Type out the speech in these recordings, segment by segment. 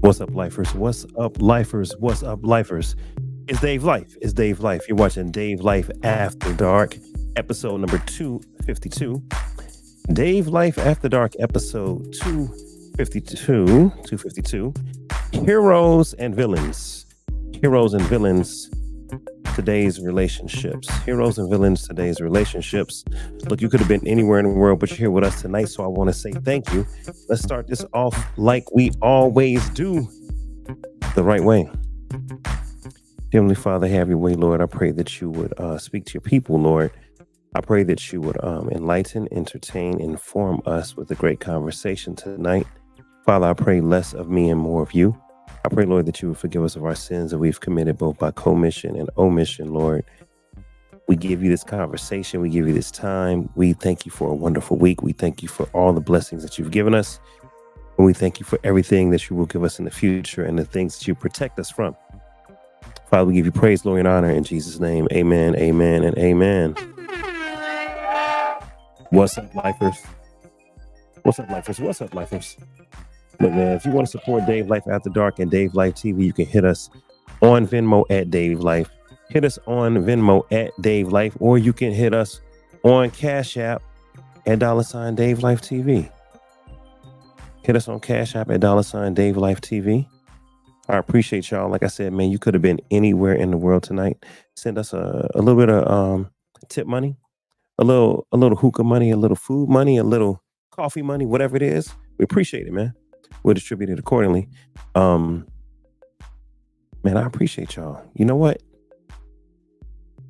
What's up, lifers? What's up, lifers? What's up, lifers? It's Dave Life. It's Dave Life. You're watching Dave Life After Dark, episode number 252. Dave Life After Dark, episode 252. 252. Heroes and villains. Heroes and villains. Today's relationships. Heroes and villains. Today's relationships. Look, you could have been anywhere in the world, but you're here with us tonight. So I want to say thank you. Let's start this off like we always do, the right way. Heavenly Father, have your way, Lord. I pray that you would speak to your people, Lord. I pray that you would enlighten, entertain, inform us with a great conversation tonight. Father, I pray less of me and more of you. I pray, Lord, that you would forgive us of our sins that we've committed both by commission and omission, Lord. We give you this conversation. We give you this time. We thank you for a wonderful week. We thank you for all the blessings that you've given us. And we thank you for everything that you will give us in the future and the things that you protect us from. Father, we give you praise, glory, and honor in Jesus' name. Amen, amen, and amen. What's up, lifers? What's up, lifers? What's up, lifers? Look, man, if you want to support Dave Life After Dark and Dave Life TV, you can hit us on Venmo at Dave Life. Hit us on Venmo at Dave Life, or you can hit us on Cash App at $Dave Life TV. Hit us on Cash App at $Dave Life TV. I appreciate y'all. Like I said, man, you could have been anywhere in the world tonight. Send us a little bit of tip money, a little hookah money, a little food money, a little coffee money, whatever it is. We appreciate it, man. We'll distribute it accordingly. Man, I appreciate y'all. You know what?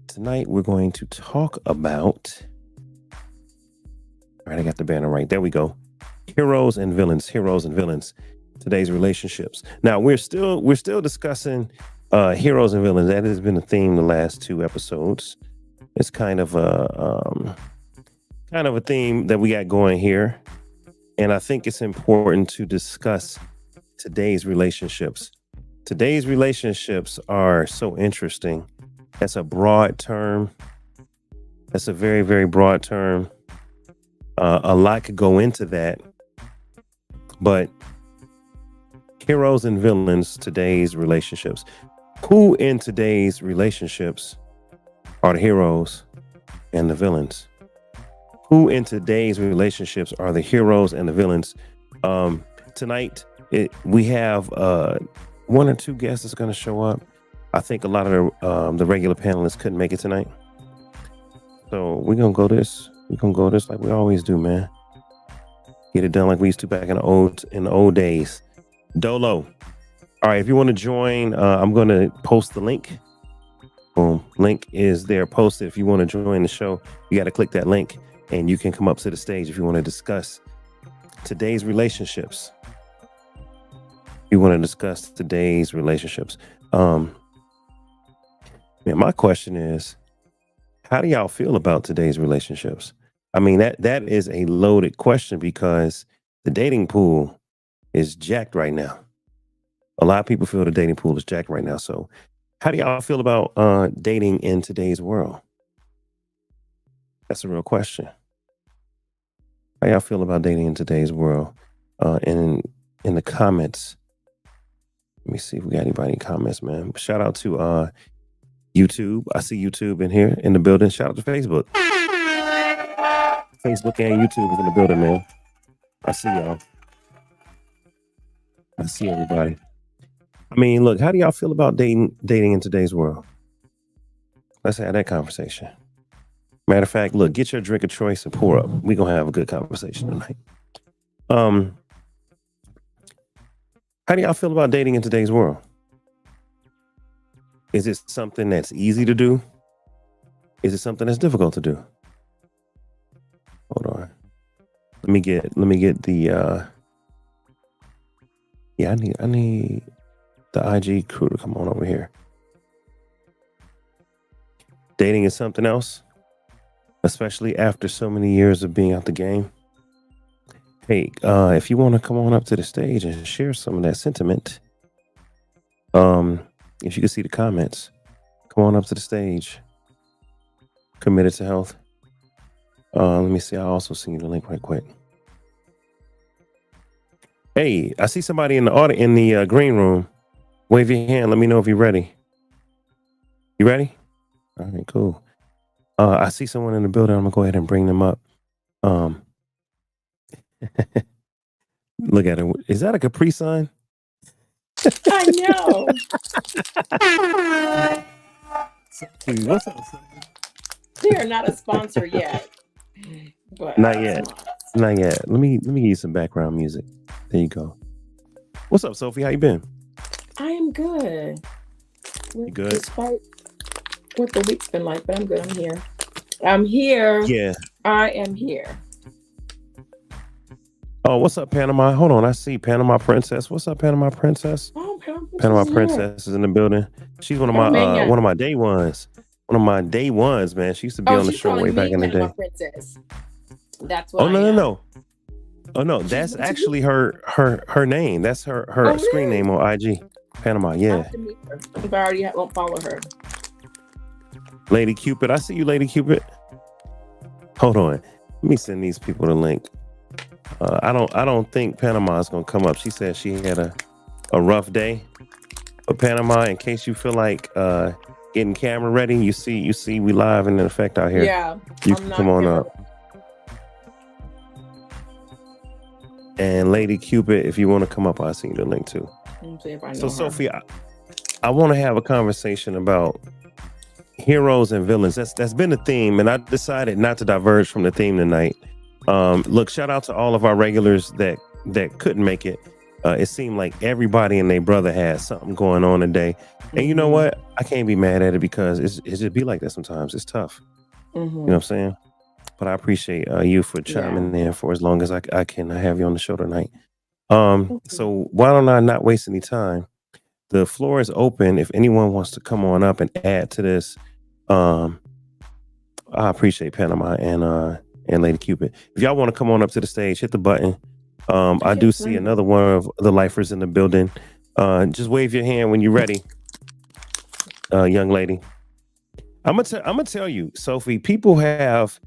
Tonight we're going to talk about. All right, I got the banner right. There we go. Heroes and villains. Heroes and villains. Today's relationships. Now we're still discussing heroes and villains. That has been a theme the last two episodes. It's kind of a theme that we got going here. And I think it's important to discuss today's relationships. Today's relationships are so interesting. That's a broad term. That's a very, very broad term. A lot could go into that. But heroes and villains, today's relationships. Who in today's relationships are the heroes and the villains? Who in today's relationships are the heroes and the villains? Tonight, we have one or two guests that's going to show up. I think a lot of the regular panelists couldn't make it tonight. So we're going to go this. We're going to go this like we always do, man. Get it done like we used to back in the old days. Dolo. All right, if you want to join, I'm going to post the link. Boom. Link is there posted. If you want to join the show, you got to click that link. And you can come up to the stage if you want to discuss today's relationships. You want to discuss today's relationships. Man, my question is, how do y'all feel about today's relationships? I mean, that is a loaded question because the dating pool is jacked right now. A lot of people feel the dating pool is jacked right now. So how do y'all feel about dating in today's world? That's a real question. How y'all feel about dating in today's world? And in the comments, let me see if we got anybody in comments, man. Shout out to YouTube. I see YouTube in here in the building. Shout out to Facebook. Facebook and YouTube is in the building, man. I see y'all. I see everybody. I mean, look, how do y'all feel about dating in today's world? Let's have that conversation. Matter of fact, look, get your drink of choice and pour up. We're going to have a good conversation tonight. How do y'all feel about dating in today's world? Is it something that's easy to do? Is it something that's difficult to do? Hold on. Let me get the I need the IG crew to come on over here. Dating is something else, especially after so many years of being out the game. Hey, if you want to come on up to the stage and share some of that sentiment, if you can see the comments, come on up to the stage. Committed to health. Let me see. I'll also send you the link right quick. Hey, I see somebody in the in the green room. Wave your hand. Let me know if you're ready. You ready? All right, cool. I see someone in the building. I'm gonna go ahead and bring them up. Um, look at it. Is that a Capri Sun? I know. What's up? They are not a sponsor yet. But Not yet. Not yet. Let me give you some background music. There you go. What's up, Sophie? How you been? I am good. You good? Despite what the week's been like, but I'm good. I'm here. I'm here. Yeah. I am here. Oh, what's up, Panama? Hold on. I see Panama Princess. What's up, Panama Princess? Oh, Panama Princess is in the building. She's one of my day ones. One of my day ones, man. She used to be on the show way back in the day. Princess. That's what. Oh, no. Oh no, that's actually her name. That's her screen name on IG. Panama, yeah. If I already won't follow her. Lady Cupid, I see you, Lady Cupid. Hold on, let me send these people the link. I don't think Panama is gonna come up. She said she had a rough day. But Panama, in case you feel like getting camera ready, you see we live in effect out here. Yeah, you can come on up. And Lady Cupid, if you want to come up, I'll send you the link too. So Sophie, I want to have a conversation about heroes and villains. That's been a theme, and I decided not to diverge from the theme tonight. Look, shout out to all of our regulars that couldn't make it. It seemed like everybody and their brother had something going on today. And you know what? I can't be mad at it because it just be like that sometimes. It's tough. You know what I'm saying? But I appreciate you for chiming in for as long as I can have you on the show tonight. So why don't I not waste any time? The floor is open. If anyone wants to come on up and add to this, I appreciate Panama and Lady Cupid. If y'all want to come on up to the stage, hit the button. I do see another one of the lifers in the building. Just wave your hand when you're ready, young lady. I'm gonna tell you, Sophie. People have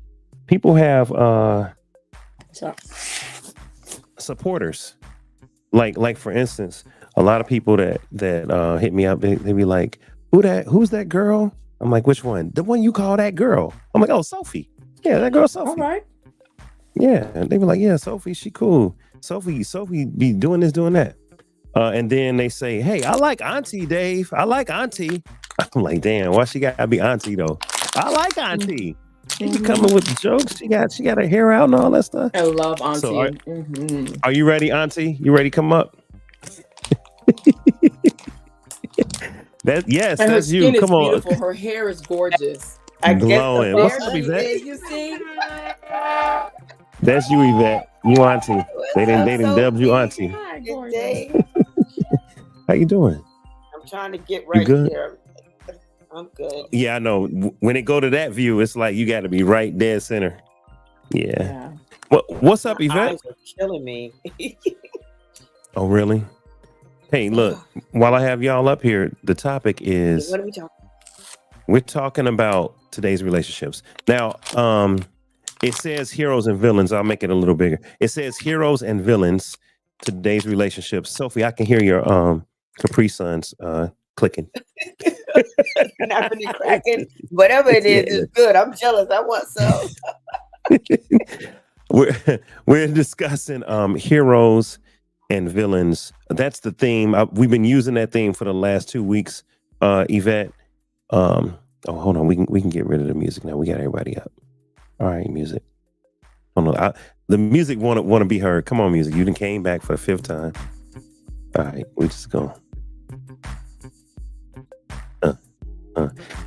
supporters. Like for instance, a lot of people that hit me up, they be like, who's that girl? I'm like, which one? The one you call that girl. I'm like, oh, Sophie. Yeah, that girl Sophie. All right. Yeah. And they be like, yeah, Sophie, she cool. Sophie be doing this, doing that. And then they say, hey, I like Auntie Dave. I like Auntie. I'm like, damn, why she gotta be Auntie though? I like Auntie. She be coming with the jokes. She got her hair out and all that stuff. I love Auntie. So are you ready, Auntie? You ready to come up? Yes, and that's her you. Skin come is on. Beautiful. Her hair is gorgeous. Glowing. What's up, Yvette? You see? That's you, Yvette. You Auntie. They didn't dub you Auntie. Hi, how you doing? I'm trying to get right here. I'm good. Yeah, I know. When it go to that view, it's like you got to be right dead center. Yeah. What's up, Yvette? Eyes are killing me. Oh, really? Hey, look. While I have y'all up here, the topic is. What are we talking? We're talking about today's relationships. Now, it says heroes and villains. I'll make it a little bigger. It says heroes and villains. Today's relationships. Sophie, I can hear your Capri Suns clicking. Not really cracking. Whatever it is good. I'm jealous. I want some. We're discussing heroes and villains. That's the theme. We've been using that theme for the last 2 weeks. Yvette. Hold on. We can get rid of the music now. We got everybody up. All right, music. Oh no, the music want to be heard. Come on, music. You done came back for the 5th time. All right, we just go.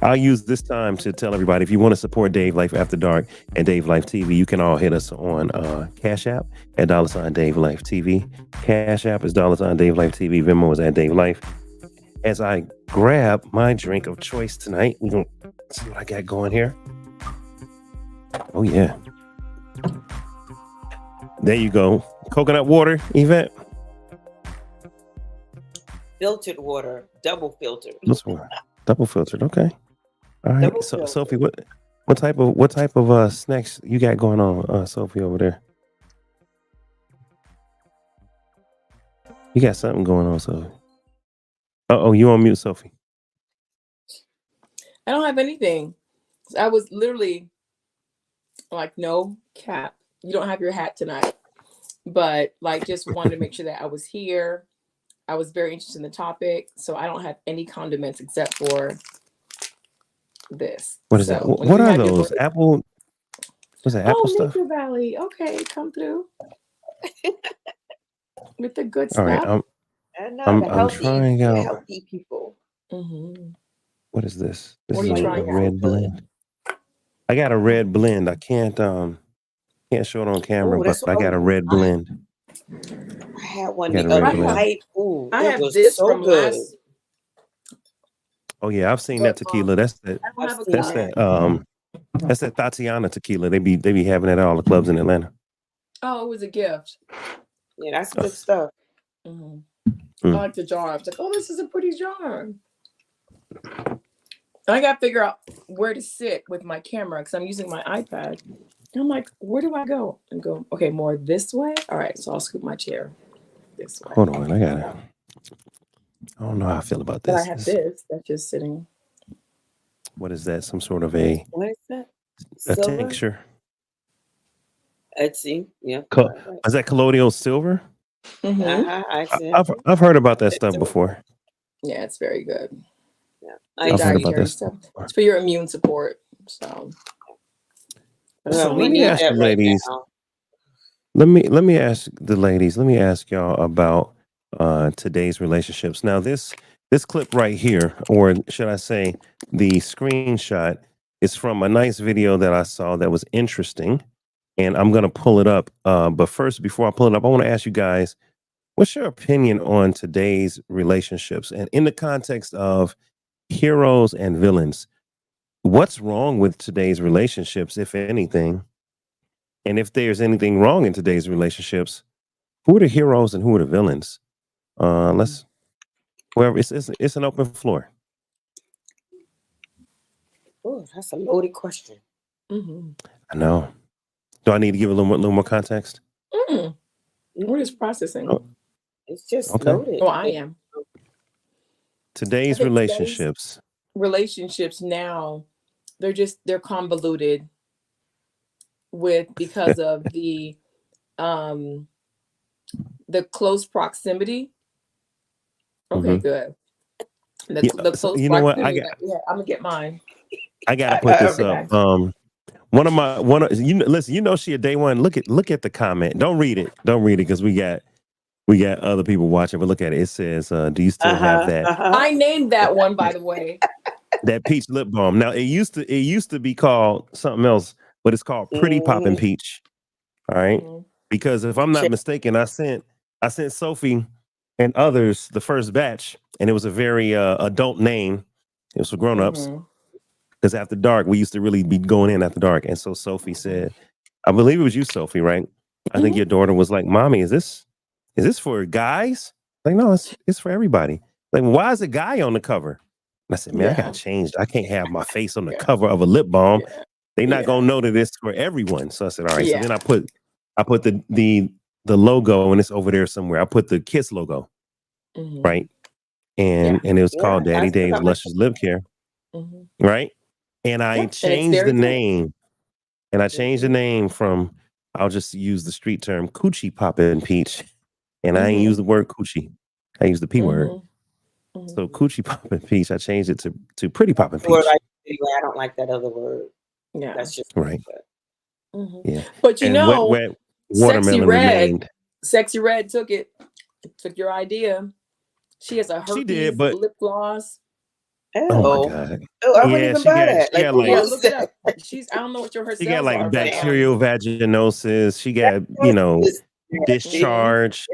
I'll use this time to tell everybody, if you want to support Dave Life After Dark and Dave Life TV, you can all hit us on Cash App at $ Dave Life TV. Cash App is $ Dave Life TV. Venmo is at Dave Life. As I grab my drink of choice tonight, we gonna see what I got going here. Oh yeah. There you go. Coconut water, Yvette. Filtered water, double filtered. Double filtered. Okay. All right. So, Sophie, what type of snacks you got going on, Sophie, over there? You got something going on, Sophie. Oh, you on mute, Sophie. I don't have anything. I was literally like, no cap. You don't have your hat tonight. But like, just wanted to make sure that I was here. I was very interested in the topic. So I don't have any condiments except for this. What is So that? when What you are have your those? voice- Apple? What's that? Apple Oh, stuff? Nature Valley. Okay, come through with the good All right. stuff. I know I'm the healthy, trying out. healthy people. Mm-hmm. What is this? This What is are you a trying out? red blend. I got a red blend. I can't show it on camera, Oh, but that's I what got a red blend. I had one Got the a red other blend. night. Ooh, I it have was this so from good. last. Oh yeah, I've seen But, that tequila. That's that. I don't have a I've seen cup. That's that Tatiana tequila. They be having it at all the clubs in Atlanta. Oh, it was a gift. Yeah, that's good stuff. Mm-hmm. Mm. I like the jar. I was like, oh, this is a pretty jar. I got to figure out where to sit with my camera because I'm using my iPad. And I'm like, where do I go? And go, okay, more this way? All right, so I'll scoop my chair this way. Hold on, I don't know how I feel about But this. I have this that's just sitting. What is that? Some sort of a What is that? tincture? Etsy. Yeah. Is that colloidal silver? Mm-hmm. I've heard about that stuff before. Yeah, it's very good. Yeah. I've heard about Dietary that stuff. stuff before. It's for your immune support. So So we let me need ask that you, right ladies. now. Let me ask the ladies. Let me ask y'all about today's relationships. Now, this clip right here, or should I say, the screenshot, is from a nice video that I saw that was interesting, and I'm gonna pull it up. But first, before I pull it up, I want to ask you guys, what's your opinion on today's relationships, and in the context of heroes and villains? What's wrong with today's relationships, if anything? And if there's anything wrong in today's relationships, who are the heroes and who are the villains? Let's whoever it's an open floor. Oh, that's a loaded question. mm-hmm. I know. Do I need to give a little more context? We're just processing. Oh, It's just okay. loaded. Well, I am. Today's I think relationships. Relationships now, they're convoluted because of the close proximity. Okay, Mhm. good. The So, close you know what? proximity. I'm gonna get mine. I gotta put this Okay. up. Listen, you know she a day one. Look at the comment. Don't read it because we got other people watching, but look at it. It says, do you still have that I named that one, by the way. that peach lip balm? Now it used to be called something else, but it's called Pretty Poppin' Peach. All right. Mhm. Because if I'm not mistaken, I sent Sophie and others the first batch, and it was a very adult name. It was for grown-ups. Mhm. Because after dark, we used to really be going in after dark. And so Sophie said, I believe it was you, Sophie, right? I think your daughter was like, Mommy, is this for guys? Like, no, it's for everybody. Like, why is a guy on the cover? And I said, man, I gotta change. I can't have my face on the cover of a lip balm. Yeah. They're not gonna know that it's for everyone. So I said, all right. Yeah. So then I put the logo, and it's over there somewhere. I put the Kiss logo, Mhm. right? And it was called Daddy Dave's Luscious Lip Care, right? And I changed the name. And I changed the name from, I'll just use the street term, Coochie Poppin' Peach. And I ain't use the word coochie. I use the P word. So Coochie Poppin' Peach, I changed it to Pretty Poppin' Peach. I don't like that other word. Yeah. That's just right. Yeah. But and wet watermelon remained. Sexy Red took your idea. She has a herpes lip gloss. Oh my God. Oh, I wouldn't even buy that. She got look it up. I don't know what her She got cells like are, bacterial vaginosis. She got, discharge.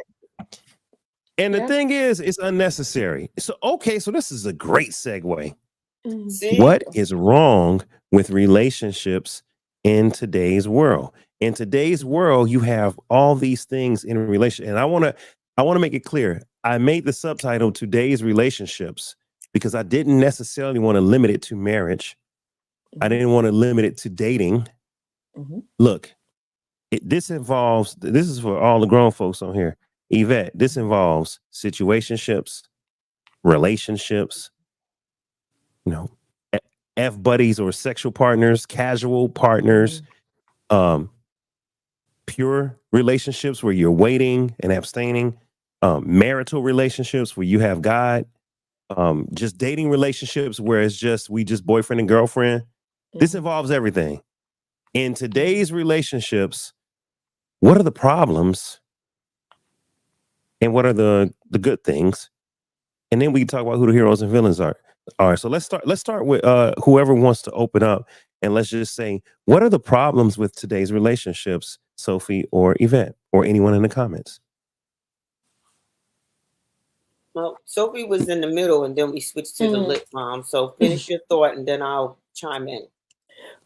And the thing is, it's unnecessary. So, okay, so this is a great segue. What is wrong with relationships in today's world? In today's world, you have all these things in a relation. And I want to make it clear. I made the subtitle Today's Relationships because I didn't necessarily want to limit it to marriage. I didn't want to limit it to dating. Look, this is for all the grown folks on here. Yvette, this involves situationships, relationships, you know, F buddies or sexual partners, casual partners, um, pure relationships where you're waiting and abstaining, marital relationships where you have God, just dating relationships where it's just we just boyfriend and girlfriend. This involves everything. In today's relationships, what are the problems and what are the good things? And then we can talk about who the heroes and villains are. All right, so let's start with whoever wants to open up, and let's just say, what are the problems with today's relationships, Sophie or Yvette, or anyone in the comments? Well, Sophie was in the middle, and then we switched to the lit mom. So finish your thought, and then I'll chime in.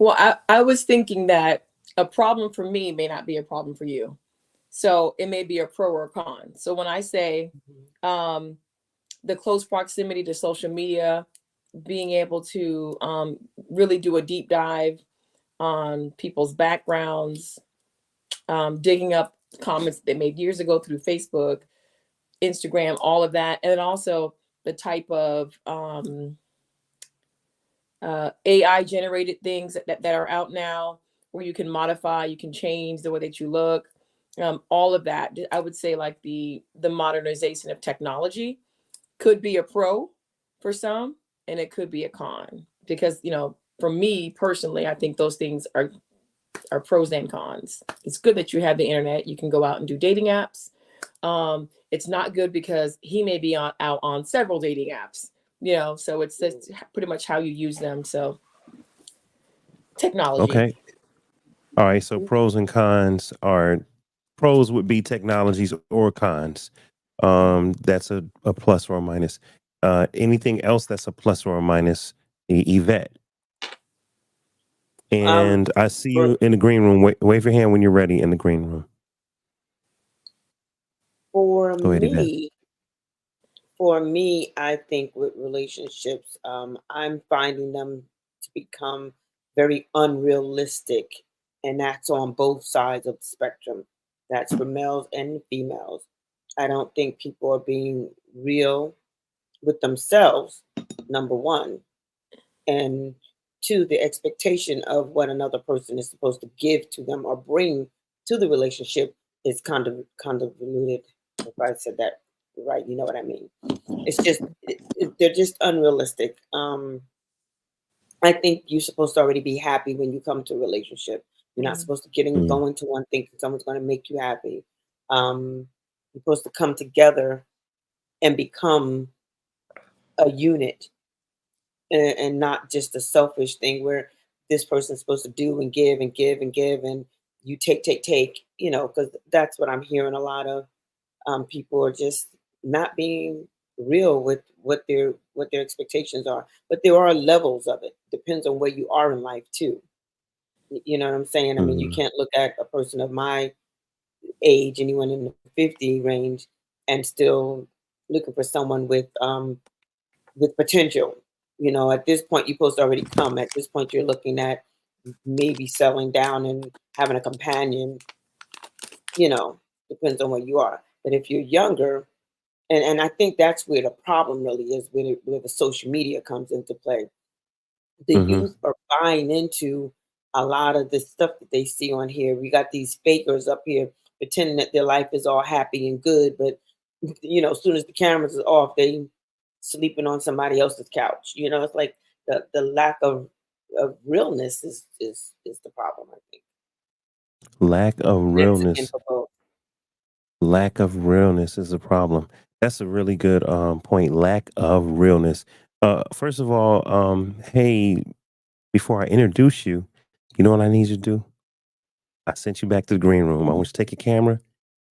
Well, I was thinking that a problem for me may not be a problem for you. So it may be a pro or a con. So when I say the close proximity to social media, being able to really do a deep dive on people's backgrounds, digging up comments they made years ago through Facebook, Instagram, all of that. And then also the type of AI generated things that are out now where you can modify, you can change the way that you look. All of that, I would say, like the modernization of technology could be a pro for some, and it could be a con, because for me personally, I think those things are pros and cons. It's good that you have the internet, you can go out and do dating apps. It's not good because he may be out on several dating apps, so it's just pretty much how you use them. So technology. Okay. All right, so pros and cons are, pros would be technologies or cons. That's a plus or a minus. Anything else that's a plus or a minus, Yvette? And I see you in the green room. Wave your hand when you're ready in the green room. For Go ahead, Yvette. me, I think with relationships, I'm finding them to become very unrealistic, and that's on both sides of the spectrum. That's for males and females. I don't think people are being real with themselves, number one, and two, the expectation of what another person is supposed to give to them or bring to the relationship is convoluted. If I said that right, you know what I mean. It's just they're just unrealistic. I think you're supposed to already be happy when you come to a relationship. You're not supposed to go into one thinking someone's going to make you happy. You're supposed to come together and become a unit, and not just a selfish thing where this person's supposed to do and give and give and give, and you take, because that's what I'm hearing a lot of. People are just not being real with what their expectations are. But there are levels of it. Depends on where you are in life too. You know what I'm saying? I mean, you can't look at a person of my age, anyone in the 50 range, and still looking for someone with potential. At this point, you're supposed to already come. At this point, you're looking at maybe settling down and having a companion. Depends on where you are. But if you're younger, and I think that's where the problem really is, where the social media comes into play. The youth are buying into a lot of the stuff that they see on here. We got these fakers up here pretending that their life is all happy and good, but as soon as the cameras are off, they sleeping on somebody else's couch. It's like the lack of realness is the problem, I think. Lack of realness. Lack of realness is a problem. That's a really good point. Lack of realness. First of all, hey, before I introduce you, you know what I need you to do? I sent you back to the green room. I want you to take your camera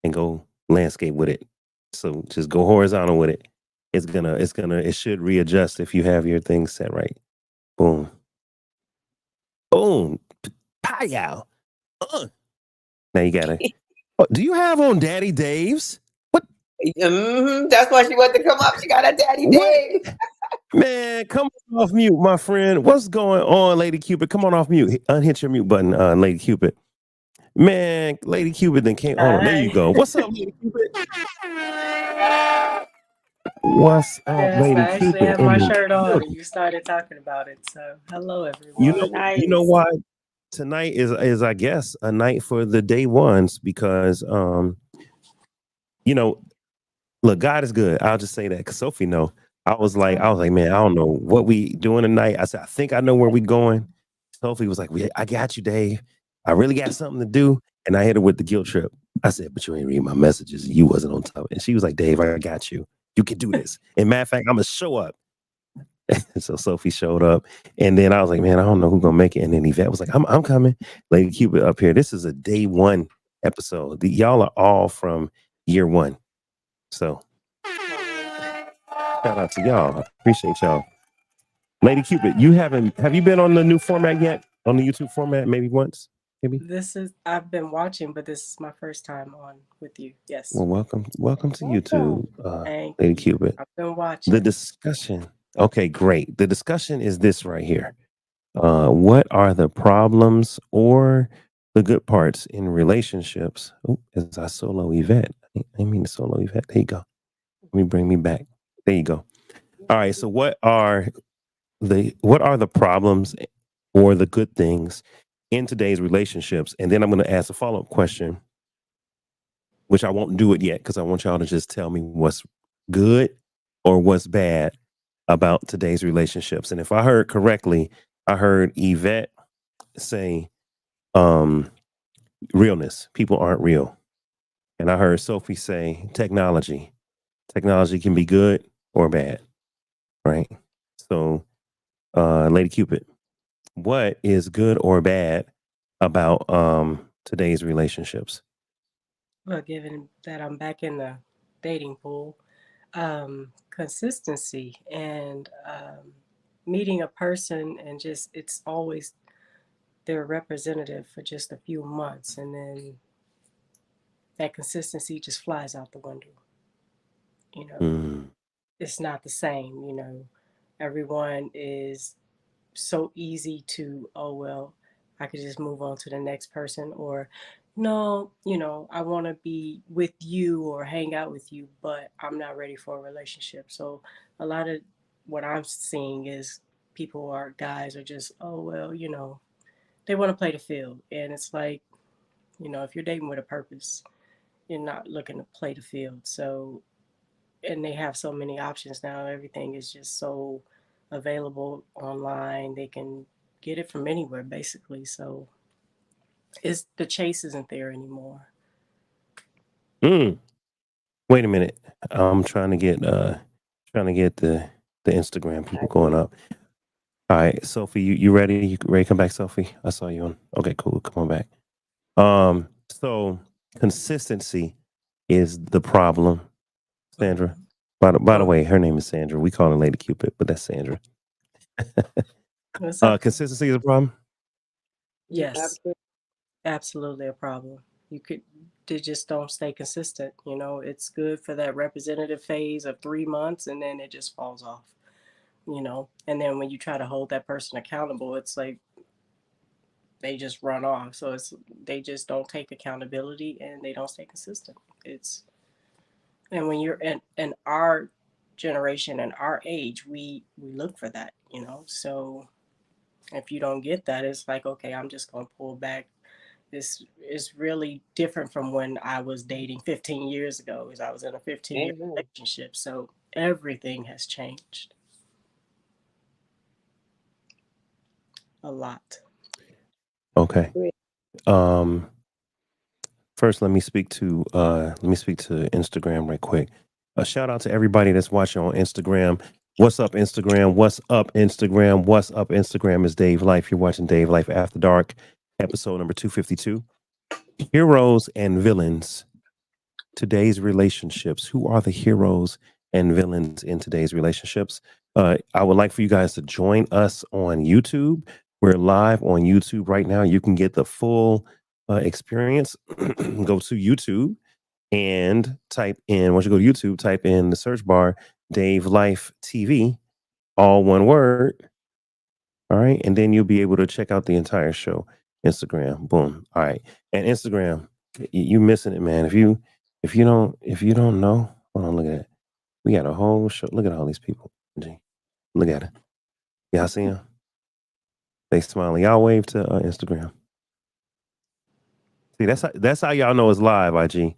and go landscape with it. So just go horizontal with it. It should readjust if you have your things set right. Boom. Boom. Pow. Now you got it. Oh, do you have on Daddy Dave's? What? That's why she wanted to come up. She got a Daddy Dave. Man, come off mute, my friend. What's going on, Lady Cupid? Come on off mute. Unhit your mute button, Lady Cupid. Man, Lady Cupid then came. Hold on, there you Hi. go. What's up, Lady Cupid? What's up, Yes, Lady I actually Cupid? had In my the shirt on and building. you started talking about it. So, hello You everyone. know Nice. why tonight is I guess a night for the day ones because you know, look, God is good. I'll just say that because Sophie know. I was like, man, I don't know what we doing tonight. I said, I think I know where we going. Sophie was like, I got you, Dave. I really got something to do. And I hit her with the guilt trip. I said, but you ain't read my messages. You wasn't on top. And she was like, Dave, I got you. You can do this. And matter of fact, I'm gonna show up. So Sophie showed up. And then I was like, man, I don't know who's gonna make it. And then Yvette was like, I'm coming. Lady Cupid up here. This is a day one episode. Y'all are all from year one. So shout out to y'all. I appreciate y'all. Lady Cupid, have you been on the new format yet? On the YouTube format, maybe once? Maybe? I've been watching, but this is my first time on with you. Yes. Well, welcome to YouTube, Thank Lady you. Cupid. I've been The watching. discussion. Okay, great. The discussion is this right here. What are the problems or the good parts in relationships? Oh, as I solo Yvette. I mean to solo Yvette. There you go. Let me bring me back. There you go. All right. So what are the problems or the good things in today's relationships? And then I'm going to ask a follow-up question, which I won't do it yet because I want y'all to just tell me what's good or what's bad about today's relationships. And if I heard correctly, I heard Yvette say um realness. People aren't real. And I heard Sophie say technology. Technology can be good or bad, right? So Lady Cupid, what is good or bad about today's relationships? Well, given that I'm back in the dating pool, consistency and meeting a person and just it's always their representative for just a few months and then that consistency just flies out the window. You know, Mm, it's not the same. Everyone is so easy to, oh, well, I could just move on to the next person, or no, I want to be with you or hang out with you, but I'm not ready for a relationship. So a lot of what I'm seeing is guys are just, oh, well, they want to play the field. And it's like, if you're dating with a purpose, you're not looking to play the field. So and they have so many options now. Everything is just so available online. They can get it from anywhere basically. So it's the chase isn't there anymore. mm. Wait a minute. I'm trying to get the Instagram people going up. All right, Sophie, you ready? You ready to come back, Sophie? I saw you on. Okay, cool. Come on back. So consistency is the problem, Sandra. Mhm. By the Well, way, her name is Sandra. We call her Lady Cupid, but that's Sandra. it's okay. Consistency is a problem. Yes, Absolutely. absolutely a problem. They just don't stay consistent. It's good for that representative phase of 3 months and then it just falls off. And then when you try to hold that person accountable, it's like they just run off. So they just don't take accountability and they don't stay consistent. It's and when you're in our generation and our age, we look for that, So if you don't get that, it's like, okay, I'm just gonna pull back. This is really different from when I was dating 15 years ago, because I was in a 15-year Amen. relationship. So everything has changed a lot. Okay. Great. Um, First, let me speak to Instagram right quick. A shout out to everybody that's watching on Instagram. What's up, Instagram? What's up, Instagram? What's up, Instagram? Is Dave Life. You're watching Dave Life After Dark, episode number 252. Heroes and villains. Today's relationships. Who are the heroes and villains in today's relationships? I would like for you guys to join us on YouTube. We're live on YouTube right now. You can get the full experience. Go to YouTube and once you go to YouTube, type in the search bar, Dave Life TV, all one word. All right. And then you'll be able to check out the entire show. Instagram. Boom. All right. And Instagram, you missing it, man. If you don't know, hold on, look at it. We got a whole show. Look at all these people. Gee, look at it. Y'all see them? They smiling. Y'all wave to Instagram. See, that's how y'all know it's live, IG.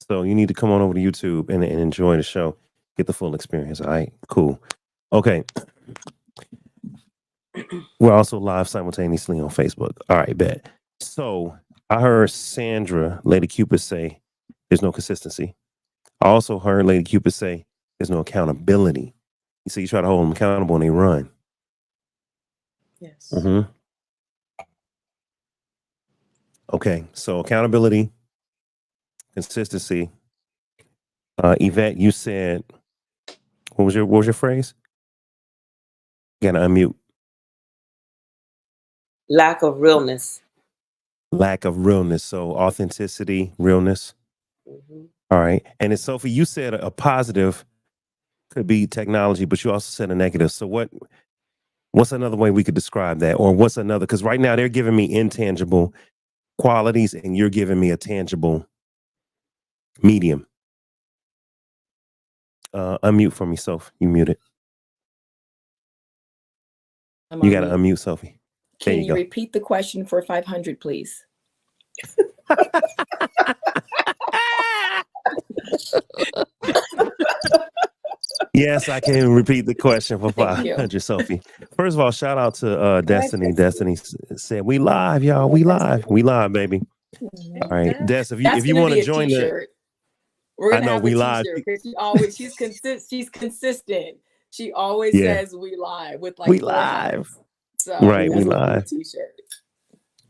So you need to come on over to YouTube and enjoy the show. Get the full experience. All right, cool. Okay. We're also live simultaneously on Facebook. All right, bet. So I heard Sandra, Lady Cupid, say there's no consistency. I also heard Lady Cupid say there's no accountability. You see, you try to hold them accountable and they run. Yes. Mm-hmm. Okay, so accountability, consistency. Yvette, you said what was your phrase? You gotta unmute. Lack of realness. Lack of realness. So authenticity, realness. Mhm. All right. And then Sophie, you said a positive could be technology, but you also said a negative. So what's another way we could describe that? Or what's another? Because right now they're giving me intangible qualities and you're giving me a tangible medium. Unmute for me, Sophie. You muted. I'm You on got to mute. unmute, Sophie. There Can you you go. repeat the question for 500, please? Yes, I can repeat the question for Thank you. 500, Sophie. First of all, shout out to Destiny. Destiny. Destiny said, "We live, y'all. We live. We live, baby." All right, Des, if That's you gonna want be to a join the, T-shirt. We're I gonna know have a we live. T-shirt because she's consistent. She always Yeah, says we live with we like 4 live. hearts. So Right, we that's gonna be a live. T-shirt.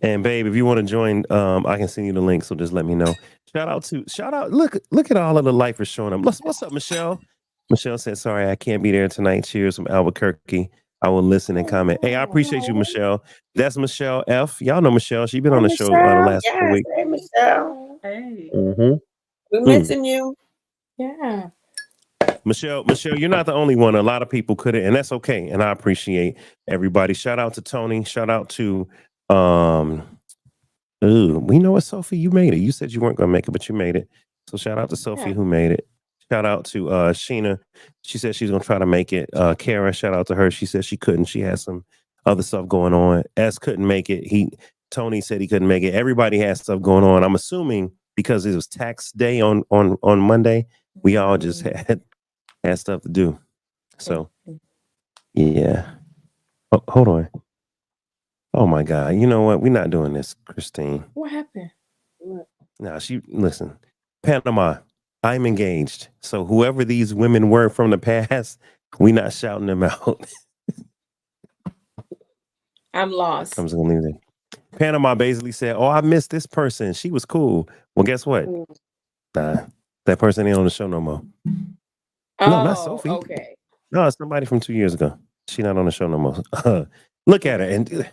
And babe, if you want to join, I can send you the link. So just let me know. Shout out. Look at all of the lifers showing up. What's up, Michelle? Michelle said, "Sorry, I can't be there tonight. Cheers from Albuquerque. I will listen and comment." Hey, I appreciate you, Michelle. That's Michelle F. Y'all know Michelle. She's been Hey, on the show the Michelle. last couple Yes. weeks. Hey, Michelle. Hey. Mm-hmm. We're missing you. Yeah. Michelle, you're not the only one. A lot of people couldn't, and that's okay. And I appreciate everybody. Shout out to Tony. Shout out to we know what, Sophie, you made it. You said you weren't gonna make it, but you made it. So shout out to Sophie Yeah. who made it. Shout out to Sheena. She said she's gonna try to make it. Kara, shout out to her. She said she couldn't. She had some other stuff going on. S couldn't make it. Tony said he couldn't make it. Everybody has stuff going on. I'm assuming because it was tax day on Monday, we all just had stuff to do. So yeah. Oh, hold on. Oh my God. You know what? We're not doing this, Christine. What happened? Now listen, Panama, I'm engaged. So whoever these women were from the past, we not shouting them out. I'm lost. I'm just gonna leave it. Panama basically said, "Oh, I missed this person. She was cool." Well, guess what? Nah, that person ain't on the show no more. No, not Sophie. Okay. No, it's somebody from 2 years ago. She not on the show no more. Look at her and see,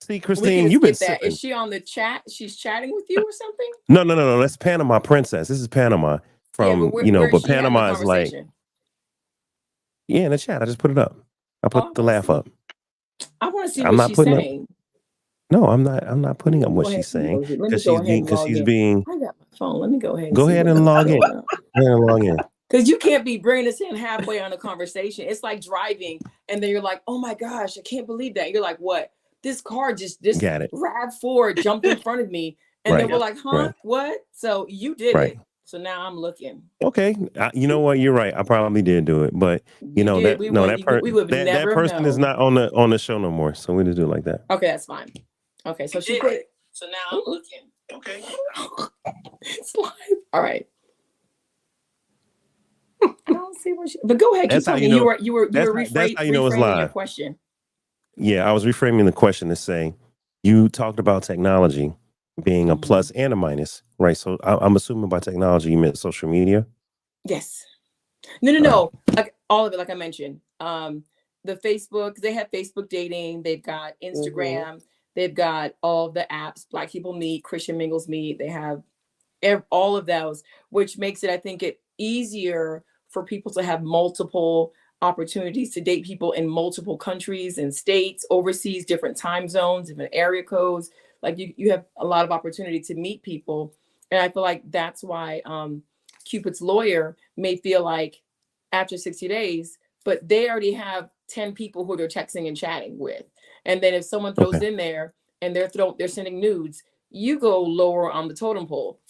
We Christine, can you've been skip that. sipping. Is she on the chat? She's chatting with you or something? No. That's Panama Princess. This is Panama Yeah, from, but where is but she having the Panama is like, conversation? yeah, in the chat. I just put it up. I Oh, put I the wanna laugh see. up. I want to see I'm what not she's putting up. saying. No, I'm not putting up Let me what go ahead she's and saying Let me because go ahead and log she's in. being. I got my phone. Let me go ahead and Go see ahead what's and log in. going on. Go ahead and log in. Because you can't be bringing us in halfway on a conversation. It's like driving, and then you're like, "Oh my gosh, I can't believe that." You're like, "What? This car just Got it. RAV4 jumped in front of me," and then Right. we're like, "Huh? Right. What?" So you did Right. it. So now I'm looking. Okay. You know what? You're right. I probably did do it, but You did. We would that never person is know. not on the show no more. So we just do it like that. Okay, that's fine. Okay, so she put it. So now I'm looking. Okay. It's live. All right. I don't see where she. But go ahead, keep That's how talking. you know. You were That's how you know it's reframing your live. question. Yeah, I was reframing the question to say you talked about technology being a plus and a minus, right? So I'm assuming by technology you meant social media. Yes. No. Like all of it, like I mentioned. The Facebook, they have Facebook dating, they've got Instagram, they've got all the apps, Black People Meet, Christian Mingles Meet, they have all of those, which makes it, I think, it easier for people to have multiple opportunities to date people in multiple countries and states, overseas, different time zones, different area codes. Like you have a lot of opportunity to meet people. And I feel like that's why Cupid's lawyer may feel like after 60 days, but they already have 10 people who they're texting and chatting with. And then if someone throws Okay. in there and they're sending nudes, you go lower on the totem pole.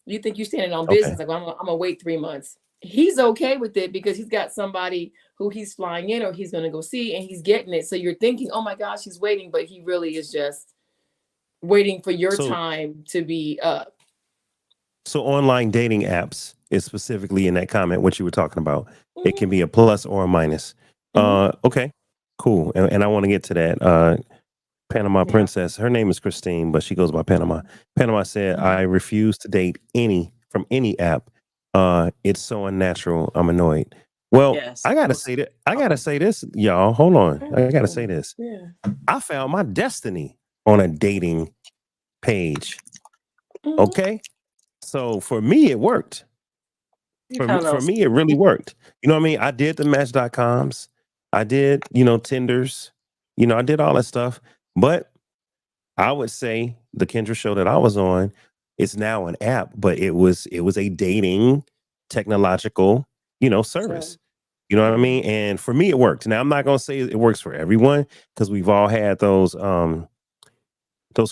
You think you're standing on Okay. business. Like, well, I'm gonna wait 3 months. He's okay with it because he's got somebody who he's flying in or he's gonna go see and he's getting it. So you're thinking, oh my gosh, he's waiting, but he really is just waiting for your So time to be up. so online dating apps is specifically in that comment what you were talking about. It Mhm, can be a plus or a minus. mhm. Okay. Cool. And I want to get to that. Panama Yeah. Princess. Her name is Christine, but she goes by Panama. Panama said, Mhm. I refuse to date from any app. It's so unnatural. I'm annoyed. Well, Yes. I gotta say that I gotta say this, y'all. Hold on. I gotta say this. Yeah. I found my destiny on a dating page. Mhm. Okay. So for me, it worked. You For me, found for those. me, it really worked. You know what I mean? I did the match.coms. I did, Tinders. I did all that stuff. But I would say the Kendra show that I was on, it's now an app, but it was a dating technological, So, service. You know what I mean? And for me, it worked. Now I'm not gonna say it works for everyone because we've all had those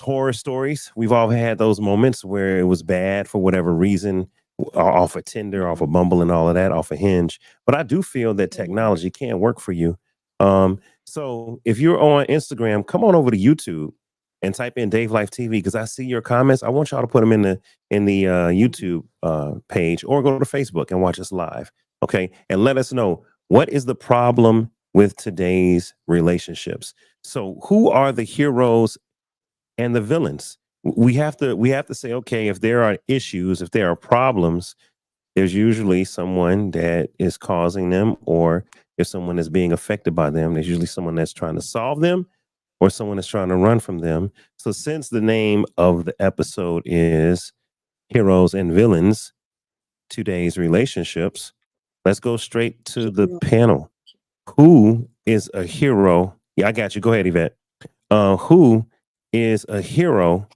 horror stories. We've all had those moments where it was bad for whatever reason, off of Tinder, off of Bumble, and all of that, off of Hinge. But I do feel that technology can work for you. So if you're on Instagram, come on over to YouTube and type in Dave Life TV because I see your comments. I want y'all to put them in the YouTube page or go to Facebook and watch us live. Okay, and let us know what is the problem with today's relationships. So who are the heroes and the villains? We have to say, okay, if there are issues, if there are problems, there's usually someone that is causing them, or if someone is being affected by them, there's usually someone that's trying to solve them or someone that's trying to run from them. So since the name of the episode is Heroes and Villains, today's relationships, let's go straight to the panel. Who is a hero? Yeah, I got you. Go ahead, Yvette. Who is a hero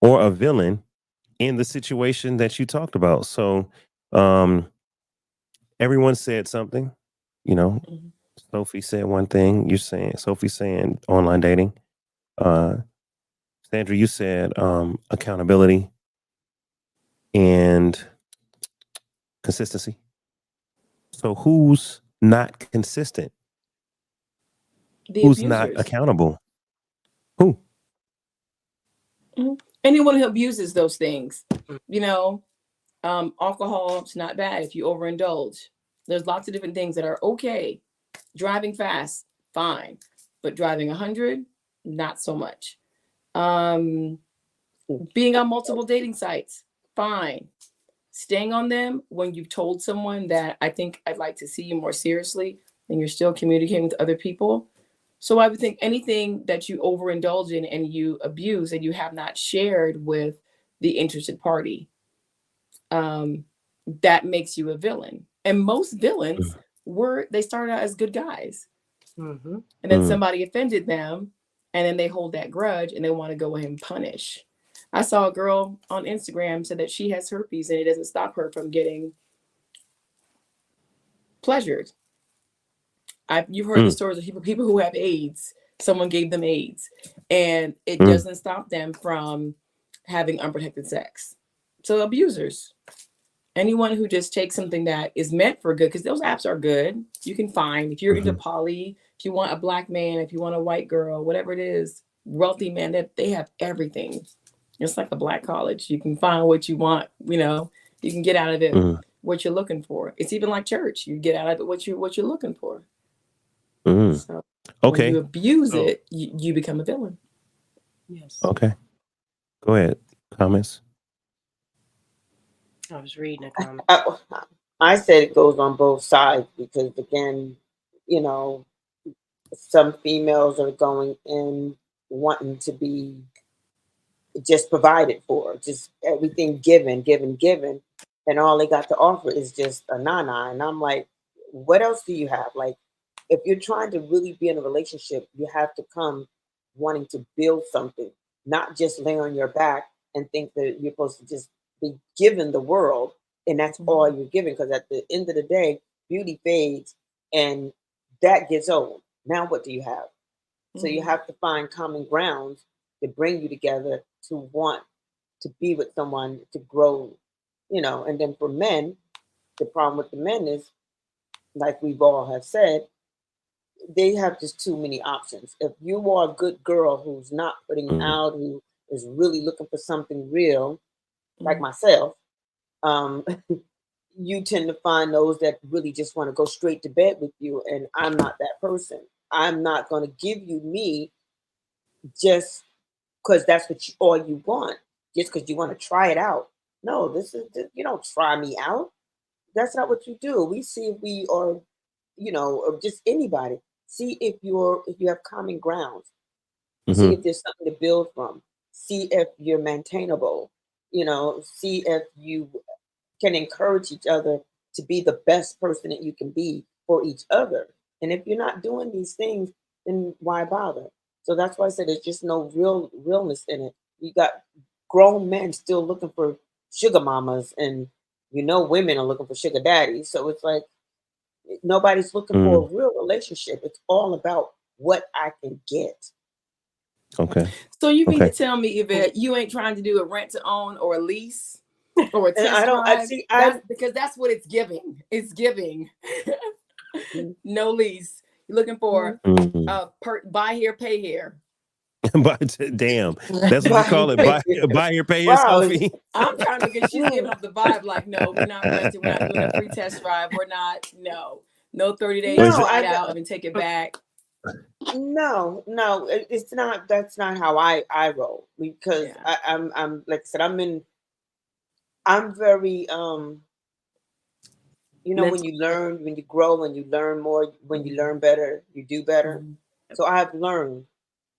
or a villain in the situation that you talked about? So, um, everyone said something. You know, Mhm. Sophie said one thing. Sophie saying online dating. Uh, Sandra, you said accountability and consistency. So, who's not consistent? The Who's not abusers. accountable? Who? Mhm. Anyone who abuses those things, you know, alcohol is not bad if you overindulge. There's lots of different things that are okay. Driving fast, fine, but driving 100, not so much. Um, being on multiple dating sites, fine. Staying on them when you've told someone that I think I'd like to see you more seriously and you're still communicating with other people. So I would think anything that you overindulge in and you abuse and you have not shared with the interested party, um, that makes you a villain. And most villains they started out as good guys. Mm-hmm. And then Mm, somebody offended them and then they hold that grudge and they want to go ahead and punish. I saw a girl on Instagram said that she has herpes and it doesn't stop her from getting pleasured. You've heard the mm, stories of people who have AIDS. Someone gave them AIDS, and it mm, doesn't stop them from having unprotected sex. So abusers, anyone who just takes something that is meant for good, because those apps are good. You can find if you're into mhm, poly, if you want a black man, if you want a white girl, whatever it is, wealthy man, that they have everything. It's like a black college. You can find what you want. You can get out of it mm, what you're looking for. It's even like church. You get out of it what you're looking for. mm. So when you Okay. abuse So, it, you become a villain. Yes. okay. Go ahead. Comments. I was reading a comment. I said it goes on both sides because, again, you know, some females are going in wanting to be just provided for, just everything given, given, given, and all they got to offer is just a nana. And I'm like, what else do you have? Like, if you're trying to really be in a relationship, you have to come wanting to build something, not just lay on your back and think that you're supposed to just be given the world and that's all Mhm. you're giving. Because at the end of the day, beauty fades and that gets old. Now, what do you have? So you Mhm. have to find common grounds to bring you together to want to be with someone to grow, And then for men, the problem with the men is, like we've all have said, they have just too many options. If you are a good girl who's not putting Mm, out, who is really looking for something real, like Mhm. myself, um, you tend to find those that really just want to go straight to bed with you. And I'm not that person. I'm not going to give you me just because that's what all you want, just because you want to try it out. No, you don't try me out. That's not what you do. We see if we are, or just anybody. See if you have common grounds. See mhm. if there's something to build from. See if you're maintainable. See if you can encourage each other to be the best person that you can be for each other. And if you're not doing these things, then why bother? So that's why I said there's just no realness in it. You got grown men still looking for sugar mamas, and women are looking for sugar daddies. So it's like nobody's looking for Mm, a real relationship. It's all about what I can get. okay. So you mean to Okay. tell me, Yvette, you ain't trying to do a rent to own or a lease or a And I test don't. I drive? see. That's because that's what it's giving. It's giving. Mhm, No lease. You're looking mhm. for Mm. buy here, pay here. But damn, that's what you Bye. call it. Buy here, pay here, Wow. Sophie. I'm trying to because she's giving off the vibe like, no, we're not renting, we're not doing a free test drive, we're not, no 30 days What is No, it? try it out and then take it back. no, it's not. That's not how I roll because Yeah. I'm like I said, I'm very when Mental. you learn, when you grow, when you learn more, when you Mhm. learn better, you do better. Mhm. So I've learned.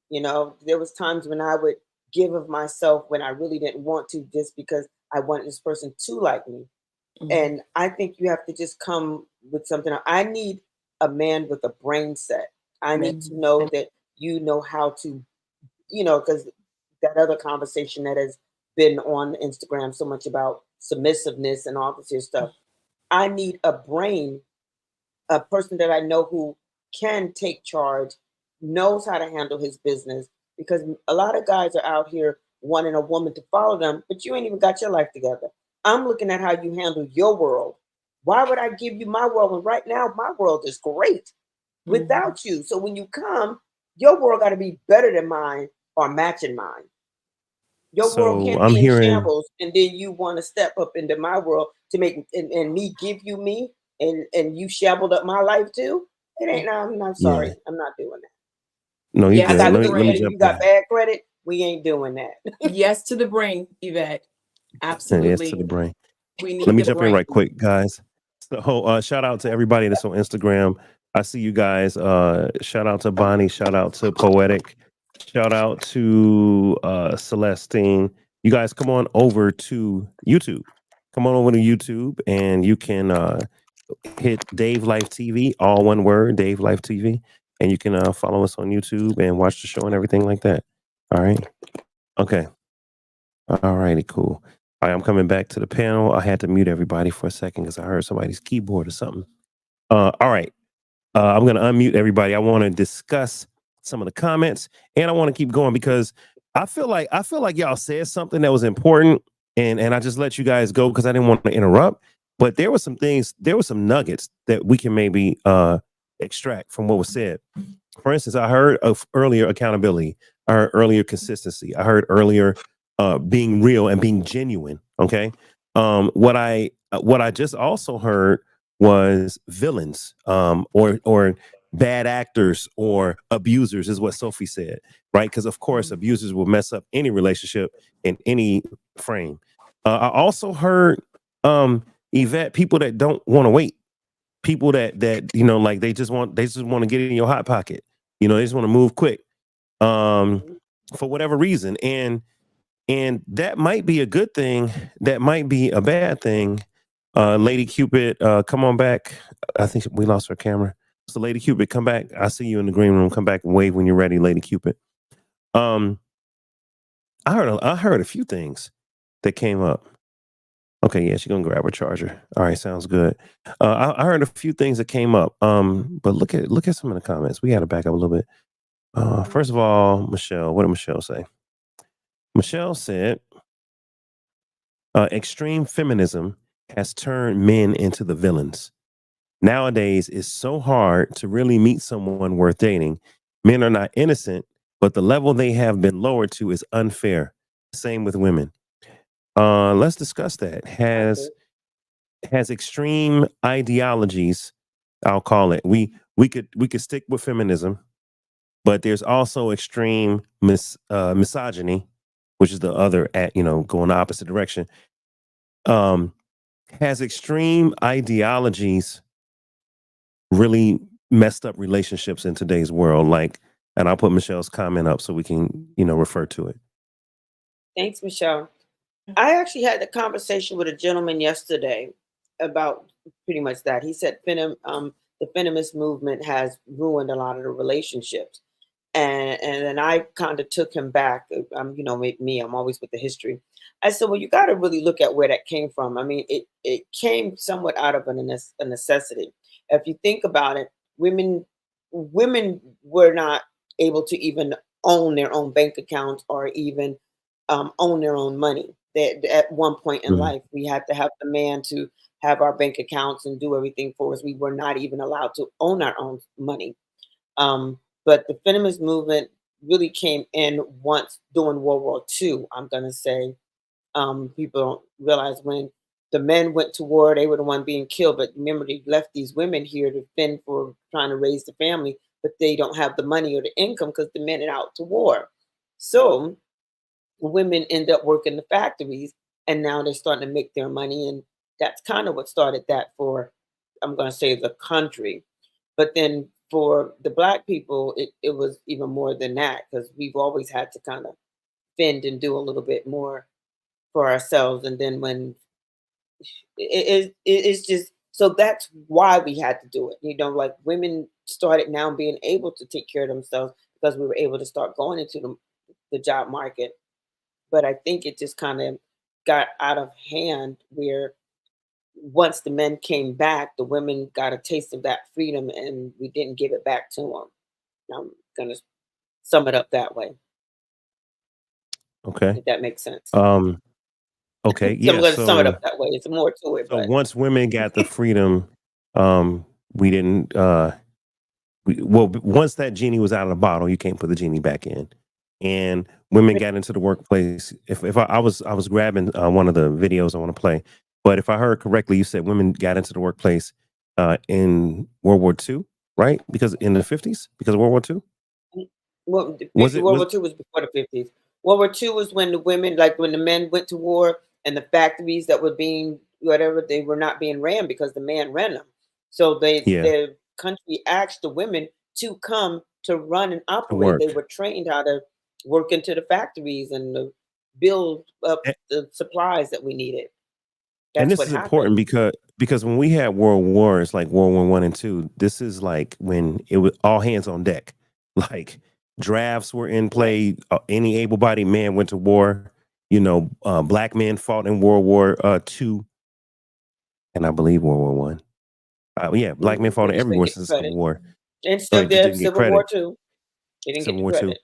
There was times when I would give of myself when I really didn't want to, just because I wanted this person to like me. Mhm. And I think you have to just come with something. I need a man with a brain set. I need to Mhm. know that you know how to, because that other conversation that has been on Instagram so much about submissiveness and all this here stuff. I need a brain, a person that I know who can take charge, knows how to handle his business. Because a lot of guys are out here wanting a woman to follow them, but you ain't even got your life together. I'm looking at how you handle your world. Why would I give you my world when right now my world is great Mhm. without you? So when you come, your world got to be better than mine or matching mine. Your world So can't I'm be in hearing. shambles, and then you want to step up into my world to make and me give you me, and you shambled up my life too. It ain't. No, I'm Yeah. sorry. I'm not doing that. No, you I Yes good. to got the Let good me credit. brain. You jump got in. bad credit. We ain't doing that. Yes to the brain, Yvette. Yes, to Absolutely. the brain. We Let need me the jump in brain. right quick, guys. So, shout out to everybody that's on Instagram. I see you guys. Shout out to Bonnie. Shout out to Poetic. Shout out to Celestine. You guys come on over to YouTube. Come on over to YouTube and you can hit Dave Life TV, all one word, Dave Life TV. And you can follow us on YouTube and watch the show and everything like that. All right. Okay. All righty, cool. All right, I'm coming back to the panel. I had to mute everybody for a second because I heard somebody's keyboard or something. All right. I'm going to unmute everybody. I want to discuss some of the comments and I want to keep going because I feel like y'all said something that was important and I just let you guys go because I didn't want to interrupt. But there were some things, there were some nuggets that we can maybe extract from what was said. For instance, I heard of earlier accountability. I heard earlier consistency. I heard earlier being real and being genuine. Okay. What I just also heard was villains, or bad actors or abusers is what Sophie said, right? Because of course abusers will mess up any relationship in any frame. I also heard Yvette, people that don't want to wait, people that like they just want to get in your hot pocket, they just want to move quick, um for whatever reason, and that might be a good thing, that might be a bad thing. Lady Cupid, come on back. I think we lost her camera. So Lady Cupid, come back. I see you in the green room. Come back and wave when you're ready, Lady Cupid. um I heard a few things that came up. Okay, yeah, she's gonna grab her charger. All right, sounds good. I heard a few things that came up. But look at some of the comments. We got to back up a little bit. First of all, Michelle, what did Michelle say? Michelle said, extreme feminism has turned men into the villains. Nowadays, it's so hard to really meet someone worth dating. Men are not innocent, but the level they have been lowered to is unfair. Same with women. Let's discuss that. I agree. Has extreme ideologies, I'll call it. We could stick with feminism, but there's also extreme misogyny, which is the other at going the opposite direction. Um, has extreme ideologies really messed up relationships in today's world? Like, and I'll put Michelle's comment up so we can refer to it. Thanks, Michelle. I actually had a conversation with a gentleman yesterday about pretty much that. He said the feminist movement has ruined a lot of the relationships. And then I kind of took him back. Me, I'm always with the history. I said, well, you got to really look at where that came from. I mean, it came somewhat out of a necessity. If you think about it, women were not able to even own their own bank accounts or even own their own money. At one point in Mhm. life, we had to have the man to have our bank accounts and do everything for us. We were not even allowed to own our own money. But the feminist movement really came in once during World War II. I'm going to say people don't realize when the men went to war, they were the one being killed. But remember, they left these women here to fend for trying to raise the family, but they don't have the money or the income because the men are out to war. So women end up working the factories, and now they're starting to make their money, and that's kind of what started that for, I'm going to say, the country. But then for the black people, it was even more than that because we've always had to kind of fend and do a little bit more for ourselves. And then when it's just, so that's why we had to do it. Like women started now being able to take care of themselves because we were able to start going into the job market. But I think it just kind of got out of hand where once the men came back, the women got a taste of that freedom and we didn't give it back to them. I'm going to sum it up that way, Okay. if that makes sense. Um, okay. So I'm Yeah. going to sum it So up that way. It's more to it, so but once women got the freedom, we didn't. Once that genie was out of the bottle, you can't put the genie back in. And women got into the workplace. If I was grabbing one of the videos I want to play, but if I heard correctly, you said women got into the workplace in World War II, right? Because in the 50s, because of World War II, well, was it World was War II was before the 50s. World War II was when the women, like when the men went to war and the factories that were being whatever, they were not being ran because the man ran them. So yeah, the country asked the women to come to run and to operate. They work. were trained how to work into the factories and build up the supplies that we needed. And That's this what is important happened. because when we had world wars like World War I and II, this is like when it was all hands on deck. Like drafts were in Right. play. Any able-bodied man went to war. Black men fought in World War II, and I believe World War One. Yeah, black men fought They in just every didn't war get the since the Civil credit. War, And but still they just there, didn't get Civil War credit. too. They didn't get Civil the War II. credit.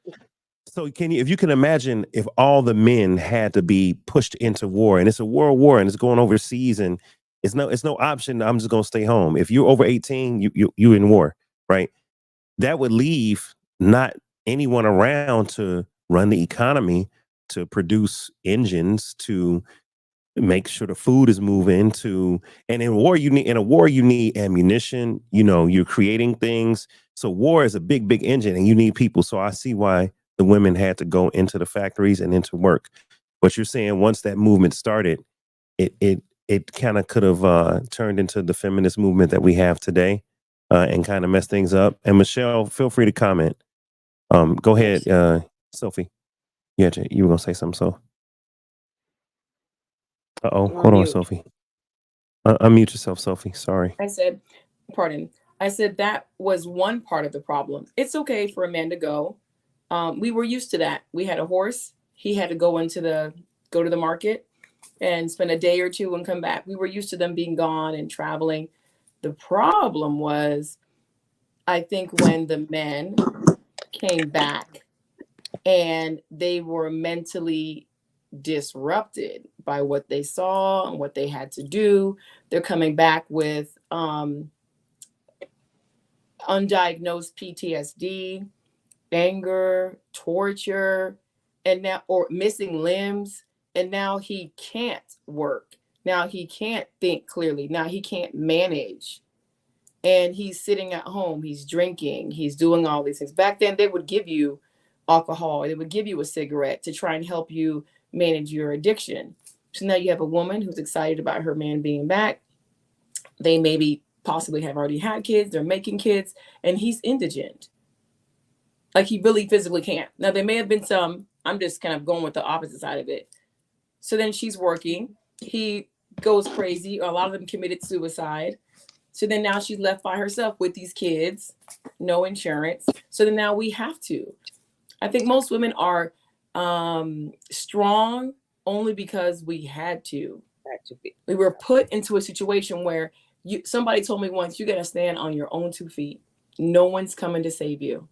So if you can imagine if all the men had to be pushed into war and it's a world war and it's going overseas and it's no option. I'm just gonna stay home. If you're over 18, you in war, right? That would leave not anyone around to run the economy, to produce engines, to make sure the food is moving to. And in a war you need ammunition. You're creating things. So war is a big engine and you need people. So I see why the women had to go into the factories and into work. But you're saying once that movement started, it kind of could have turned into the feminist movement that we have today, and kind of messed things up. And Michelle, feel free to comment. Go ahead, Yes. Sophie. Yeah, you were gonna say something. So You're on hold on, mute. Sophie. Unmute yourself, Sophie. Sorry. I said, pardon. I said that was one part of the problem. It's okay for a man to go. We were used to that. We had a horse he had to go to the market and spend a day or two and come back. We were used to them being gone and traveling. The problem was, I think, when the men came back and they were mentally disrupted by what they saw and what they had to do. They're coming back with undiagnosed PTSD, anger, torture, and now, or missing limbs. And now he can't work. Now he can't think clearly. Now he can't manage. And he's sitting at home, he's drinking, he's doing all these things. Back then, they would give you alcohol, they would give you a cigarette to try and help you manage your addiction. So now you have a woman who's excited about her man being back. They maybe possibly have already had kids, they're making kids, and he's indigent. Like, he really physically can't. Now, there may have been some, I'm just kind of going with the opposite side of it. So then she's working, he goes crazy, or a lot of them committed suicide. So then now she's left by herself with these kids, no insurance. So then now we have to. I think most women are strong only because we had to. We were put into a situation where somebody told me once, you got to stand on your own 2 feet. No one's coming to save you.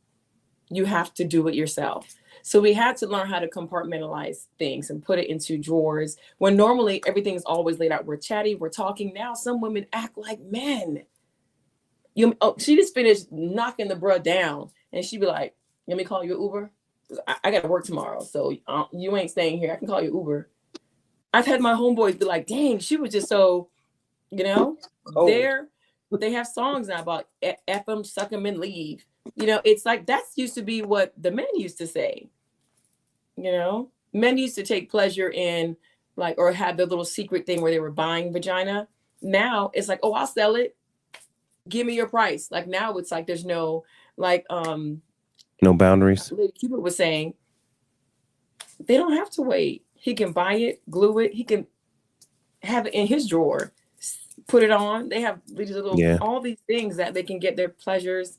You have to do it yourself. So we had to learn how to compartmentalize things and put it into drawers when normally everything's always laid out. We're chatty, we're talking. Now some women act like men. She just finished knocking the bruh down and she'd be like, let me call you an Uber. I got to work tomorrow. So you ain't staying here. I can call you Uber. I've had my homeboys be like, dang, she was just so, they have songs now about F them, suck them, and leave. It's like, that's used to be what the men used to say. Men used to take pleasure in, like, or have their little secret thing where they were buying vagina. Now it's like, oh, I'll sell it. Give me your price. Like, now it's like, there's no, like, no boundaries. Lady Cupid was saying, they don't have to wait. He can buy it, glue it. He can have it in his drawer, put it on. They have these little, all these things that they can get their pleasures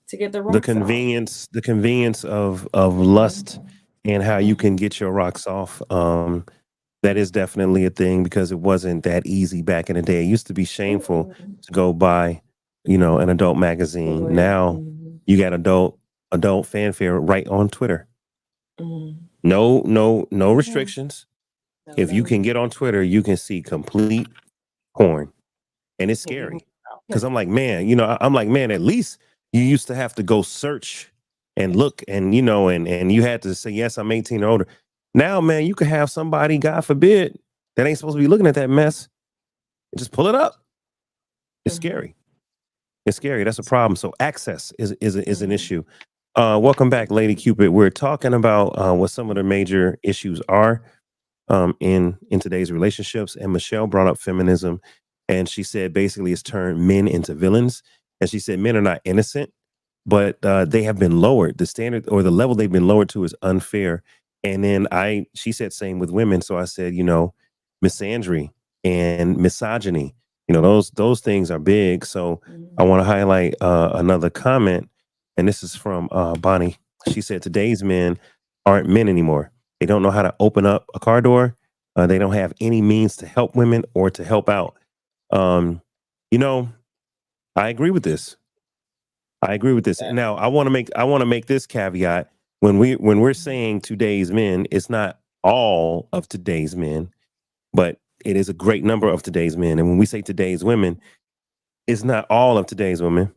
to get the rocks the convenience of lust and how you can get your rocks off. That is definitely a thing because it wasn't that easy back in the day. It used to be shameful to go buy, an adult magazine. Now you got adult fanfare right on Twitter. No restrictions. If you can get on Twitter, you can see complete porn, and it's scary because I'm like, man, at least you used to have to go search and look and, and you had to say, yes, I'm 18 or older. Now, man, you could have somebody, God forbid, that ain't supposed to be looking at that mess and just pull it up. It's scary. It's scary. That's a problem. So access is an issue. Welcome back, Lady Cupid. We're talking about what some of the major issues are in today's relationships. And Michelle brought up feminism, and she said basically it's turned men into villains. And she said men are not innocent, but they have been lowered. The standard or the level they've been lowered to is unfair. And then she said same with women. So I said, misandry and misogyny, those things are big. So I want to highlight another comment. And this is from Bonnie. She said, today's men aren't men anymore. They don't know how to open up a car door. They don't have any means to help women or to help out. I agree with this. Now, I want to make this caveat. When we're saying today's men, it's not all of today's men, but it is a great number of today's men. And when we say today's women, it's not all of today's women,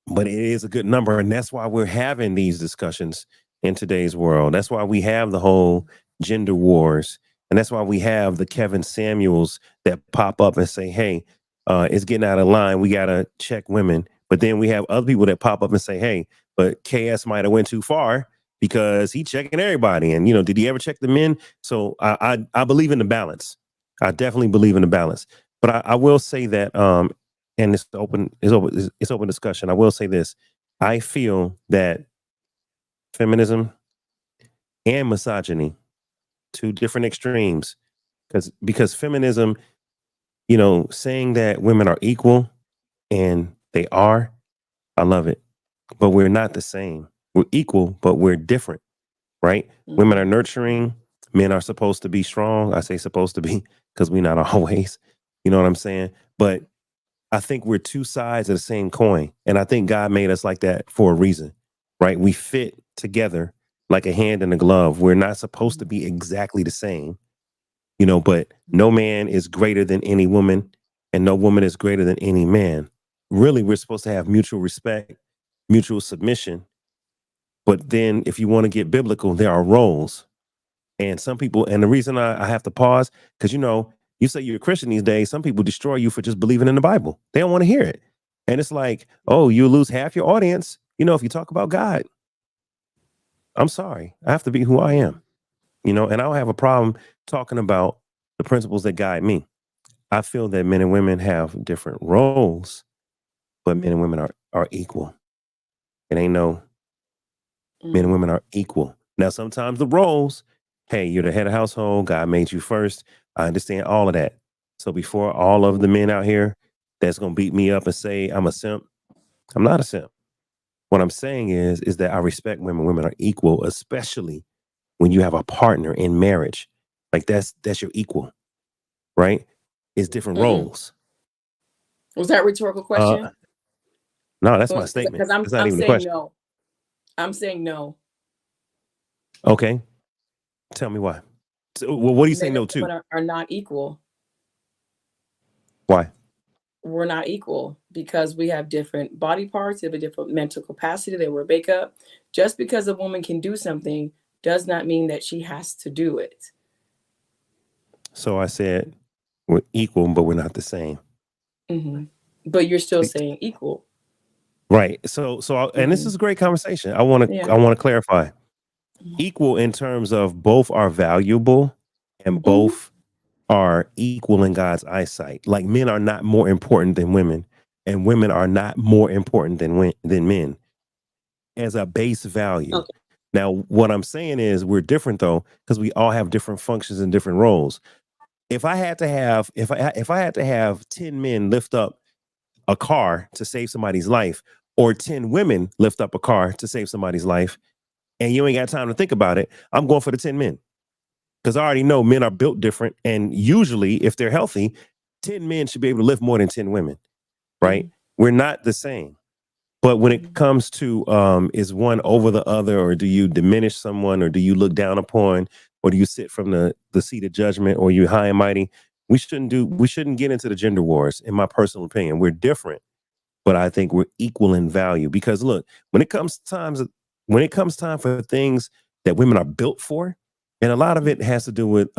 but it is a good number. And that's why we're having these discussions in today's world. That's why we have the whole gender wars. And that's why we have the Kevin Samuels that pop up and say, hey, it's getting out of line. We got to check women. But then we have other people that pop up and say, hey, but KS might have went too far because he checking everybody. And, did he ever check the men? So I believe in the balance. I definitely believe in the balance. But I will say that, and it's open discussion. I will say this. I feel that feminism and misogyny, two different extremes, because feminism, saying that women are equal, and they are, I love it. But we're not the same. We're equal, but we're different. right? Women Mhm. are nurturing, men are supposed to be strong. I say supposed to be because we're not always, you know what I'm saying? But I think we're two sides of the same coin. And I think God made us like that for a reason, right? We fit together like a hand in a glove. We're not supposed to be exactly the same, but no man is greater than any woman and no woman is greater than any man. Really, we're supposed to have mutual respect, mutual submission. But then if you want to get biblical, there are roles. And some people, and the reason I have to pause, because you say you're a Christian these days, some people destroy you for just believing in the Bible. They don't want to hear it. And it's like, oh, you lose half your audience, if you talk about God. I'm sorry. I have to be who I am, and I don't have a problem talking about the principles that guide me. I feel that men and women have different roles, but men and women are equal. It ain't no men and Mhm. women are equal. Now, sometimes the roles, hey, you're the head of household, God made you first. I understand all of that. So before all of the men out here that's gonna beat me up and say I'm a simp, I'm not a simp. What I'm saying is that I respect women. Women are equal, especially when you have a partner in marriage. Like that's your equal, right? It's different Mm-mm. roles. Was that a rhetorical Uh question? no, that's my statement. Because I'm That's not I'm even a saying question. no. I'm saying no. Okay. Tell me why. So, well, what do you say Men and no to? women are not equal. Why? We're not equal because we have different body parts, we have a different mental capacity that we're make up. Just because a woman can do something does not mean that she has to do it. So I said we're equal, but we're not the same. Hmm. But you're still saying equal. Right. And this Hmm. is a great conversation. I want to Yeah. I want to clarify. Equal in terms of both are valuable and Hmm. both are equal in God's eyesight. Like men are not more important than women and women are not more important than men as a base value. Okay. Now, what I'm saying is we're different though because we all have different functions and different roles. If I had to have 10 men lift up a car to save somebody's life or 10 women lift up a car to save somebody's life and you ain't got time to think about it, I'm going for the 10 men because I already know men are built different. And usually, if they're healthy, 10 men should be able to lift more than 10 women, right? Hmm. We're not the same. But when it Hmm. comes to is one over the other, or do you diminish someone, or do you look down upon, or do you sit from the seat of judgment, or you high and mighty? We shouldn't get into the gender wars, in my personal opinion. We're different, but I think we're equal in value. Because look, when it comes time for things that women are built for, and a lot of it has to do with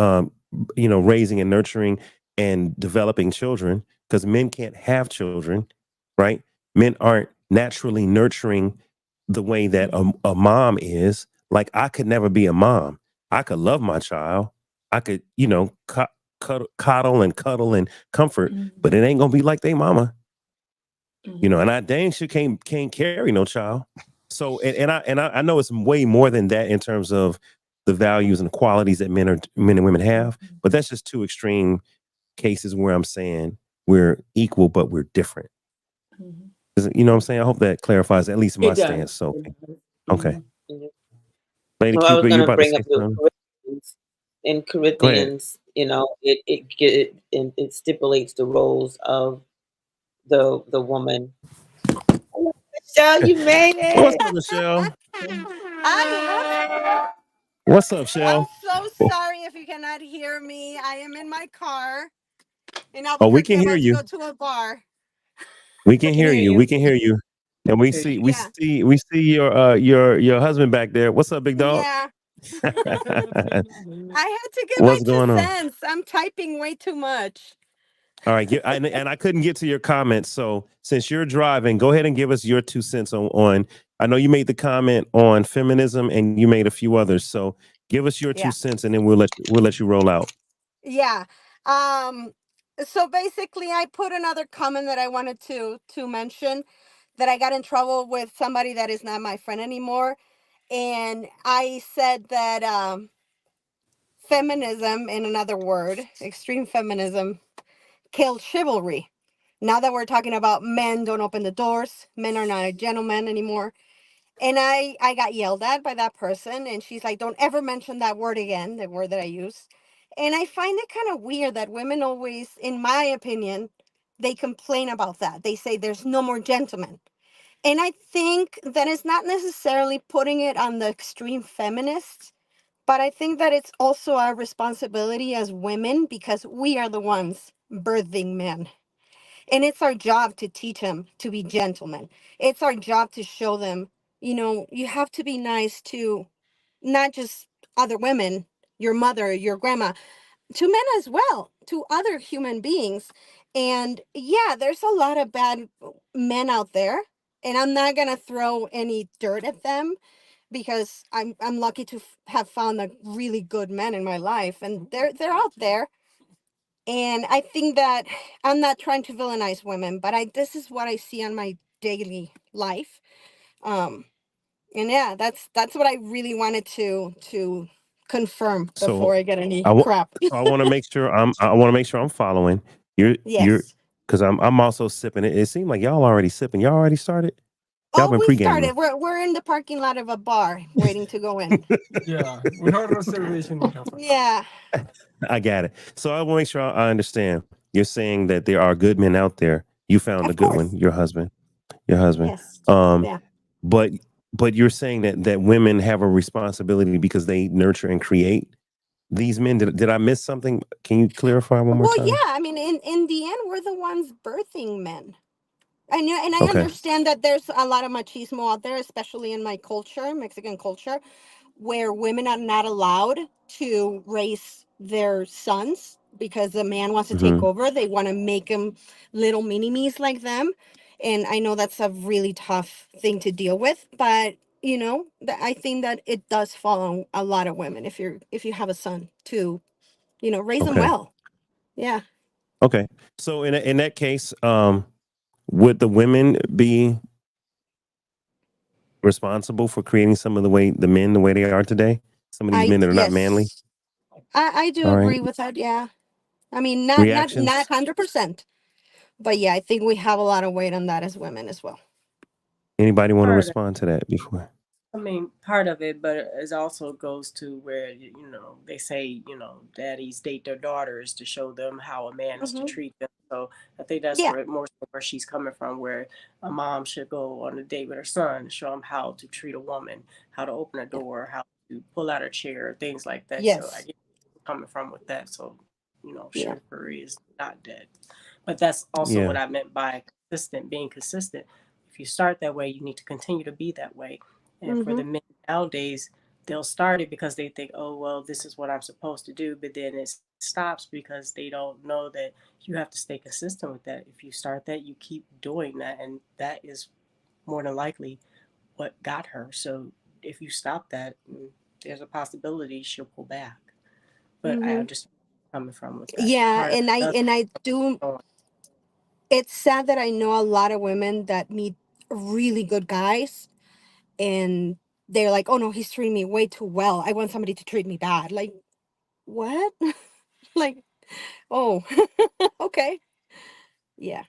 raising and nurturing and developing children, because men can't have children, right? Men aren't naturally nurturing the way that a mom is. Like I could never be a mom. I could love my child. I could, coddle and cuddle and comfort, Hmm. but it ain't gonna be like they mama. Hmm. And I dang sure can't carry no child. So and I know it's way more than that in terms of the values and the qualities that men and women have, but that's just two extreme cases where I'm saying we're equal but we're different. Hmm. You know what I'm saying? I hope that clarifies at least my It does. stance. So It does. okay. Hmm. Mhm. Lady No, I was Cupid, you going to about to bring say up the something? Corinthians. In Go ahead. Corinthians, it stipulates the roles of the woman. Hello, Michelle, you made What's it. up, Michelle? I'm What's up, I'm Shell? so sorry if you cannot hear me. I am in my car in Oh, we Albuquerque, can hear about to you. go to a bar. We We can can hear hear you. We you. can hear you. And we Hear see you. we Yeah, see we see your husband back there. What's up, big dog? yeah. I had to get my What's two going on? cents. I'm typing way too much. All right, and I couldn't get to your comments. So since you're driving, go ahead and give us your 2 cents on. I know you made the comment on feminism, and you made a few others. So give us your two Yeah, cents, and then we'll let you roll out. yeah. Um, so basically, I put another comment that I wanted to mention, that I got in trouble with somebody that is not my friend anymore, and I said that feminism, in another word, extreme feminism, killed chivalry. Now that we're talking about men don't open the doors, men are not a gentleman anymore. And I got yelled at by that person, and she's like, don't ever mention that word again, the word that I use. And I find it kind of weird that women always, in my opinion, they complain about that. They say there's no more gentlemen. And I think that it's not necessarily putting it on the extreme feminists, but I think that it's also our responsibility as women because we are the ones birthing men. And it's our job to teach them to be gentlemen. It's our job to show them, you have to be nice to not just other women, your mother, your grandma, to men as well, to other human beings. And yeah, there's a lot of bad men out there. And I'm not gonna throw any dirt at them because I'm lucky to have found a really good man in my life, and they're out there. And I think that I'm not trying to villainize women, but I this is what I see on my daily life. Um, and yeah, that's what I really wanted to confirm before So I get any I want crap. I want to make sure I'm following. You're Yes. because I'm also sipping it. It seemed like y'all already sipping. Y'all already started. Y'all Oh, been we pre-gaming. started. We're in the parking lot of a bar waiting to go in. Yeah, we have reservation. We have. Yeah. I got it. So I want to make sure I understand. You're saying that there are good men out there. You found a Of good one, course. your husband. Your husband. Yes. Um, Yeah. but you're saying that women have a responsibility because they nurture and create these men. Did I miss something? Can you clarify one more Well, time? yeah. I mean, in the end, we're the ones birthing men. I know, and I Okay. understand that there's a lot of machismo out there, especially in my culture, Mexican culture, where women are not allowed to raise their sons because the man wants to take Hmm. over. They want to make them little mini me's like them. And I know that's a really tough thing to deal with, but I think that it does fall on a lot of women if you have a son to, raise them Okay. well. Yeah. Okay. So in that case, would the women be responsible for creating some of the men the way they are today? Some of these men that are not manly. Yes, I do All right. agree with that. Yeah. I mean, not Reactions. 100%, but yeah, I think we have a lot of weight on that as women as well. Anybody want to Part of, respond to that before? I mean, part of it, but it also goes to where, they say, daddies date their daughters to show them how a man is to Hmm. treat them. So I think that's Yeah. where more so where she's coming from, where a mom should go on a date with her son, show him how to treat a woman, how to open a Yeah. door, how to pull out her chair, things like that. So I Yes. get where she's coming from with that. So, Yeah. chivalry is not dead. But that's also Yeah. what I meant by being consistent. If you start that way, you need to continue to be that way. And for Hmm. the men nowadays, they'll start it because they think, oh, well, this is what I'm supposed to do. But then it stops because they don't know that you have to stay consistent with that. If you start that, you keep doing that. And that is more than likely what got her. So if you stop that, there's a possibility she'll pull back. But I Hmm. understand where you're coming from with that. Yeah, Part of and it does. I do. It's sad that I know a lot of women that meet really good guys, and they're like, "Oh no, he's treating me way too well. I want somebody to treat me bad." Like, what? Like, oh, okay, yeah.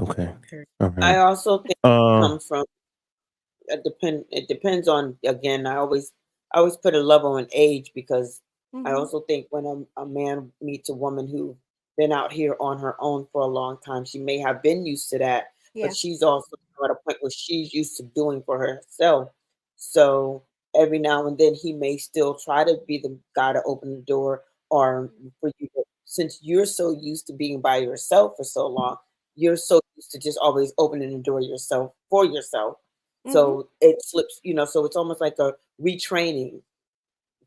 Okay. Very. All I right. also think it Uh. comes from it depends on, again, I always put a level on age, because I Hmm. also think when a man meets a woman who been out here on her own for a long time, she may have been used to that, but Yeah. she's also at a point where she's used to doing for herself. So every now and then he may still try to be the guy to open the door, or for you, since you're so used to being by yourself for so long, you're so used to just always opening the door yourself for yourself. Hmm. So it flips, so it's almost like a retraining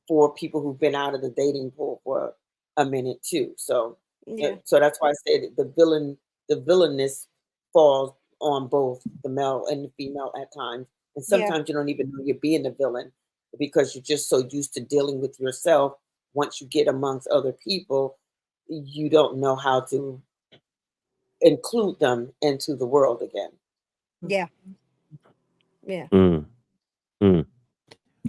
for people who've been out of the dating pool for a minute too. So, Yeah. so that's why I said the villainous falls on both the male and the female at times. And Yeah. sometimes you don't even know you're being the villain because you're just so used to dealing with yourself. Once you get amongst other people, you don't know how to include them into the world again. Yeah. Yeah. Mm, mm.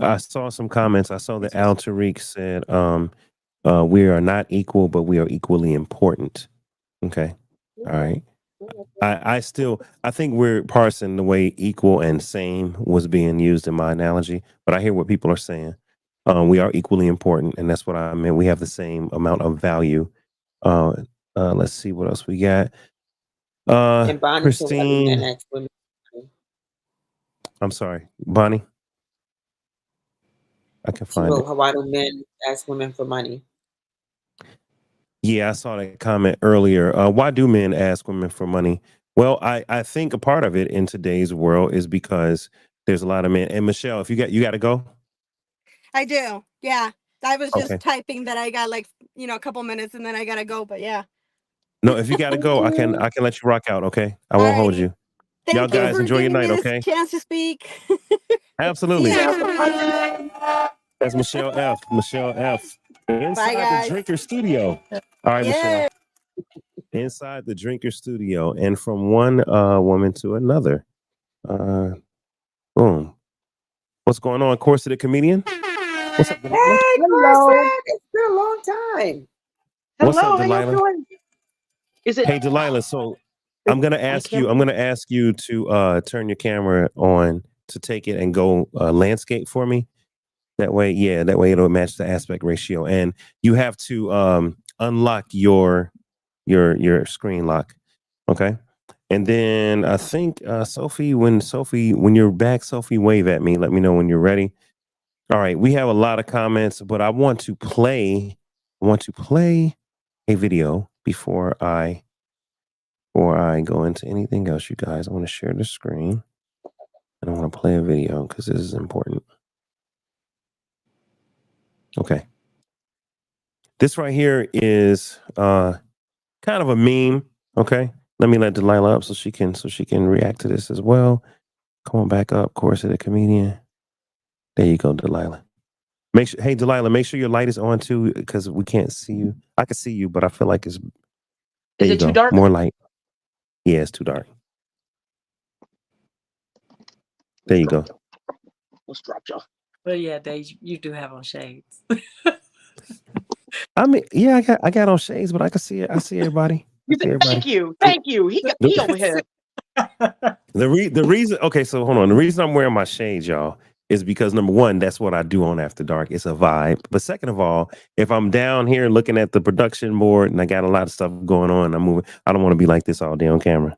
I saw some comments. I saw that Al Tariq said, "We are not equal, but we are equally important." Okay. All Okay. right. I think we're parsing the way equal and same was being used in my analogy, but I hear what people are saying. We are equally important, and that's what I meant. We have the same amount of value. Uh, let's see what else we got. And Bonnie said, why do men Christine, ask women? I'm sorry, Bonnie. I can She find it. wrote, why do men ask women for money? Yeah, I saw that comment earlier. Why do men ask women for money? Well, I think a part of it in today's world is because there's a lot of men. And Michelle, if you got to go. I do. Yeah. I was just Okay. typing that I got like, a couple minutes and then I gotta go, but yeah. No, if you got to go, I can let you rock out. Okay, I won't hold Alrighty. you. Y'all Thank you guys for enjoy your giving me night. this Okay. chance to speak. Absolutely. Yeah. That's Michelle F. Michelle F. Bye, Inside the guys. Drinker Studio. All right, Michelle. Yeah. Inside the Drinker Studio, and from one woman to another. Boom. What's going on, Course of the Comedian? What's up, Delilah? Hey, Hello. Carson, it's been a long time. What's up, Hello, how you Delilah? doing? Is it Hey, Delilah. So I'm gonna my ask you. camera? I'm gonna ask you to turn your camera on to take it and go landscape for me. That way, yeah, that way it'll match the aspect ratio. And you have to unlock your screen lock. Okay. And then I think Sophie, when you're back, Sophie, wave at me. Let me know when you're ready. All right, we have a lot of comments, but I want to play a video before I go into anything else, you guys. I want to share the screen and I want to play a video because this is important. Okay. This right here is kind of a meme. Okay. Let me let Delilah up so she can react to this as well. Come on back up, Course of the Comedian. There you go, Delilah. Hey Delilah, make sure your light is on too, because we can't see you. I can see you, but I feel like it's there Is you it too go. dark? More light. Yeah, it's too dark. There you go. Let's drop y'all. But yeah, Dave, you do have on shades. I mean, yeah, I got on shades, but I can see it. I see everybody. I see everybody. Thank you. He over here. The reason, okay, so hold on. The reason I'm wearing my shades, y'all, is because number one, that's what I do on After Dark. It's a vibe. But second of all, if I'm down here looking at the production board and I got a lot of stuff going on, I'm moving. I don't want to be like this all day on camera.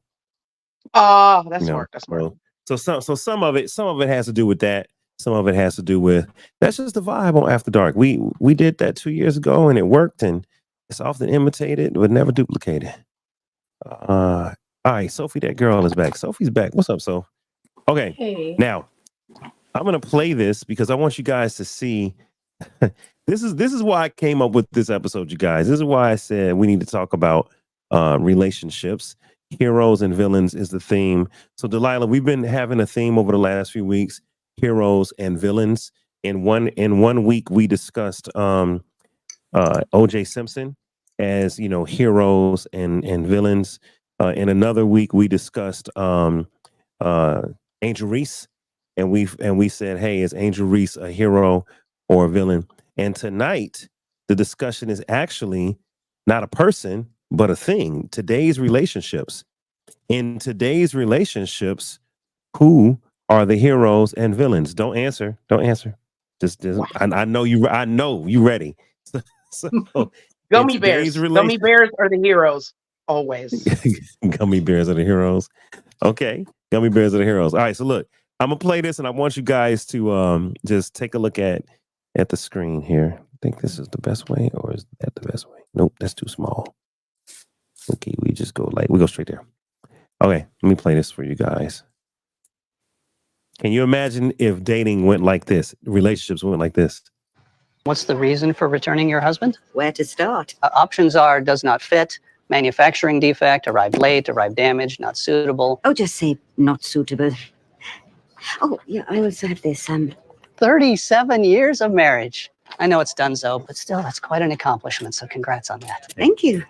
That's smart. That's smart. So some of it has to do with that. Some of it has to do with that's just the vibe on After Dark. We did that 2 years ago and it worked, and it's often imitated but never duplicated. All right, Sophie, that girl is back. Sophie's back. What's up, Soph? Okay. Hey. Now, I'm gonna play this because I want you guys to see. This is why I came up with this episode, you guys. This is why I said we need to talk about relationships. Heroes and villains is the theme. So, Delilah, we've been having a theme over the last few weeks: heroes and villains. In one week, we discussed O.J. Simpson as heroes and villains. In another week, we discussed Angel Reese, and we said, hey, is Angel Reese a hero or a villain? And tonight, the discussion is actually not a person, but a thing. Today's relationships. In today's relationships, who are the heroes and villains? Don't answer. Don't answer. Just Wow. I know you ready. So Gummy bears. Gummy bears are the heroes. Always. Gummy bears are the heroes. Okay. Gummy bears are the heroes. All right. So look, I'm gonna play this and I want you guys to just take a look at the screen here. I think this is the best way, or is that the best way? Nope, that's too small. Okay, we go straight there. Okay, let me play this for you guys. Can you imagine if dating went like this? Relationships went like this? What's the reason for returning your husband? Where to start? Options are does not fit, manufacturing defect, arrived late, arrived damaged, not suitable. Oh, just say not suitable. Oh, yeah, I also have this. 37 years of marriage. I know it's donezo, but still, that's quite an accomplishment, so congrats on that. Thank you.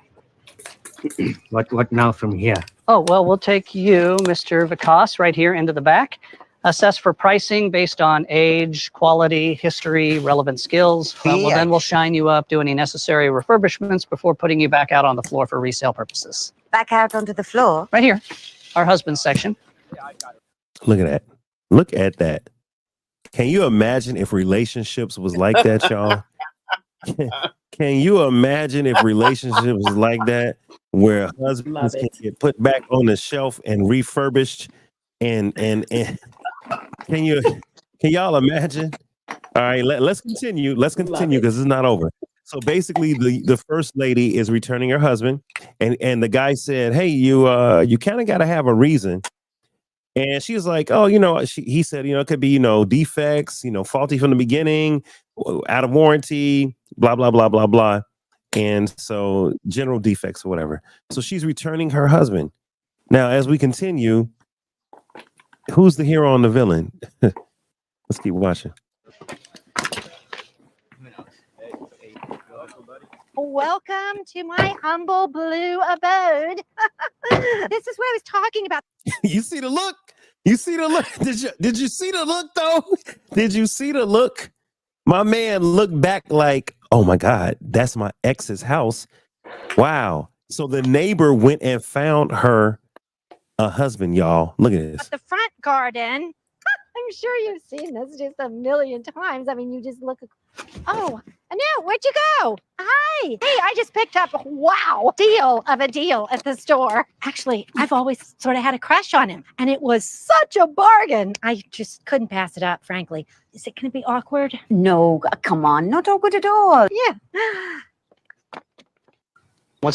What now from here? Oh, well, we'll take you, Mr. Vikas, right here into the back. Assess for pricing based on age, quality, history, relevant skills. Well, then we'll shine you up, do any necessary refurbishments before putting you back out on the floor for resale purposes. back out onto the floor. Right here, our husband's section. Look at that. Look at that. Can you imagine if relationships was like that, y'all? Can you imagine if relationships was like that, where husbands Love can it. get put back on the shelf and refurbished? And can y'all imagine? All right, let's continue. Let's Love continue it. because it's not over. So basically, the first lady is returning her husband, and the guy said, "Hey, you kind of got to have a reason." And she was like, "Oh, he said, it could be, defects, faulty from the beginning, out of warranty, blah blah blah blah blah, and so general defects or whatever." So she's returning her husband. Now, as we continue, who's the hero and the villain? Let's keep watching. Welcome to my humble blue abode. This is what I was talking about. You see the look? You see the look? Did you see the look though? Did you see the look? My man looked back like, oh my God, that's my ex's house. Wow. So the neighbor went and found her a husband, y'all. Look at this. The front garden. I'm sure you've seen this just a million times. I mean, you just look. Oh, Anu, where'd you go? Hi. Hey, I just picked up, wow, deal of a deal at the store. Actually, I've always sort of had a crush on him, and it was such a bargain. I just couldn't pass it up, frankly. Is it going to be awkward? No, come on, not awkward at all. Yeah. All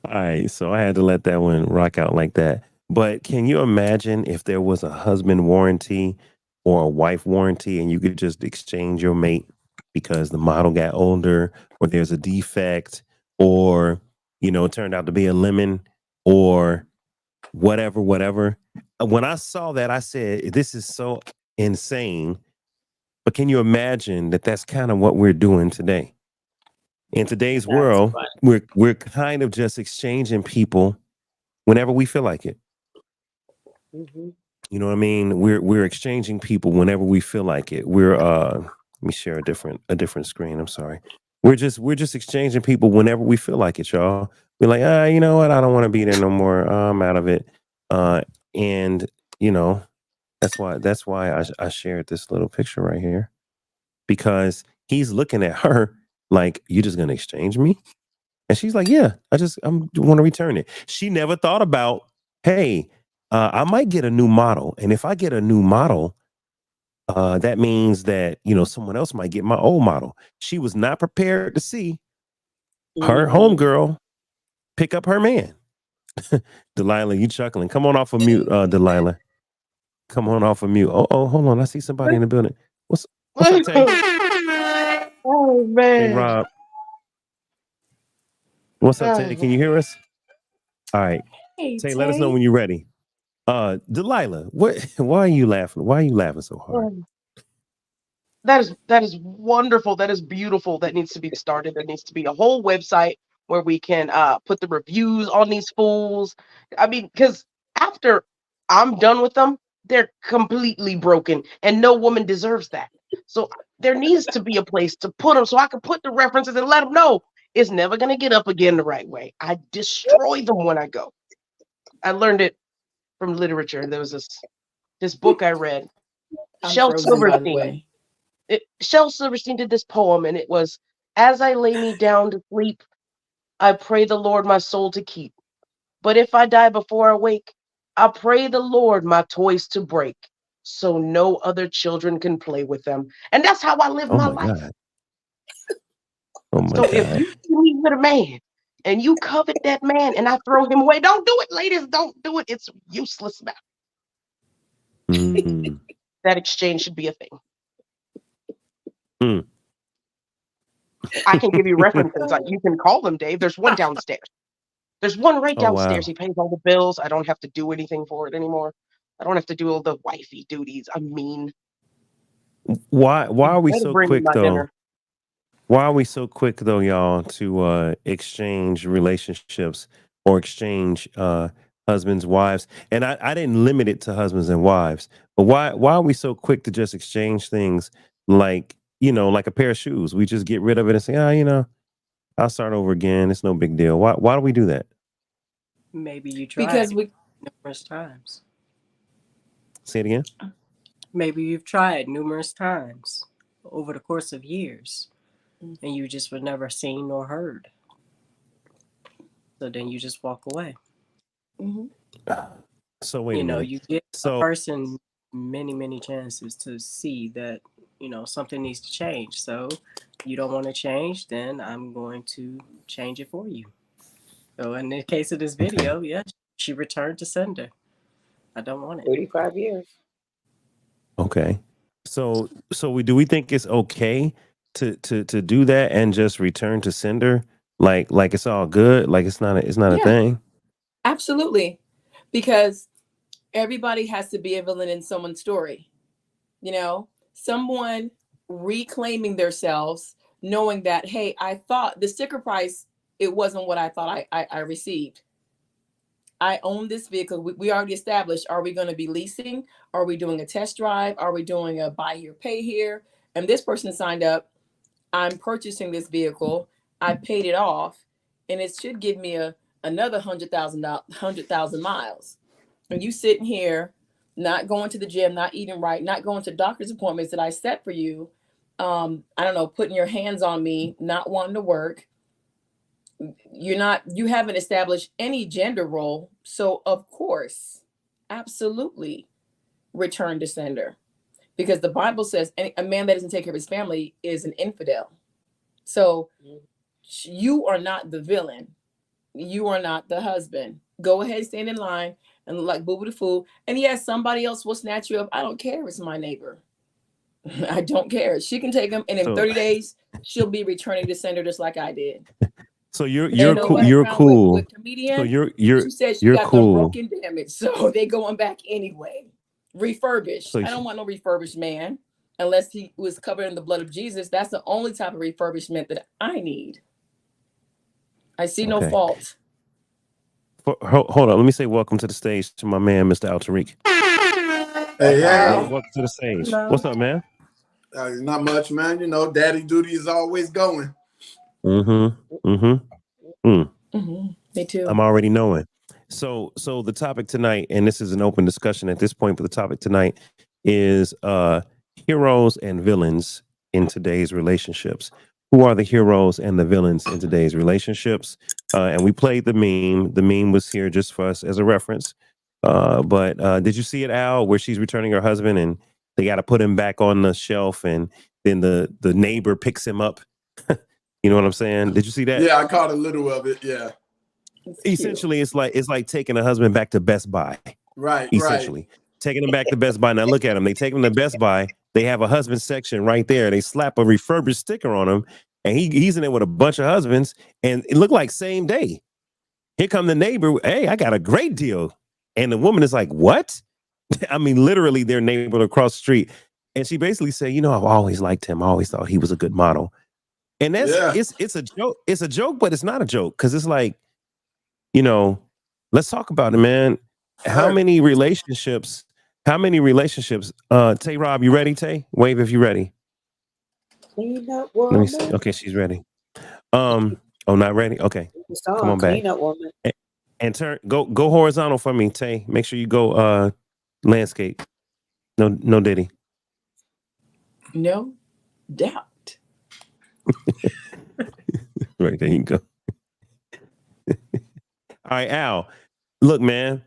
right. So I had to let that one rock out like that. But can you imagine if there was a husband warranty or a wife warranty and you could just exchange your mate because the model got older or there's a defect or, it turned out to be a lemon or whatever. When I saw that, I said, this is so insane. But can you imagine that that's kind of what we're doing today? In today's world, we're kind of just exchanging people whenever we feel like it. Mm-hmm. You know what I mean? We're exchanging people whenever we feel like it. Let me share a different screen. I'm sorry. We're just exchanging people whenever we feel like it, y'all. We're like, you know what? I don't want to be there no more. I'm out of it. And that's why I shared this little picture right here, because he's looking at her like, you just gonna exchange me? And she's like, yeah, I want to return it. She never thought about, hey, I might get a new model. And if I get a new model, that means that, someone else might get my old model. She was not prepared to see her homegirl pick up her man. Delilah, you chuckling. Come on off of mute, Delilah. Come on off of mute. Oh, hold on. I see somebody in the building. What's up, Tay? Oh, man. Hey, Rob. What's up, Tay? Can you hear us? All right. Hey, Tay, let us know when you're ready. Delilah, why are you laughing? Why are you laughing so hard? That is wonderful. That is beautiful. That needs to be started. There needs to be a whole website where we can put the reviews on these fools. I mean, because after I'm done with them, they're completely broken, and no woman deserves that. So there needs to be a place to put them so I can put the references and let them know it's never going to get up again the right way. I destroy them when I go. I learned it from literature. There was this book I read. Shel Silverstein. Shel Silverstein did this poem, and it was, "As I lay me down to sleep, I pray the Lord my soul to keep. But if I die before I wake, I pray the Lord my toys to break, so no other children can play with them." And that's how I live my life. God. Oh my so God. If you see me with a man and you covet that man and I throw him away, don't do it, ladies. Don't do it. It's useless. Mm. That exchange should be a thing. Mm. I can give you references. You can call them, Dave. There's one downstairs. There's one right downstairs. Wow. He pays all the bills. I don't have to do anything for it anymore. I don't have to do all the wifey duties. I mean, why are we so quick though? Dinner. Why are we so quick though, y'all, to exchange relationships or exchange husbands, wives? And I didn't limit it to husbands and wives, but why are we so quick to just exchange things like, like a pair of shoes? We just get rid of it and say, I'll start over again. It's no big deal. Why do we do that? Maybe you Because tried numerous times. Say it again. Maybe you've tried numerous times over the course of years, and you just were never seen nor heard. So then you just walk away. So wait a minute. You give a person many chances to see that, something needs to change. So you don't want to change, then I'm going to change it for you. So in the case of this video, yeah, she returned to sender. I don't want it. 35 years. Okay. So do we think it's okay to do that and just return to sender? Like it's all good? Like it's not a thing? Absolutely. Because everybody has to be a villain in someone's story. Someone reclaiming themselves, knowing that, hey, I thought the sticker price, it wasn't what I thought I received. I own this vehicle. We already established, are we going to be leasing? Are we doing a test drive? Are we doing a buy here, pay here? And this person signed up. I'm purchasing this vehicle. I paid it off, and it should give me another 100,000 miles. And you sitting here, not going to the gym, not eating right, not going to doctor's appointments that I set for you. I don't know, putting your hands on me, not wanting to work. You haven't established any gender role. So of course, absolutely return to sender, because the Bible says a man that doesn't take care of his family is an infidel. So you are not the villain. You are not the husband. Go ahead, stand in line and look like boo-boo the fool. And yes, somebody else will snatch you up. I don't care if it's my neighbor. I don't care. She can take him, and in 30 days, she'll be returning to sender just like I did. So you're cool. You're cool. With comedian, so you're she said she you're got cool. them broken damage, so they going back anyway. Refurbished. So I don't want no refurbished man unless he was covered in the blood of Jesus. That's the only type of refurbishment that I need. I see no fault. Hold on. Let me say welcome to the stage to my man, Mr. Altariq. Hey, welcome to the stage. Hello. What's up, man? Not much, man. Daddy duty is always going. Me too. I'm already knowing. So the topic tonight, and this is an open discussion at this point, but the topic tonight is heroes and villains in today's relationships. Who are the heroes and the villains in today's relationships? And we played the meme. The meme was here just for us as a reference. But did you see it, Al, where she's returning her husband and they got to put him back on the shelf, and then the neighbor picks him up? You know what I'm saying? Did you see that? Yeah, I caught a little of it. Yeah. Essentially, it's like taking a husband back to Best Buy. Right. Essentially, taking him back to Best Buy. Now look at him. They take him to Best Buy. They have a husband section right there. They slap a refurbished sticker on him, and he's in there with a bunch of husbands. And it looked like same day. Here come the neighbor. Hey, I got a great deal. And the woman is like, what? I mean, literally their neighbor across the street. And she basically said, I've always liked him. I always thought he was a good model. And that's it's a joke. It's a joke, but it's not a joke, because it's like, let's talk about it, man. How many relationships? Tay Rob, you ready, Tay? Wave if you're ready. Let me see. Okay, she's ready. Not ready? Okay. Come on back. And turn go horizontal for me, Tay. Make sure you go landscape. No Diddy. No doubt. Right, there you go. All right, Al. Look, man.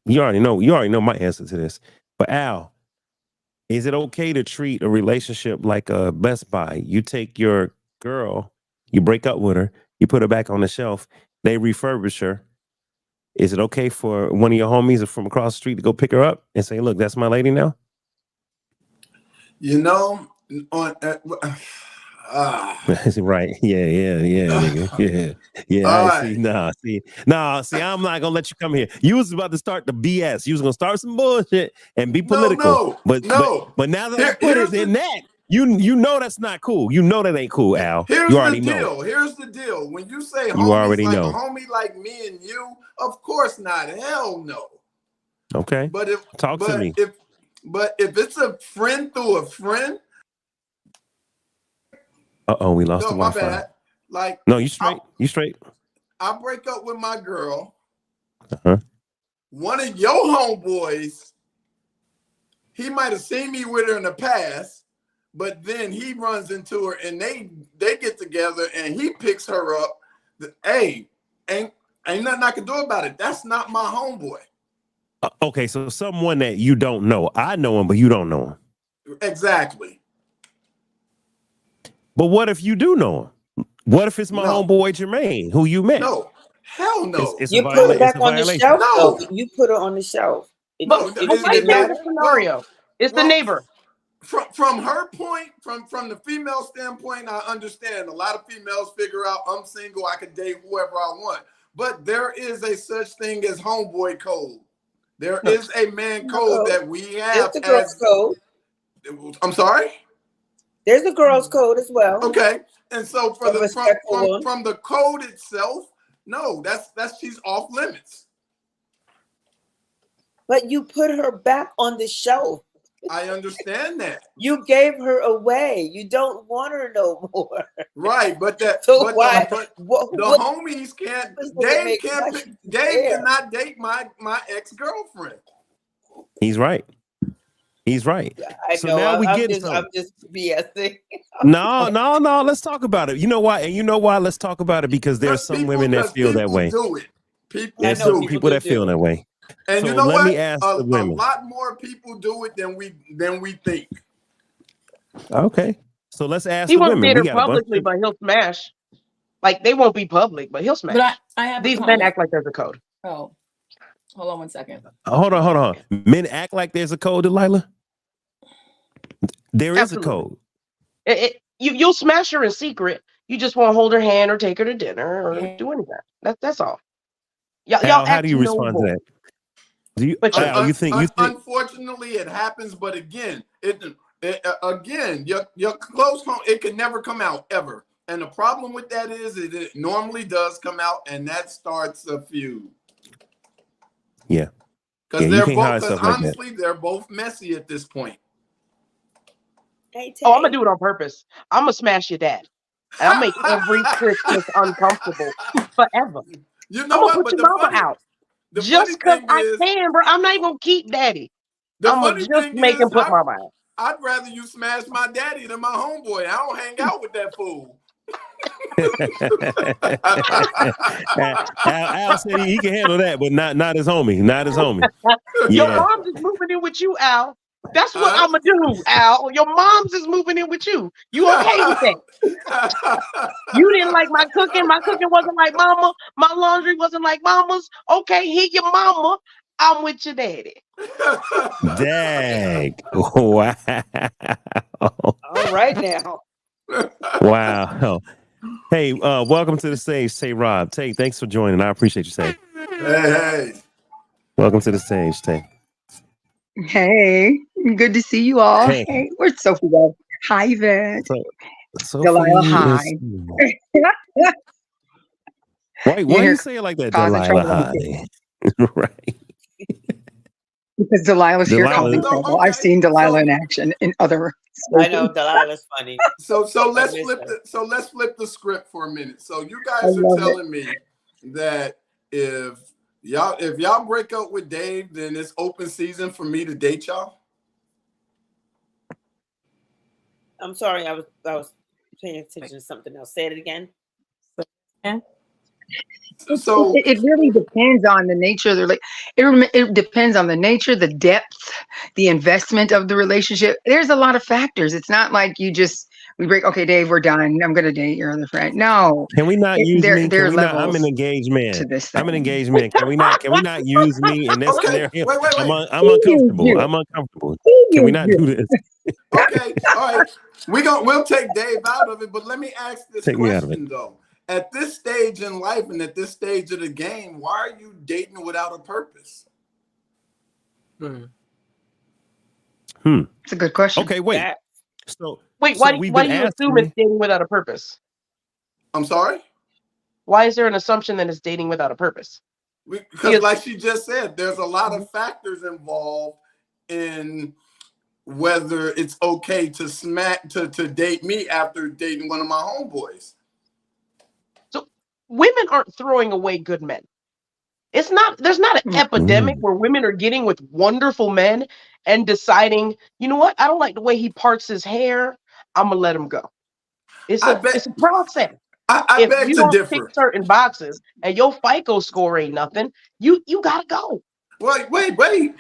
You already know my answer to this. But Al, is it okay to treat a relationship like a Best Buy? You take your girl, you break up with her, you put her back on the shelf, they refurbish her. Is it okay for one of your homies from across the street to go pick her up and say, look, that's my lady now? Right. Yeah. Nigga. Yeah. See, I'm not gonna let you come here. You was about to start the BS. You was gonna start some bullshit and be political. But now that I put it in that, you know that's not cool. You know that ain't cool, Al. Here's you already the deal. know. Here's the deal. When you say you already know. a homie like me and you, of course not. Hell no. Okay. But if to me. But if it's a friend through a friend, Uh-oh, we lost No, the my Wi-Fi. bad. Like, No, you straight. You straight. I break up with my girl. Uh-huh. One of your homeboys, he might have seen me with her in the past, but then he runs into her and they get together and he picks her up. Hey, ain't nothing I can do about it. That's not my homeboy. Okay, so someone that you don't know. I know him, but you don't know him. Exactly. But what if you do know him? What if it's my homeboy Jermaine, who you met? No. Hell no. It's You a put her back it's a on the violation. shelf, No. though. You put her on the shelf. But Did what it is matter? the scenario? It's the neighbor. From her point, from the female standpoint, I understand. A lot of females figure out I'm single, I can date whoever I want. But there is a such thing as homeboy code. There is a man code that we have. There's the girls' code. I'm sorry? There's the girls' code as well. Okay. And so for A respectful one. from the code itself, no, that's she's off limits. But you put her back on the shelf. I understand that. You gave her away. You don't want her no more. Right, but that So but, why? the homies can't. Dave cannot date my ex-girlfriend. He's right. He's right. I So know. now we I'm get just BSing. No. Let's talk about it. You know why? And you know why? Let's talk about it because there's some women that feel that way. Do it. There's some people that feel that way. And so you know let what? me ask the A women. lot more people do it than we think. Okay. So let's ask He the won't women. date her We got a bunch publicly, but he'll smash. Like they won't be public, but he'll smash. But I have These a men comment. act like there's a code. Oh, hold on one second. Hold on. Men act like there's a code, Delilah. There is Absolutely. a code. You'll smash her in secret. You just won't hold her hand or take her to dinner or do anything. That's all. Y'all How act do you respond noble. to that? Do you? But Al, you think? Unfortunately, it happens. But again, again, your close home, it can never come out ever. And the problem with that is it normally does come out, and that starts a feud. Yeah. Because you can't hide stuff like that. honestly, they're both messy at this point. Hey, Oh, I'm gonna do it on purpose. I'm gonna smash your dad. And I'll make every Christmas uncomfortable forever. You know I'm what? gonna But put your mama out. Just because I can, bro. I'm not even gonna keep daddy. I'm gonna just make him put mama out. I'd rather you smash my daddy than my homeboy. I don't hang out with that fool. Al said he can handle that, but not his homie. Not his homie. Your Yeah. mom's is moving in with you, Al. That's what I'm gonna do, Al. Your mom's is moving in with you. You okay with that? You didn't like my cooking. My cooking wasn't like mama. My laundry wasn't like mama's. Okay, here your mama. I'm with your daddy. Dang. Wow. All right now. Wow. Hey, welcome to the stage, Tay Rob. Tay, thanks for joining. I appreciate you, Tay. Hey. Welcome to the stage, Tay. Hey, good to see you all. Hey. Hey, where's Sophie go? Hi, Yvette. Delilah, hi. Why you say it like that, Delilah? Hi. Right. Because Delilah's here causing Delilah. trouble. I've seen Delilah in action in other. I know Delilah's funny. So let's flip the script for a minute. So you guys are love telling me that if y'all break up with Dave, then it's open season for me to date y'all. I'm sorry, I was paying attention to something else. Say it again. So it really depends on the nature of the it depends on the nature, the depth, the investment of the relationship. There's a lot of factors. It's not like we break. Okay, Dave, we're done. I'm going to date your other friend. No. Can we not use me? There are levels. I'm an engaged man. To this I'm an engaged man. Can we not use me in this scenario? Wait. I'm uncomfortable. I'm uncomfortable. Can we not do this? Okay, all right. We'll take Dave out of it, but let me ask this question though. At this stage in life and at this stage of the game, why are you dating without a purpose? It's a good question. Okay, wait. Why do you assume it's dating without a purpose? I'm sorry? Why is there an assumption that it's dating without a purpose? Because like she just said, there's a lot of factors involved in whether it's okay to date me after dating one of my homeboys. So women aren't throwing away good men. There's not an epidemic where women are getting with wonderful men and deciding, you know what, I don't like the way he parts his hair, I'm gonna let him go. It's a process. I If beg you to don't tick differ. certain boxes and your FICO score ain't nothing, you gotta go. Wait.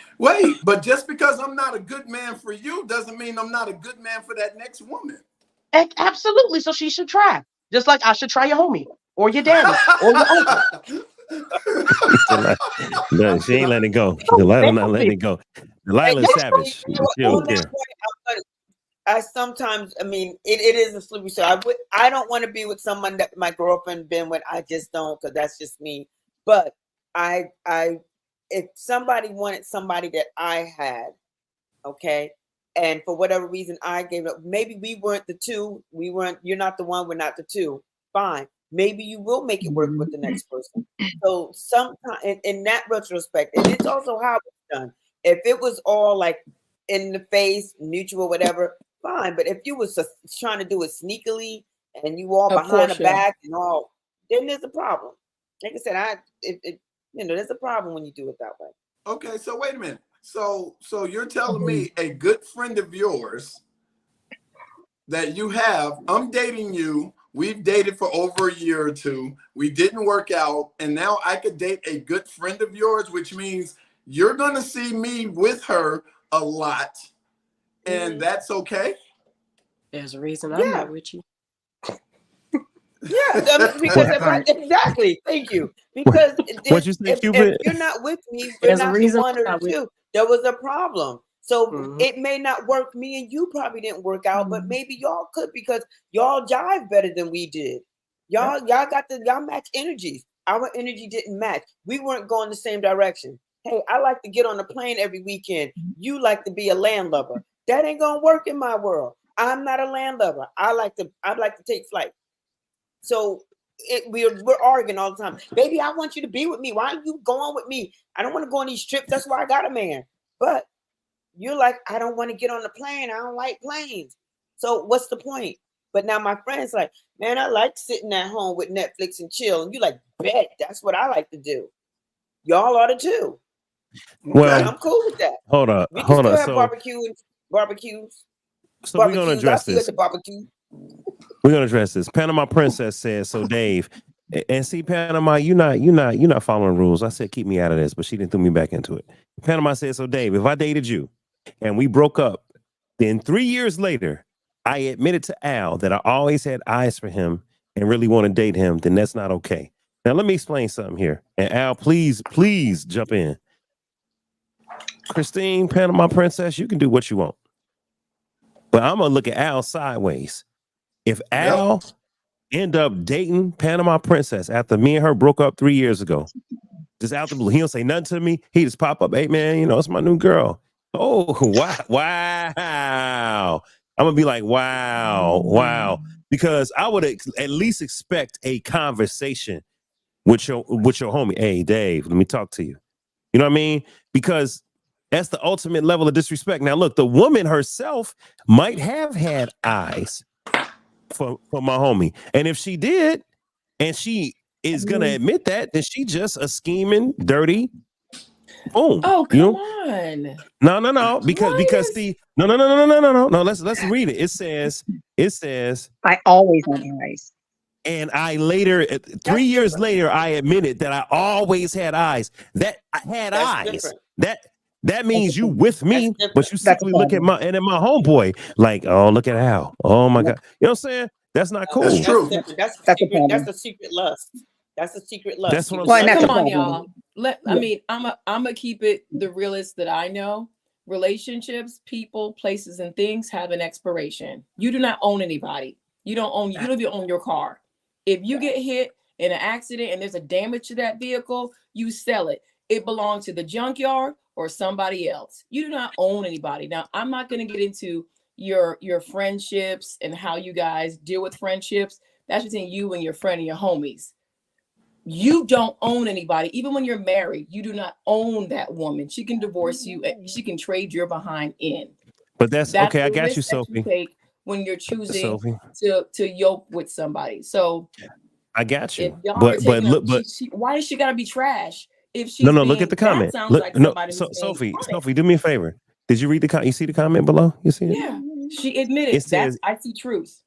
But just because I'm not a good man for you doesn't mean I'm not a good man for that next woman. Absolutely. So she should try. Just like I should try your homie or your daddy or your uncle. No, she ain't letting it go. Delilah not letting it go. Delilah is savage. She don't care. I sometimes, I mean, it is a slippery slope. I don't want to be with someone that my girlfriend been with. I just don't, because that's just me. But if somebody wanted somebody that I had, okay, and for whatever reason I gave up, maybe we weren't the two. You're not the one. We're not the two. Fine. Maybe you will make it work with the next person. So sometimes, in that retrospect, and it's also how it's done. If it was all like in the face, mutual, whatever, fine. But if you was trying to do it sneakily and you all behind the back and all, then there's a problem. Like I said, there's a problem when you do it that way. Okay, so wait a minute. So you're telling me a good friend of yours that you have, I'm dating you, we've dated for over a year or two, we didn't work out, and now I could date a good friend of yours, which means you're going to see me with her a lot, and that's okay? There's a reason I'm not with you. Yeah, because exactly. Thank you. Because what you say, if you're not with me, we're not the one or the two. There was a problem. So it may not work. Me and you probably didn't work out, but maybe y'all could, because y'all jive better than we did. Y'all match energies. Our energy didn't match. We weren't going the same direction. Hey, I like to get on a plane every weekend. You like to be a landlubber. That ain't gonna work in my world. I'm not a landlubber. I like to take flight. So we're arguing all the time. Baby, I want you to be with me. Why are you going with me? I don't want to go on these trips. That's why I got a man. But you're like, I don't want to get on the plane. I don't like planes. So what's the point? But now my friend's like, man, I like sitting at home with Netflix and chill. And you like, bet that's what I like to do. Y'all are the two. Well, I'm cool with that. Hold up. We can still have So barbecues. we're gonna address this. At the barbecue. We're gonna address this. Panama Princess says, so Dave, and see, Panama, you're not following rules. I said keep me out of this, but she didn't throw me back into it. Panama said, so Dave, if I dated you and we broke up, then 3 years later, I admitted to Al that I always had eyes for him and really want to date him, then that's not okay. Now let me explain something here. And Al, please jump in. Christine, Panama Princess, you can do what you want. But I'm gonna look at Al sideways. If Al end up dating Panama Princess after me and her broke up 3 years ago, just out the blue, he don't say nothing to me. He just pop up, hey man, it's my new girl. Oh, wow. I'm gonna be like, wow, because I would at least expect a conversation with your homie. Hey, Dave, let me talk to you. You know what I mean? Because that's the ultimate level of disrespect. Now, look, the woman herself might have had eyes for my homie. And if she did, and she is going to admit that, then she just a scheming, dirty. Boom. Oh, come on. No. Because the no. Let's read it. It says I always want eyes. And I later, 3 years later, I admitted that I always had eyes. That I had eyes. Different. That means you with me, but you simply look at my homeboy like, oh, look at Al. Oh my God. You know what I'm saying? That's not cool. That's true. That's a secret lust. That's a secret lust. That's what I'm saying. Come on, y'all. I mean, I'm gonna keep it the realest that I know. Relationships, people, places, and things have an expiration. You do not own anybody. You don't even own your car. If you get hit in an accident and there's a damage to that vehicle, you sell it. It belongs to the junkyard or somebody else. You do not own anybody. Now, I'm not going to get into your friendships and how you guys deal with friendships. That's between you and your friend and your homies. You don't own anybody. Even when you're married, you do not own that woman. She can divorce you. She can trade your behind in. But that's That's okay. I the got you, risk that you Sophie. take when you're choosing Sophie, to yoke with somebody. So I got if you. y'all are But taking her, look, but why is she gotta be trash? If no, she's no. Look at being, the that comment. sounds Look, like no, somebody who's being Sophie, honest. Sophie, do me a favor. Did you read the? You see the comment below? You see it? Yeah, she admitted It says I see truth.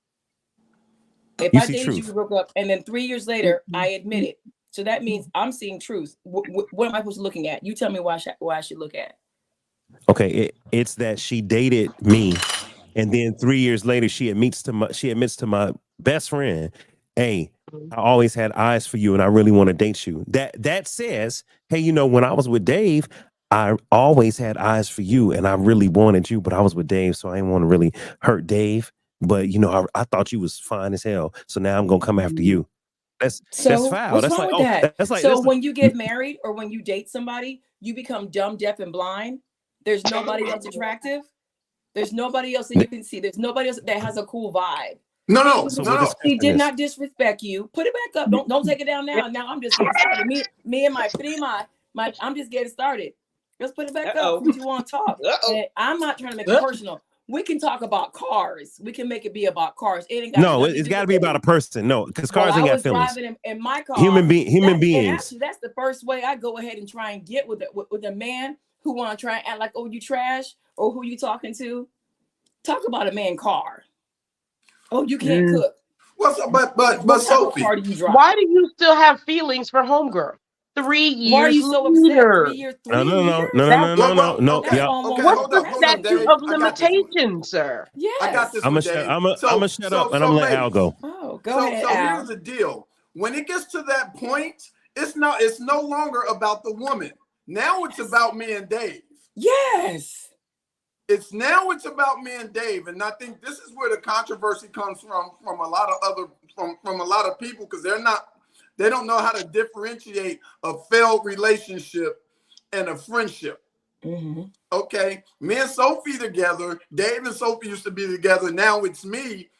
If you I see dated you, we truth. broke up, and then 3 years later, I admit it. So that means I'm seeing truth. What am I supposed to looking at? You tell me why I should look at. Okay, it's that she dated me, and then 3 years later, she admits to my best friend, "Hey, I always had eyes for you, and I really want to date you." That says, "Hey, when I was with Dave, I always had eyes for you, and I really wanted you, but I was with Dave, so I didn't want to really hurt Dave. But I thought you was fine as hell, so now I'm gonna come after you." That's So foul. what's That's wrong like, with oh, that? that's like So this. when you get married or when you date somebody, you become dumb, deaf, and blind. There's nobody else attractive. There's nobody else that you can see. There's nobody else that has a cool vibe. No. She did not disrespect you. Put it back up. Don't take it down now. Now I'm just getting started. Me and my prima, I'm just getting started. Let's put it back up since you want to talk. And I'm not trying to make it personal. We can talk about cars. We can make it be about cars. It ain't got No, nothing to it's do got to with be it. about a person. No, because Well, cars I ain't got was feelings. driving in my car. Human And beings. actually, that's the first way I go ahead and try and get with a man who want to try and act like, oh, you trash, or who you talking to. Talk about a man car. Oh, you can't cook. What's up? But What type of Sophie, car do you drive? Why do you still have feelings for homegirl? 3 Why are years you so upset? later. 3 years? No, 3 years? That's okay, almost What's hold the up, pregnant. statute Dave. of I got this one. limitation, sir? I got this Yes. I'm one, gonna Dave. shut up and I'm gonna let Al ladies, go. Oh, go ahead, so Al. here's the deal. When it gets to that point, it's no longer about the woman. Now it's about me and Dave. Yes. It's about me and Dave, and I think this is where the controversy comes from a lot of people, because they don't know how to differentiate a failed relationship and a friendship. Mm-hmm. Okay, me and Sophie together. Dave and Sophie used to be together. Now it's me.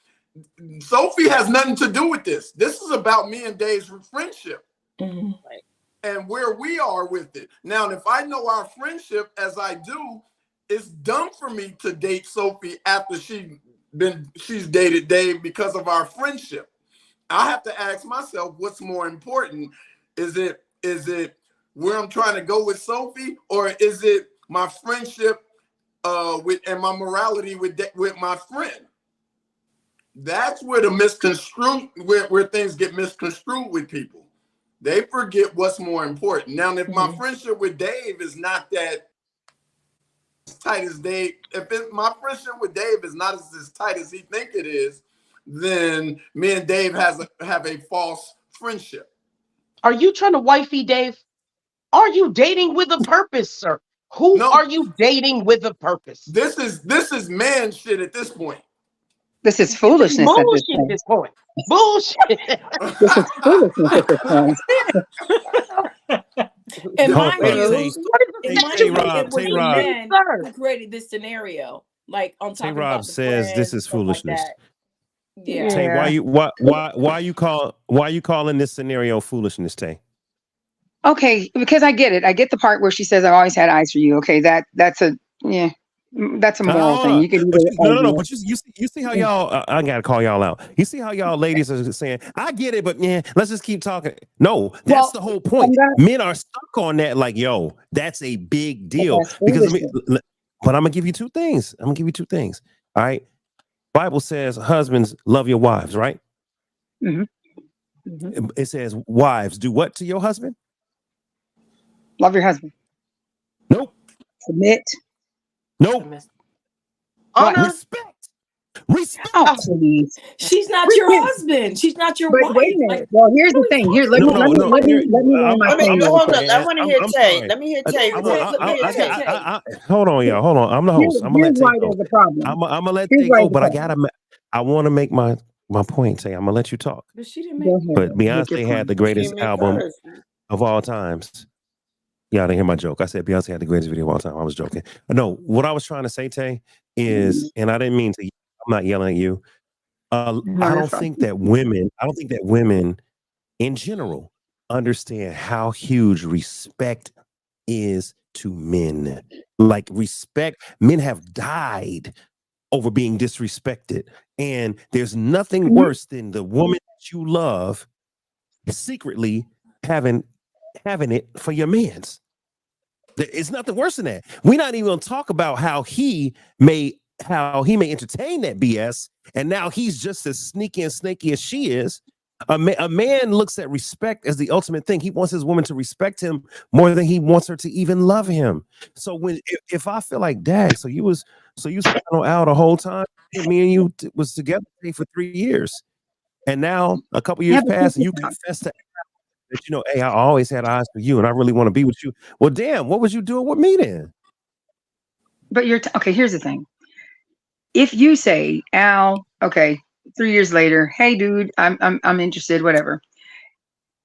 Sophie has nothing to do with this. This is about me and Dave's friendship. Mm-hmm. And where we are with it. Now, if I know our friendship as I do, it's dumb for me to date Sophie after she's dated Dave because of our friendship. I have to ask myself, what's more important? Is it where I'm trying to go with Sophie, or is it my friendship and my morality with my friend? That's where where things get misconstrued with people. They forget what's more important. Now, if my friendship with Dave is not that tight as Dave, my friendship with Dave is not as tight as he think it is, then me and Dave have a false friendship. Are you trying to wifey Dave? Are you dating with a purpose, sir? Who are you dating with a purpose? This is man shit at this point. This is foolishness at this Bullshit point. at this point. Bullshit. This is foolishness at this point. And mind you, Rob, it was the Rob. men who created this scenario. Like on Tay talking Rob about the says friends this and is stuff like foolishness. that. Yeah. Tay, why you calling this scenario foolishness, Tay? Okay, because I get it. I get the part where she says, "I always had eyes for you." Okay, that's a moral thing. You can no. But you see how y'all. I gotta call y'all out. You see how y'all ladies are saying, "I get it, but yeah, let's just keep talking." No, that's the whole point. Men are stuck on that. Like, yo, that's a big deal. Because but I'm gonna give you two things. All right. Bible says, husbands, love your wives. Right. Mm-hmm. It says, wives, do what to your husband? Love your husband. Nope. Submit. Nope. Honor. Respect. Oh, please. She's not your husband. She's not your wife. Wait a minute. Well, here's the thing. Here, let me land my plane. Hold on. I want to hear Tay. Let me hear Tay. Hold on, y'all. Hold on. I'm the host. I'm gonna let Tay go. There's a problem. I'm gonna let Tay go, but I want to make my point. Tay, I'm gonna let you talk. But she didn't make. But Beyonce had the greatest album of all times. Y'all didn't hear my joke. I said Beyonce had the greatest video of all time. I was joking. No, what I was trying to say, Tay, is, and I didn't mean to. I'm not yelling at you. I don't think that women in general understand how huge respect is to men. Like respect, men have died over being disrespected. And there's nothing worse than the woman that you love secretly having it for your man's. It's nothing worse than that. We're not even gonna talk about how he may entertain that BS, and now he's just as sneaky and snaky as she is. A man looks at respect as the ultimate thing. He wants his woman to respect him more than he wants her to even love him. So if I feel like, Dag, so you was out the whole time, me and you was together for 3 years, and now a couple Yeah, years but passed, and you confess to that, hey, I always had eyes for you, and I really want to be with you. Well, damn, what was you doing with me then? but okay, here's the thing. If you say, Al, okay, 3 years later, hey dude, I'm interested, whatever.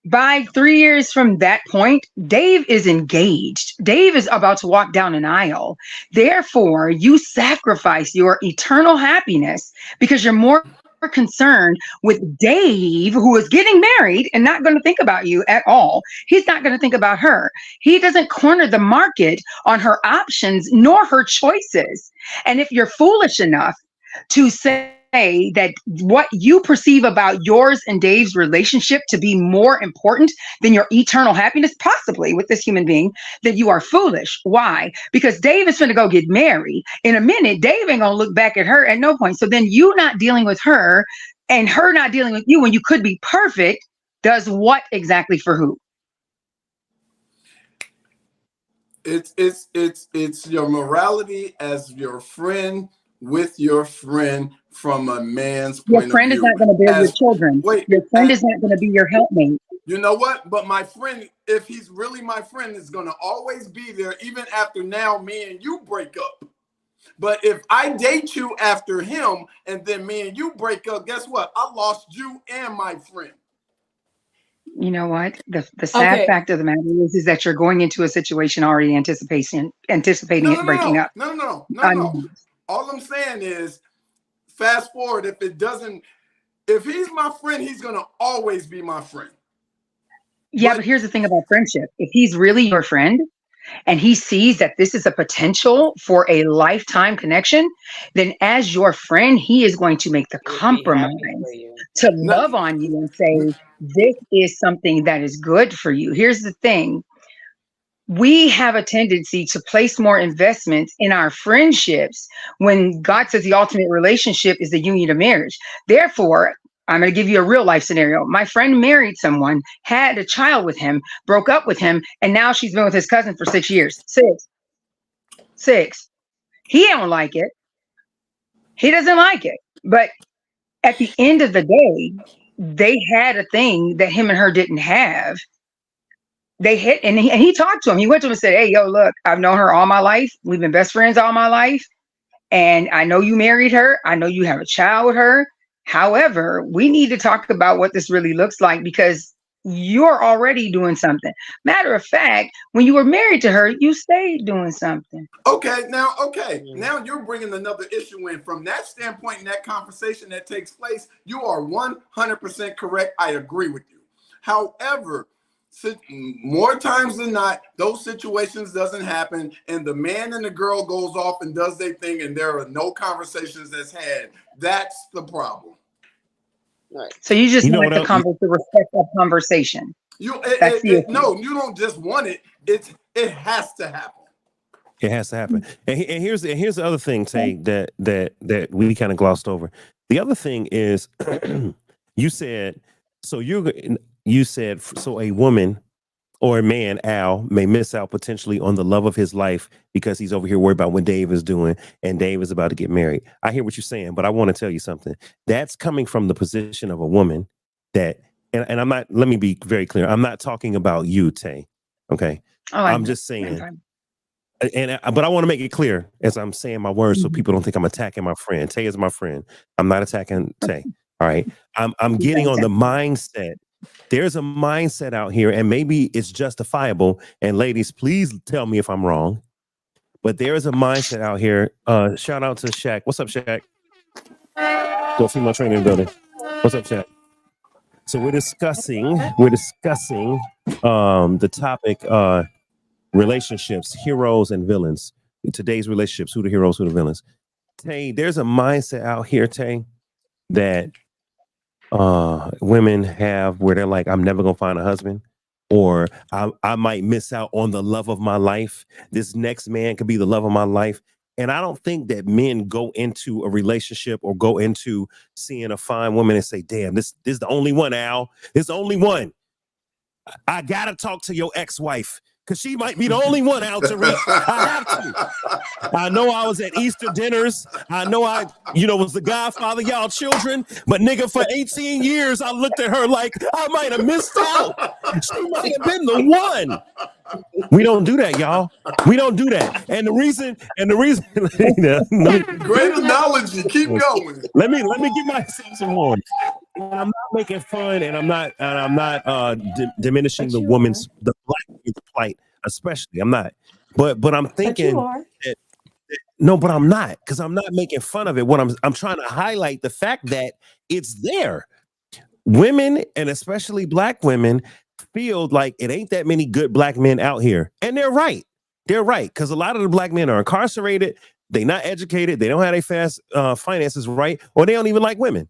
By 3 years from that point, Dave is engaged. Dave is about to walk down an aisle. Therefore, you sacrifice your eternal happiness because you're more concerned with Dave, who is getting married and not going to think about you at all. He's not going to think about her. He doesn't corner the market on her options nor her choices. And if you're foolish enough to say that what you perceive about yours and Dave's relationship to be more important than your eternal happiness, possibly with this human being, that you are foolish. Why? Because Dave is going to go get married. In a minute, Dave ain't going to look back at her at no point. So then you not dealing with her and her not dealing with you when you could be perfect does what exactly for who? It's your morality as your friend with your friend from a man's Your point of friend is view. not going to bear your children. Your friend is not going to be your helpmate. You know what? But my friend, if he's really my friend, is going to always be there, even after now me and you break up. But if I date you after him and then me and you break up, guess what? I lost you and my friend. You know what? The sad fact of the matter is that you're going into a situation already anticipating it breaking up. No. All I'm saying is, fast forward. If he's my friend, he's gonna always be my friend. Yeah, but here's the thing about friendship. If he's really your friend and he sees that this is a potential for a lifetime connection, then as your friend, he is going to make the compromise to love on you and say, this is something that is good for you. Here's the thing. We have a tendency to place more investments in our friendships when God says the ultimate relationship is the union of marriage. Therefore, I'm going to give you a real life scenario. My friend married someone, had a child with him, broke up with him, and now she's been with his cousin for 6 years. Six. He don't like it. He doesn't like it. But at the end of the day, they had a thing that him and her didn't have. They hit, and he talked to him. He went to him and said, hey, yo, look, I've known her all my life. We've been best friends all my life. And I know you married her. I know you have a child with her. However, we need to talk about what this really looks like because you're already doing something. Matter of fact, when you were married to her, you stayed doing something. Okay. Now you're bringing another issue in. From that standpoint, in that conversation that takes place, you are 100% correct. I agree with you. However, more times than not, those situations doesn't happen, and the man and the girl goes off and does their thing, and there are no conversations that's had. That's the problem. Right. So you just want the respect of conversation. No, you don't just want it. It has to happen. It has to happen. And here's the other thing, Tay, that we kind of glossed over. The other thing is, you said so a woman or a man, Al, may miss out potentially on the love of his life because he's over here worried about what Dave is doing, and Dave is about to get married. I hear what you're saying, but I want to tell you something. That's coming from the position of a woman that, and I'm not, let me be very clear. I'm not talking about you, Tay. Okay. I'm just saying, but I want to make it clear as I'm saying my words so people don't think I'm attacking my friend. Tay is my friend. I'm not attacking Tay. All right. I'm getting on the mindset. There's a mindset out here, and maybe it's justifiable. And ladies, please tell me if I'm wrong. But there is a mindset out here. Shout out to Shaq. What's up, Shaq? Go see my training building. What's up, Shaq? So we're discussing the topic relationships, heroes and villains. today's relationships, who the heroes, who the villains. Tay, there's a mindset out here, Tay, that women have where they're like, I'm never gonna find a husband, or I might miss out on the love of my life. This next man could be the love of my life. And I don't think that men go into a relationship or go into seeing a fine woman and say, damn, this is the only one, Al. This is the only one. I gotta talk to your ex-wife because she might be the only one out to reach. I have to. I know I was at Easter dinners. I know I, was the godfather of y'all children. But nigga, for 18 years, I looked at her like I might have missed out. She might have been the one. We don't do that, y'all. We don't do that. And the reason, Great analogy. Keep going. Let me give myself some more. And I'm not making fun, and I'm not diminishing the woman's, the black woman's plight, especially. I'm not. But I'm thinking that, no, but I'm not, because I'm not making fun of it. What I'm trying to highlight the fact that it's there. Women, and especially black women, feel like it ain't that many good black men out here. And they're right. They're right. Because a lot of the black men are incarcerated, they're not educated, they don't have their finances right, or they don't even like women.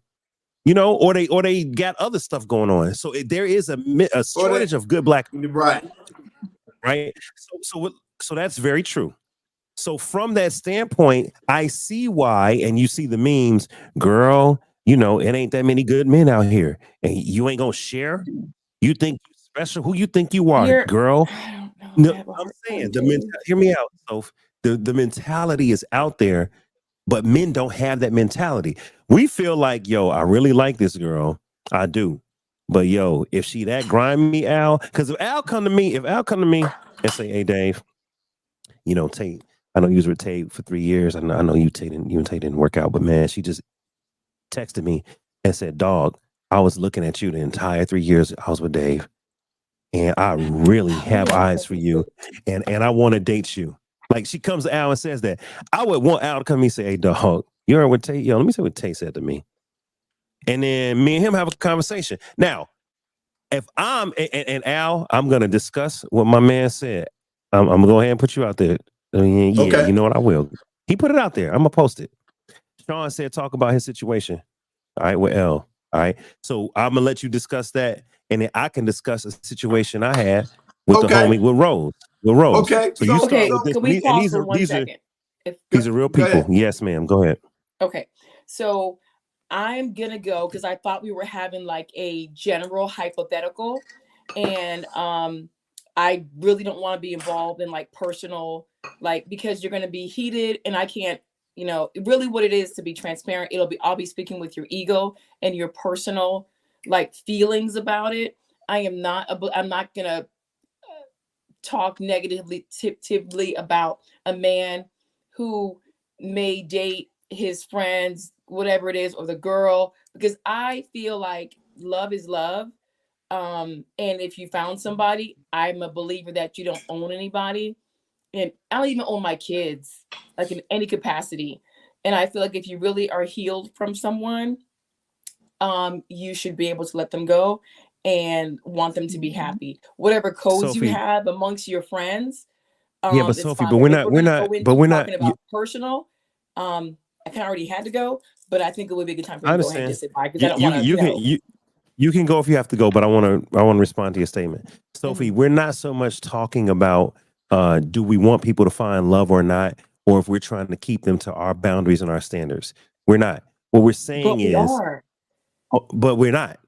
Or they got other stuff going on. So there is a shortage of good black men. Right. So that's very true. So from that standpoint, I see why, and you see the memes, girl, it ain't that many good men out here. And you ain't gonna share. You think you're special? Who you think you are, girl? I don't know. No, I'm saying hear me out. So the mentality is out there, but men don't have that mentality. We feel like, yo, I really like this girl. I do. But yo, if she that grimy, Al, because if Al come to me and say, hey, Dave, Tate, I know you was with Tate for 3 years. I know you and Tate didn't work out, but man, she just texted me and said, dog, I was looking at you the entire 3 years I was with Dave. And I really have eyes for you. And I want to date you. Like, she comes to Al and says that. I would want Al to come to me and say, hey, dog, you heard what Tate? Yo, let me see what Tate said to me. And then me and him have a conversation. Now, if I'm, and Al, I'm going to discuss what my man said. I'm going to go ahead and put you out there. Yeah, okay. You know what? I will. He put it out there. I'm going to post it. Sean said, talk about his situation. All right, with L. All right. So I'm going to let you discuss that. And then I can discuss a situation I had with the homie with Rose. Okay. So you start with this. Can we pause for 1 second? These are real people. Yes, ma'am. Go ahead. Okay. So I'm going to go because I thought we were having like a general hypothetical. And I really don't want to be involved in like personal, like, because you're going to be heated and I can't, really what it is to be transparent. I'll be speaking with your ego and your personal like feelings about it. I'm not going to talk negatively about a man who may date his friends, whatever it is, or the girl, because I feel like love is love. And if you found somebody, I'm a believer that you don't own anybody. And I don't even own my kids, like in any capacity. And I feel like if you really are healed from someone, you should be able to let them go and want them to be happy. Whatever codes you have amongst your friends. Yeah, but Sophie, but we're not talking about personal. I kind of already had to go, but I think it would be a good time for me to go ahead and just sit by because I don't want to. You can go if you have to go, but I want to respond to your statement. Sophie, we're not so much talking about do we want people to find love or not, or if we're trying to keep them to our boundaries and our standards. We're not. What we're saying but we're not.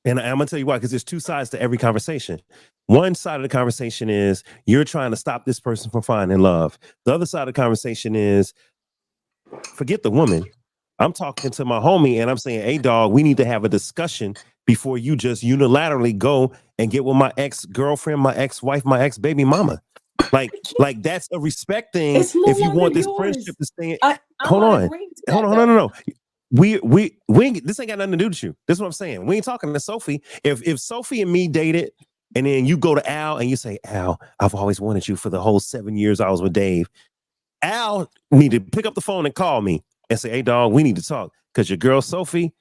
And I'm going to tell you why, because there's two sides to every conversation. One side of the conversation is you're trying to stop this person from finding love. The other side of the conversation is forget the woman. I'm talking to my homie and I'm saying, hey, dog, we need to have a discussion before you just unilaterally go and get with my ex-girlfriend, my ex-wife, my ex-baby mama. Like that's a respect thing. If you want this friendship to stay, hold on. No. We this ain't got nothing to do with you. This is what I'm saying. We ain't talking to Sophie. If Sophie and me dated, and then you go to Al and you say, Al, I've always wanted you for the whole 7 years I was with Dave. Al need to pick up the phone and call me and say, hey, dog, we need to talk because your girl Sophie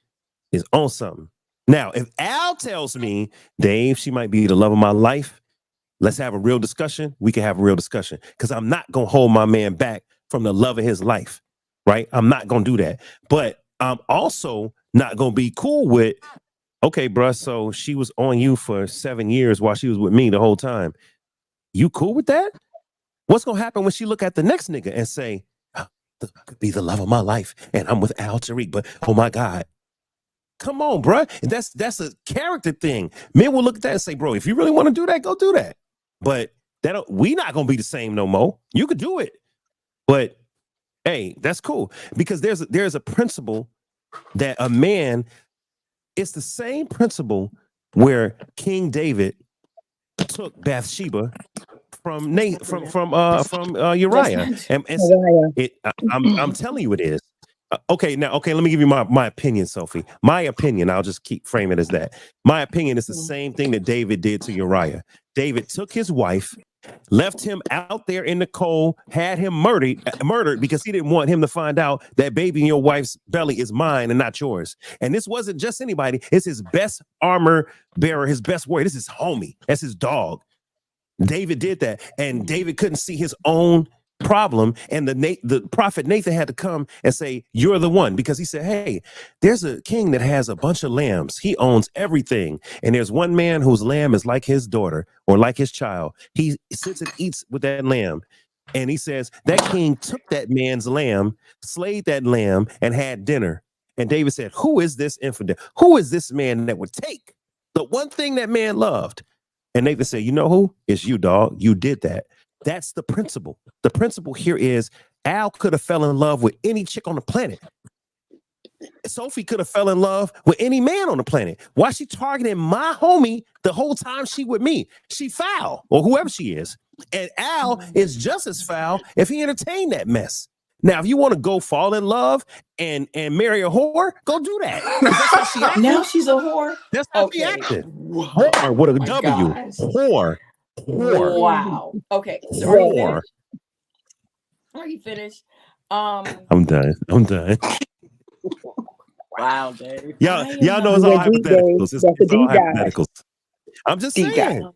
is on something. Now, if Al tells me, Dave, she might be the love of my life, let's have a real discussion. We can have a real discussion because I'm not going to hold my man back from the love of his life. Right. I'm not going to do that. But I'm also not going to be cool with, okay, bruh, so she was on you for 7 years while she was with me the whole time. You cool with that? What's going to happen when she look at the next nigga and say, could be the love of my life and I'm with Al Tariq, but oh my God. Come on, bruh. That's a character thing. Men will look at that and say, bro, if you really want to do that, go do that. But we not going to be the same no more. You could do it. But hey, that's cool. Because there's a principle that a man, it's the same principle where King David took Bathsheba from Uriah. And I'm telling you it is. Okay, let me give you my opinion, Sophie. My opinion, I'll just keep framing it as that. My opinion is the same thing that David did to Uriah. David took his wife, left him out there in the cold, had him murdered because he didn't want him to find out that baby in your wife's belly is mine and not yours. And this wasn't just anybody. It's his best armor bearer, his best warrior. This is his homie. That's his dog. David did that. And David couldn't see his own problem. And the prophet Nathan had to come and say, you're the one, because he said, hey, there's a king that has a bunch of lambs. He owns everything. And there's one man whose lamb is like his daughter or like his child. He sits and eats with that lamb. And he says that king took that man's lamb, slayed that lamb and had dinner. And David said, who is this infidel? Who is this man that would take the one thing that man loved? And Nathan said, you know who? It's you, dog. You did that. That's the principle. The principle here is Al could have fell in love with any chick on the planet. Sophie could have fell in love with any man on the planet. Why she targeting my homie the whole time she with me? She foul, or whoever she is. And Al is just as foul if he entertained that mess. Now, if you want to go fall in love and marry a whore, go do that. That's how she acted. Now she's a whore. That's how she acted. Whore with a W. Gosh. Whore. Wow. Okay. So are you finished? Are you finished? I'm done. Wow, Dave. Y'all know it's all hypotheticals. It's all hypotheticals. I'm just saying.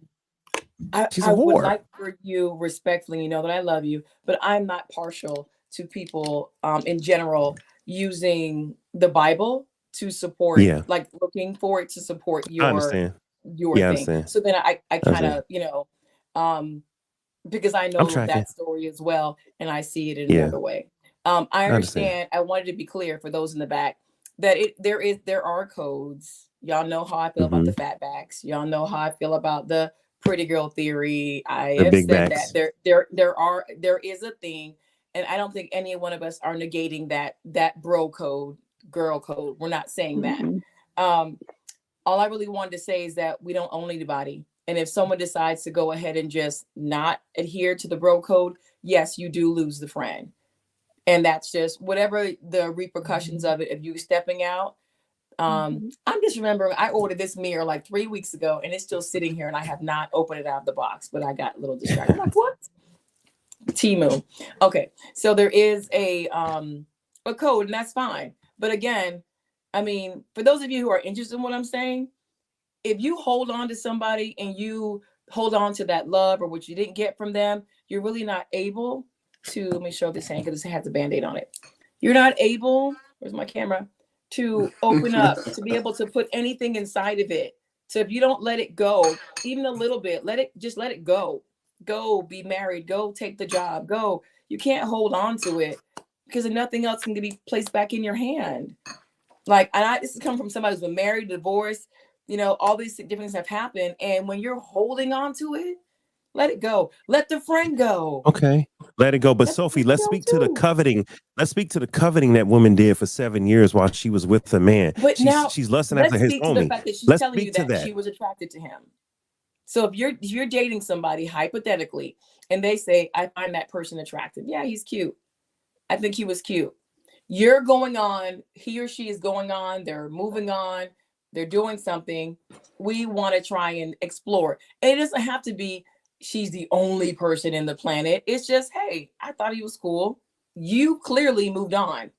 She's a whore. I would like for you, respectfully, you know that I love you, but I'm not partial to people in general using the Bible to support, like looking for it to support your thing. So then I kind of, because I know that story as well, and I see it in another way. I understand. I wanted to be clear for those in the back that there are codes. Y'all know how I feel about the fat backs. Y'all know how I feel about the pretty girl theory. I have said backs. That there is a thing, and I don't think any one of us are negating that bro code, girl code. We're not saying that. All I really wanted to say is that we don't own anybody. And if someone decides to go ahead and just not adhere to the bro code, yes, you do lose the friend. And that's just whatever the repercussions of it. If you stepping out, I'm just remembering I ordered this mirror like 3 weeks ago and it's still sitting here and I have not opened it out of the box, but I got a little distracted. I'm like, what? Temu. Okay. So there is a code and that's fine. But again, I mean, for those of you who are interested in what I'm saying, if you hold on to somebody and you hold on to that love or what you didn't get from them, you're really not able to, let me show this hand because it has a Band-Aid on it. You're not able, where's my camera, to open up, to be able to put anything inside of it. So if you don't let it go, even a little bit, let it go. Go be married, go take the job, go. You can't hold on to it because nothing else can be placed back in your hand. Like, this has come from somebody who's been married, divorced, all these different things have happened. And when you're holding on to it, let it go. Let the friend go. Okay. Let it go. But Sophie, let's speak to the coveting. Let's speak to the coveting that woman did for 7 years while she was with the man. But she's lusting after his homie. Let's speak to the fact that she's telling you that she was attracted to him. So if you're dating somebody hypothetically and they say, I find that person attractive. Yeah, he's cute. I think he was cute. You're going on, he or she is going on, they're moving on, they're doing something. We want to try and explore. And it doesn't have to be she's the only person in the planet. It's just, hey, I thought he was cool. You clearly moved on.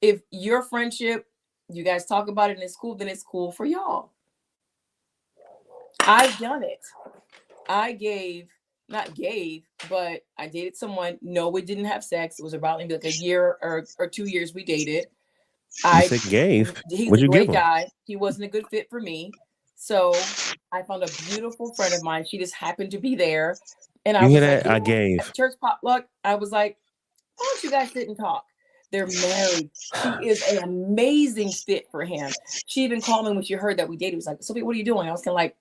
If your friendship, you guys talk about it and it's cool, then it's cool for y'all. I've done it. I but I dated someone. No, we didn't have sex. It was about maybe like a year or 2 years we dated. You said gave. He's What'd a you give great him? guy. He wasn't a good fit for me. So I found a beautiful friend of mine. She just happened to be there. And I You hear was like, that? I gave. at church potluck, I was like, why don't you guys sit and talk? They're married. She is an amazing fit for him. She even called me when she heard that we dated. She was like, Sophie, what are you doing? I was kind of like,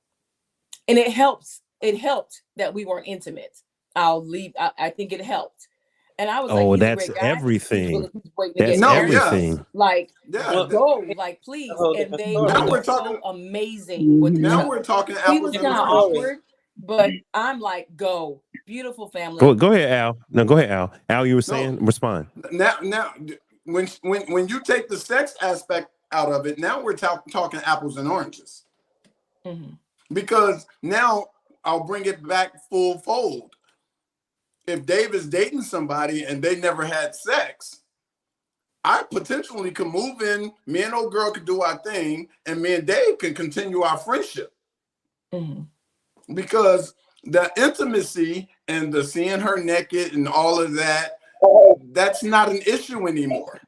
and it helped that we weren't intimate. I think it helped. And I was like, Oh, he's a that's great guy. everything. He's waiting to That's get No, married. yes. everything. Like, Yeah. go, like, please. whole And different they story. Now were we're so talking. amazing with each Now other. we're talking He apples was and kind of oranges. awkward, but I'm like, go. Beautiful family. Go ahead, Al. No, go ahead, Al. Al, you were saying, respond. Now, when you take the sex aspect out of it, now we're talking apples and oranges. Mm-hmm. Because now I'll bring it back full fold. If Dave is dating somebody and they never had sex, I potentially could move in, me and old girl could do our thing, and me and Dave can continue our friendship. Mm-hmm. Because the intimacy and the seeing her naked and all of that, that's not an issue anymore.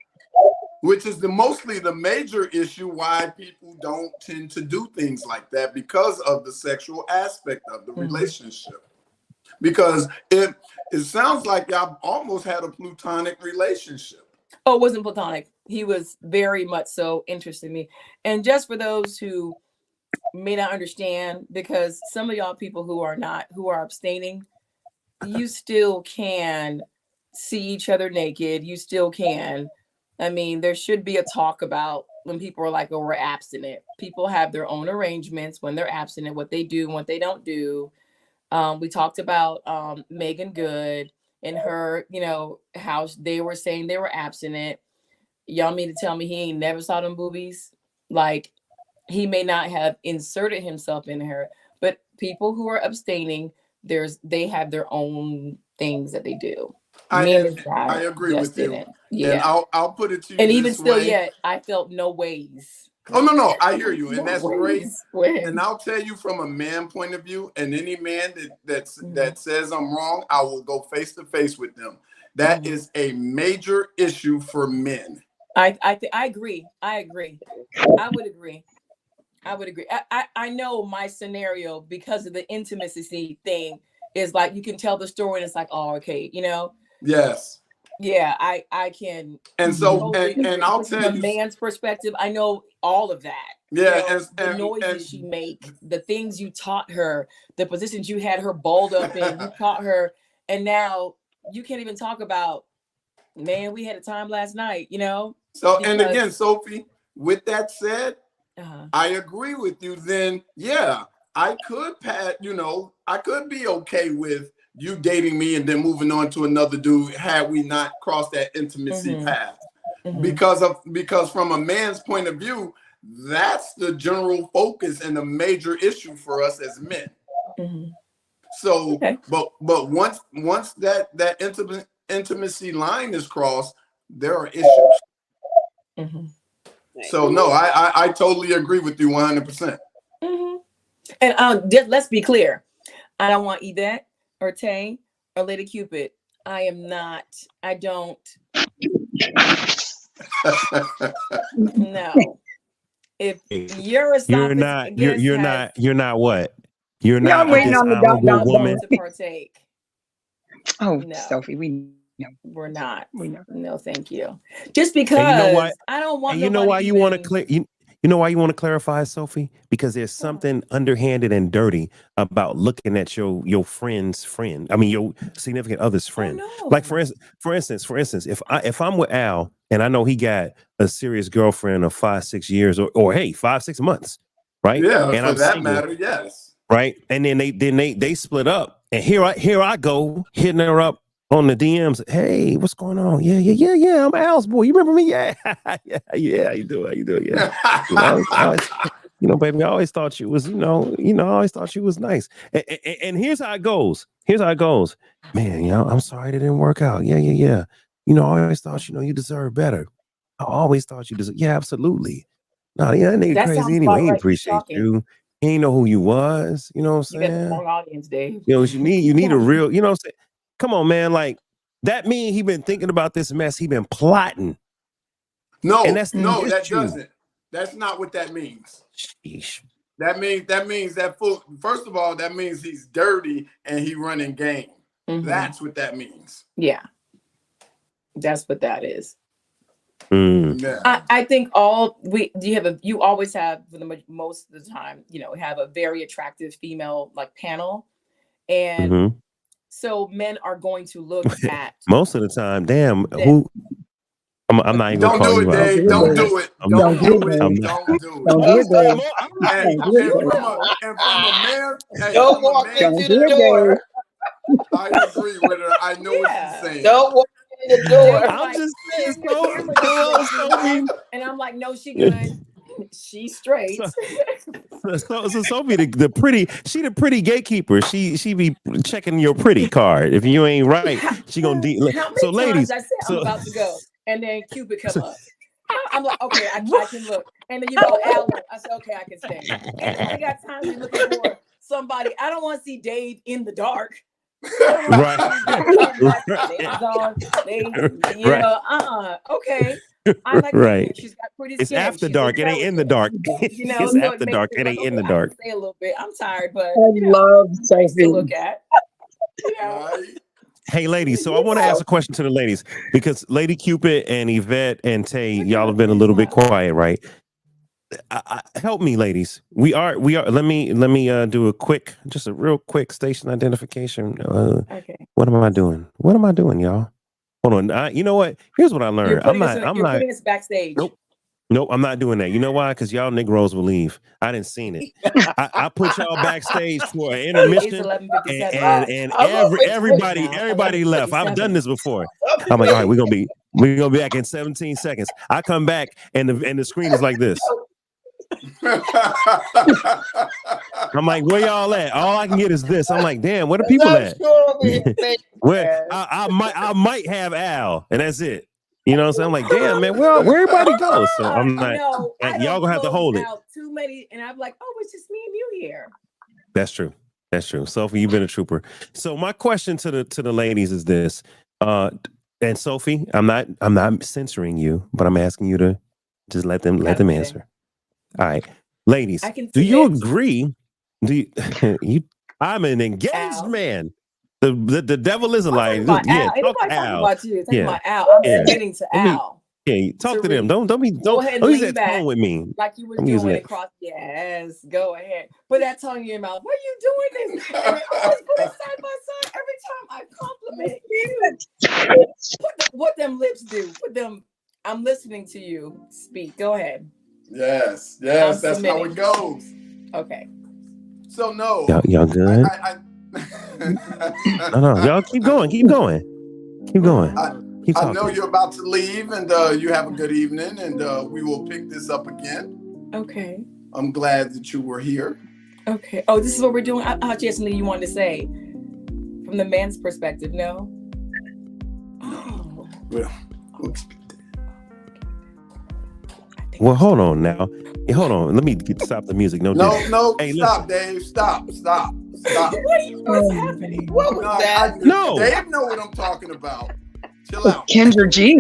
Which is mostly the major issue why people don't tend to do things like that, because of the sexual aspect of the relationship. Because it sounds like y'all almost had a platonic relationship. Oh, it wasn't platonic. He was very much so interested in me. And just for those who may not understand, because some of y'all people who are abstaining, you still can see each other naked. You still can. I mean, there should be a talk about when people are like, oh, we're abstinent. People have their own arrangements when they're abstinent, what they do and what they don't do. We talked about Megan Good and her, how they were saying they were abstinent. Y'all mean to tell me he ain't never saw them boobies? Like, he may not have inserted himself in her, but people who are abstaining, they have their own things that they do. Me and this guy I agree just with you. didn't. Yeah. And I'll put it to you and this even still, way. yet I felt no ways. Oh, no, I hear you. And No that's ways great. And I'll tell you from a man point of view, and any man that says I'm wrong, I will go face to face with them. That is a major issue for men. I agree. I would agree. I know my scenario, because of the intimacy thing, is like you can tell the story and it's like, oh, okay, Yes. Yeah, I can. And so, totally and I'll tell you, from a man's perspective, I know all of that. Yeah, the noises she make, the things you taught her, the positions you had her balled up in, you taught her, and now you can't even talk about, man, we had a time last night, So, and again, Sophie, with that said, I agree with you. Then, yeah, I could I could be okay with you dating me and then moving on to another dude had we not crossed that intimacy path. Because from a man's point of view, that's the general focus and the major issue for us as men. So, but once that intimacy line is crossed, there are issues. So no, I totally agree with you 100%. And just, let's be clear, I don't want Yvette or Tay or Lady Cupid. I don't. No. If you're not what? You're not waiting this on the honorable woman to partake. Oh, no. Sophie, we know. We're not. We know. No, thank you. Just because I don't want. And you know why you want to you know why you want to clarify, Sophie? Because there's something underhanded and dirty about looking at your friend's friend. I mean, your significant other's friend. Oh, no. Like for instance, if I'm with Al and I know he got a serious girlfriend of 5-6 years or hey 5-6 months, right? Yeah, and for I'm that single, matter, yes. Right, and then they split up, and here I go hitting her up on the DMs. Hey, what's going on? Yeah. I'm Al's boy. You remember me? Yeah. Yeah. How you doing? Yeah. Baby, I always thought you was, I always thought you was nice. And here's how it goes. Man, I'm sorry it didn't work out. Yeah. I always thought, you deserve better. I always thought you deserve. Yeah, absolutely. No, that nigga crazy anyway. He appreciates you. He ain't know who you was. You know what I'm You got the saying? wrong audience, Dave. You know, you need a real, you know what I'm saying? Come on, man. Like, that mean he been thinking about this mess. He been plotting. No, And that's no, the that issue. doesn't. That's not what that means. Sheesh. That means that fool. First of all, that means he's dirty and he running game. That's what that means. Yeah, that's what that is. Yeah. I think you always have, for the most of the time, you know, have a very attractive female like panel, and so men are going to look at most of the time. Damn, who? I'm not even Don't gonna call do you it, out. Dave. Don't do it. Don't do it. I'm Don't not. do Don't it. do it, Dave. And from a man, hey, Don't from a walk man, into the door. I agree with her. I know what she's saying. Don't walk in the door. I'm just saying, and I'm like, no, she good. She's straight. So Sophie, the pretty gatekeeper. She be checking your pretty card. If you ain't right, she gonna so ladies. I said I'm about to go, and then Cupid come up. I'm like, okay, I can look, and then you go Alan. I said, okay, I can stay. And I got time to be looking for somebody. I don't want to see Dave in the dark. Right. Okay. I like right. She's got pretty skin. It's after dark. It ain't in the dark. You know, it's so after dark. It ain't in the dark. Stay a little bit. I'm tired, but I love Sophie. to look at. You know? Hey, ladies. So I want to ask a question to the ladies because Lady Cupid and Yvette and Tay, y'all have been a little bit quiet, right? Help me, ladies. We are. Let me do a real quick station identification. Okay. What am I doing? Y'all? Hold on. You know what? Here's what I learned. I'm not putting us backstage. Nope, I'm not doing that. You know why? Because y'all Negroes will leave. I didn't seen it. I put y'all backstage for an intermission, and everybody left. I've done this before. I'm like, all right, we're gonna be back in 17 seconds. I come back, and the screen is like this. I'm like, where y'all at? All I can get is this. I'm like, damn, where the people at? Where I might have Al, and that's it. You know what I'm saying? I'm like, damn, man, where everybody goes? So I'm like, y'all gonna have to hold it. Too many, and I'm like, oh, it's just me and you here. That's true. Sophie, you've been a trooper. So my question to the ladies is this. And Sophie, I'm not censoring you, but I'm asking you to just let them answer. All right, ladies, do you agree? I'm an engaged man. The devil is a lie. Yeah, talk to Al. About you. About Al. I'm submitting to Al. Yeah, talk to them. Don't use that tone with me. Like you were doing across. Yes, go ahead. Put that tongue in your mouth. Why are you doing this? And I always put it side by side every time I compliment you. What them lips do. Put them. I'm listening to you speak. Go ahead. Yes, that's how it goes. Okay. So no. Y'all good? No, y'all keep going. I know you're about to leave, and you have a good evening, and we will pick this up again. Okay. I'm glad that you were here. Okay. Oh, this is what we're doing. I thought you had something you wanted to say from the man's perspective. No. Oh. Well, hold on now. Hold on. Let me stop the music. No. Hey, stop, Dave. Stop. What's happening? What was that? No. Dave know what I'm talking about. Chill out. Kendra G.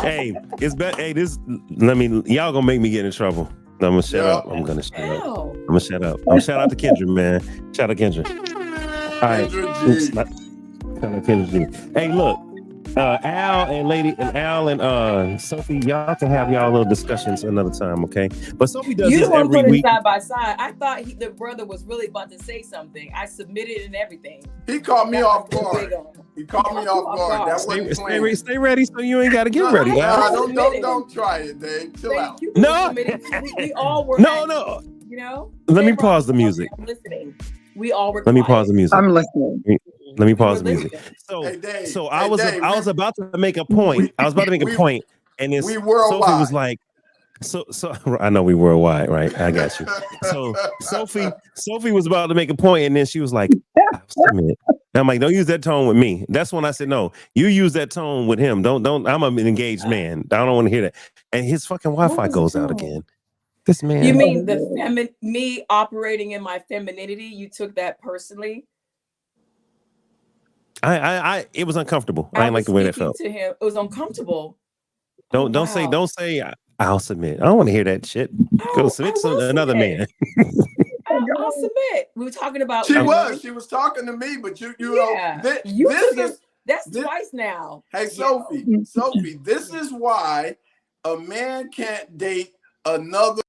Hey, it's better. Hey, y'all gonna make me get in trouble. I'm gonna shut up. I'm gonna shut up. Shout out to Kendra, man. Shout out Kendra. All right. Shout out Kendra G. Hey, look. Al and Sophie, y'all can have y'all little discussions another time, okay? But Sophie does this every week. Side by side. I thought the brother was really about to say something. I submitted and everything. He caught me off guard. That wasn't planned. Stay ready, so you ain't got to get ready. Don't try it, Dave. Chill out. No. We all were. No. You know. Let me pause the music. I'm listening. We all were. Let me pause the music. I'm listening. Let me pause the music. So I was about to make a point. And then Sophie was like, so I know we worldwide, right? I got you. So Sophie was about to make a point, and then she was like, I'm like, don't use that tone with me. That's when I said, no, you use that tone with him. Don't. I'm an engaged man. I don't want to hear that. And his fucking Wi-Fi goes out again. This man. You mean me operating in my femininity? You took that personally? It was uncomfortable. I didn't like the way that felt. To him, it was uncomfortable. Don't say. I'll submit. I don't want to hear that shit. Go submit to another man. I'll submit. We were talking about. She was talking to me, but you know, that's twice now. Hey, Sophie, this is why a man can't date another.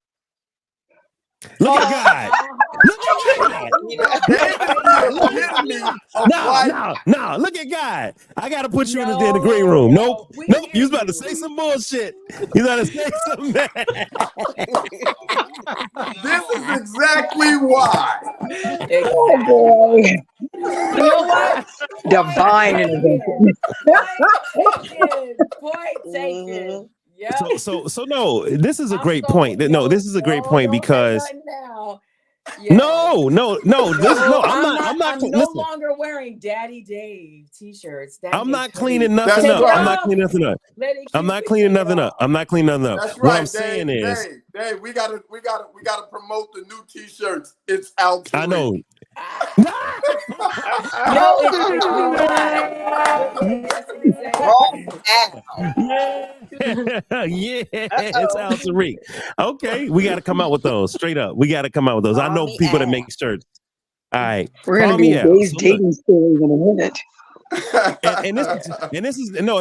Look at God. Look at God. No, look at God. I got to put you in the green room. Nope. You was about to say some bullshit. You about to say some bad. This is exactly why. Oh boy. You know what? Divine intervention. Point taken. Yeah. So no, this is a great point. No, this is a great point because Yeah. No. I'm no longer wearing Daddy Dave t-shirts. I'm not cleaning nothing up. I'm not cleaning nothing up. I'm not cleaning nothing up. I'm not cleaning nothing up. That's right. What I'm saying is, Dave, we gotta promote the new t-shirts. It's out. I know. Yeah, it's out to reach. Okay, we got to come out with those straight up. We got to come out with those. I know people that make shirts. All right, we're gonna be Dave's dating stories in a minute. and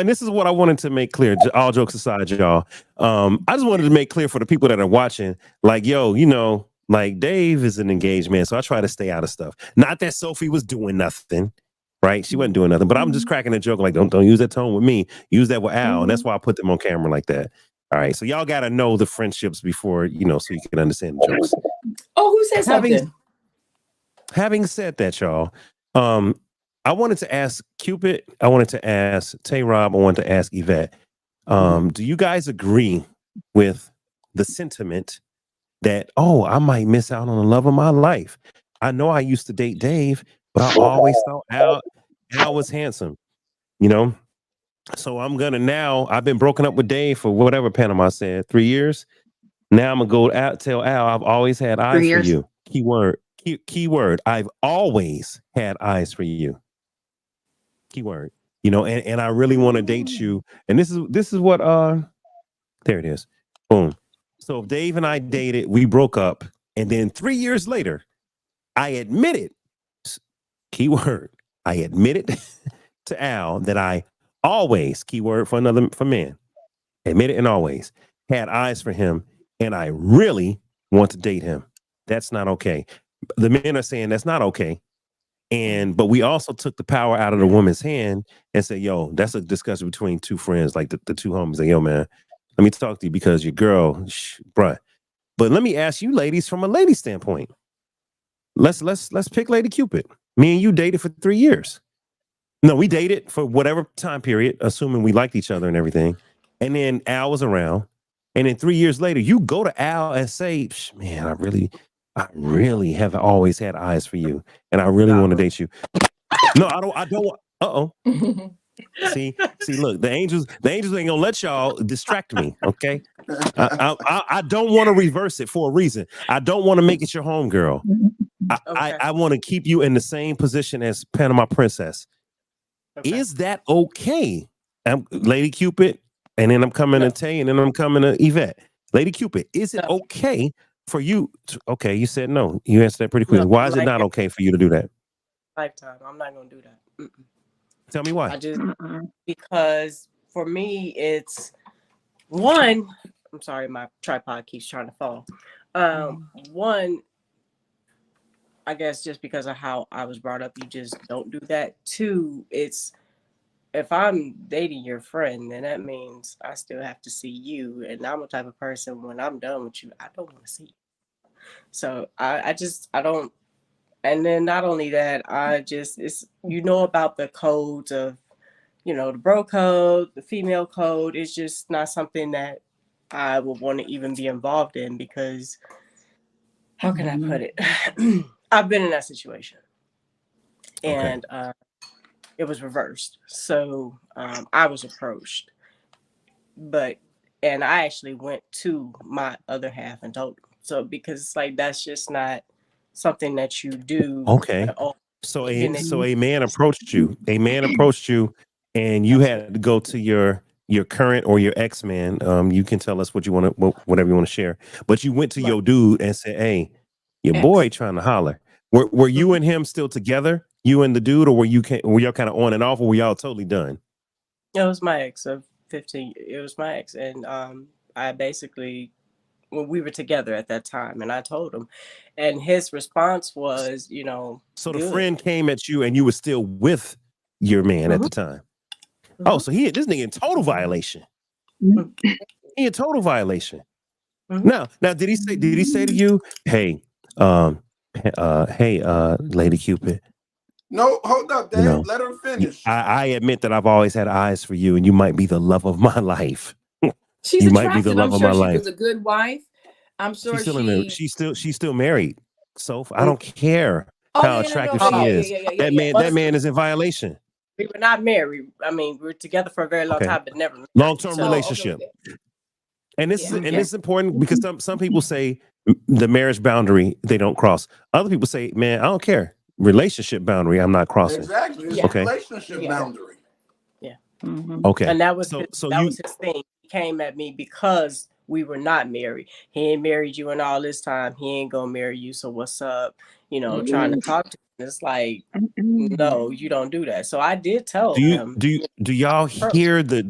this is what I wanted to make clear. All jokes aside, y'all. I just wanted to make clear for the people that are watching, like, yo, you know, like Dave is an engaged man, so I try to stay out of stuff. Not that Sophie was doing nothing, right? She wasn't doing nothing, but I'm just cracking a joke, like, don't use that tone with me. Use that with Al, and that's why I put them on camera like that. All right, so y'all got to know the friendships before, you know, so you can understand the jokes. Oh, who said something? Having said that, y'all, I wanted to ask Cupid. I wanted to ask Tay Rob. I wanted to ask Yvette. Do you guys agree with the sentiment that, oh, I might miss out on the love of my life? I know I used to date Dave, but I always thought Al was handsome, you know? So I'm gonna now, I've been broken up with Dave for whatever Panama said, 3 years. Now I'm gonna go out, tell Al, I've always had eyes for you. Keyword. I've always had eyes for you. Keyword. You know, and I really want to date you. And this is what there it is. Boom. So Dave and I dated, we broke up, and then 3 years later, I admitted, keyword, I admitted to Al that I always, keyword for man, admitted and always had eyes for him, and I really want to date him. That's not okay. The men are saying that's not okay. But we also took the power out of the woman's hand and said, yo, that's a discussion between two friends, like the two homies. Like, yo, man, let me talk to you because your girl, bruh. But let me ask you ladies from a lady standpoint. Let's pick Lady Cupid. Me and you dated for 3 years. No, we dated for whatever time period, assuming we liked each other and everything. And then Al was around. And then 3 years later, you go to Al and say, man, I really have always had eyes for you. And I really want to date you. No, I don't. Uh-oh. See, look, the angels ain't gonna let y'all distract me. Okay. I don't want to reverse it for a reason. I don't want to make it your home girl. I want to keep you in the same position as Panama Princess. Okay. Is that okay? Lady Cupid, and then I'm coming to Tay, and then I'm coming to Yvette. Lady Cupid, is it okay for you? Okay, you said no. You answered that pretty quickly. Why is it not okay for you to do that? Lifetime. I'm not going to do that. Mm-mm. Tell me why. Because for me, it's one. I'm sorry, my tripod keeps trying to fall. One, I guess just because of how I was brought up, you just don't do that. Two, it's if I'm dating your friend, then that means I still have to see you. And I'm the type of person, when I'm done with you, I don't want to see you. So I don't. And then not only that, it's, you know, about the codes of, you know, the bro code, the female code. It's just not something that I would want to even be involved in, because how can I put it? I've been in that situation. And it was reversed. So I was approached, and I actually went to my other half and told him. So because it's like that's just not something that you do Okay. at all. So And a man approached you. A man approached you, and you had to go to your current or your ex man. You can tell us what you want to, whatever you want to share. But you went to Right. your dude and said, "Hey, your Ex. boy trying to holler." Were you and him still together? You and the dude, or were y'all kind of on and off, or were y'all totally done? It was my ex of 15. It was my ex, and I basically when we were together at that time, and I told him, and his response was, So the good. friend came at you, and you were still with your man at Mhm. the time. Oh, Mhm. so this nigga in total violation. Mhm. He in total violation. Mhm. Now, did he say to you, "Hey, Lady Cupid, No, hold up, you Dave. know, Let her finish. I admit that I've always had eyes for you, and you might be the love of my life. She's You might be the attractive. I'm love of my sure she life." was a good wife. I'm She's sure still in there. she. She's still married. So I don't care Oh how yeah, no, attractive but she yeah, Oh, yeah, is. yeah, yeah, yeah, That yeah. man, that was man is in violation. we were not married. I mean, we were together for a very long Okay, time, but never long married. term So Oh, okay, relationship. okay. And this Yeah, and yeah. this is important because some people say the marriage boundary they don't cross. Other people say, man, I don't care. Relationship boundary, I'm not crossing. Exactly. It's a Yeah, Okay. relationship yeah. boundary. yeah, Okay. and that was So his thing. He came at me because we were not married. He ain't married you in all this time. He ain't gonna marry you. So what's up? Trying to talk to him. It's like, no, you don't do that. So I did tell him. do y'all hear the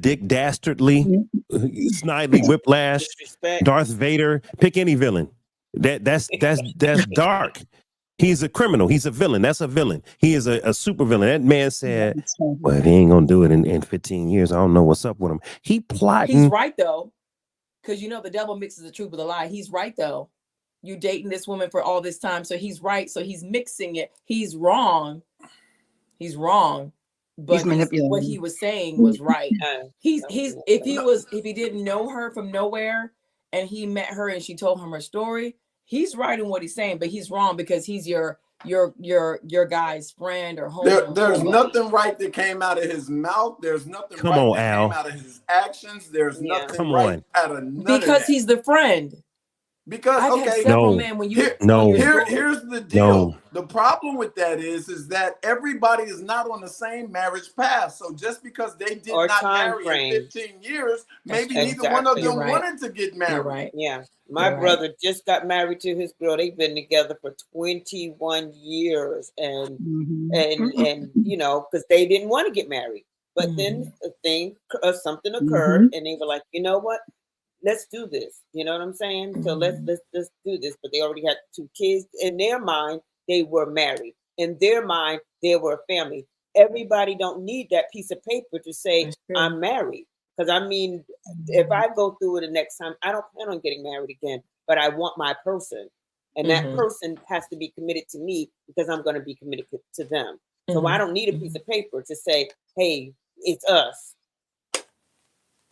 Dick Dastardly, Snidely Whiplash, Disrespect. Darth Vader? Pick any villain. That's dark. He's a criminal. He's a villain. That's a villain. He is a super villain. That man said, "Well, if he ain't gonna do it in 15 years, I don't know what's up with him." He He's plotting. right though, because the devil mixes the truth with a lie. He's right though. You dating this woman for all this time, so he's right. So he's mixing it. He's wrong. He's wrong, He's but what he manipulating. was saying was right. He's if he No, was if he didn't know her from nowhere and he met her and she told him her story, he's right in what he's saying, but he's wrong because he's your guy's friend or there's homeboy. nothing right that came out of his mouth. There's nothing Come right on, that came Al. out of his actions. There's Yeah. nothing Come right on. out of none of Because that. he's the friend. Because I've had okay, several No, men when you here, tell your no, story. here's the no. deal. The problem with that is that everybody is not on the same marriage path. So just because they did Or not time marry in frame. 15 years, That's maybe true. neither one of Exactly. You're them right. wanted to get You're married. right. Yeah. My You're right. brother just got married to his girl. They've been together for 21 years, and because they didn't want to get married. But then something occurred, and they were like, you know what? Let's do this. You know what I'm saying? So let's do this. But they already had 2 kids. In their mind, they were married. In their mind, they were a family. Everybody don't need that piece of paper to say That's true. I'm married. Because I mean, if I go through it the next time, I don't plan on getting married again. But I want my person, and that person has to be committed to me because I'm going to be committed to them. So I don't need a piece of paper to say, "Hey, it's us."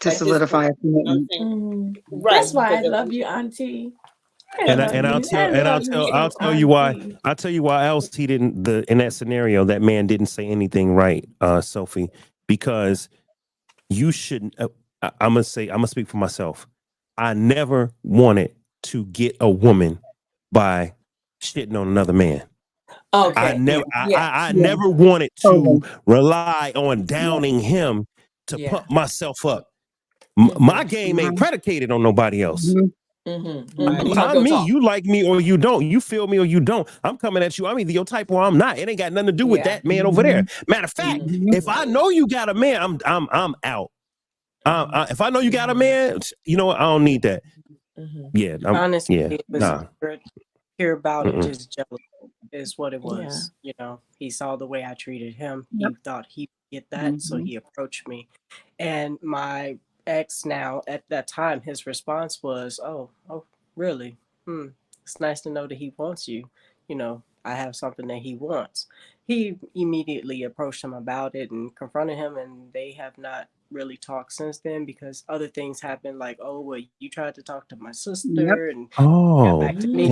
To At this solidify point, a commitment. right? That's why I Because love you, Auntie. I And love you. I I'll love you tell too, you why. Auntie. I'll tell you why else he didn't in that scenario that man didn't say anything right, Sophie, because you shouldn't. I'm gonna speak for myself. I never wanted to get a woman by shitting on another man. I Okay. never Yeah. I never wanted to Totally. rely on Yeah. downing him to Yeah. pump myself up. My game ain't Mhm. predicated on nobody else. Mhm. Talk I'm your me. talk. You like me or you don't. You feel me or you don't. I'm coming at you. I'm either your type or I'm not. It ain't got nothing to do with Yeah. that man over there. Matter of fact, Mhm. if I know you got a man, I'm out. If I know you got a man, you know what? I don't need that. Yeah, honestly, yeah, it was nah. pure about it, Mm-mm. just jealous is what it Yeah. was. He saw the way I treated him. He thought he would get that, so he approached me. And my ex now at that time, his response was, "Oh, really? It's nice to know that he wants you. I have something that he wants." he immediately approached him about it and confronted him, and they have not really talked since then because other things happened, like, oh, well, you tried to talk to my sister and got back to me.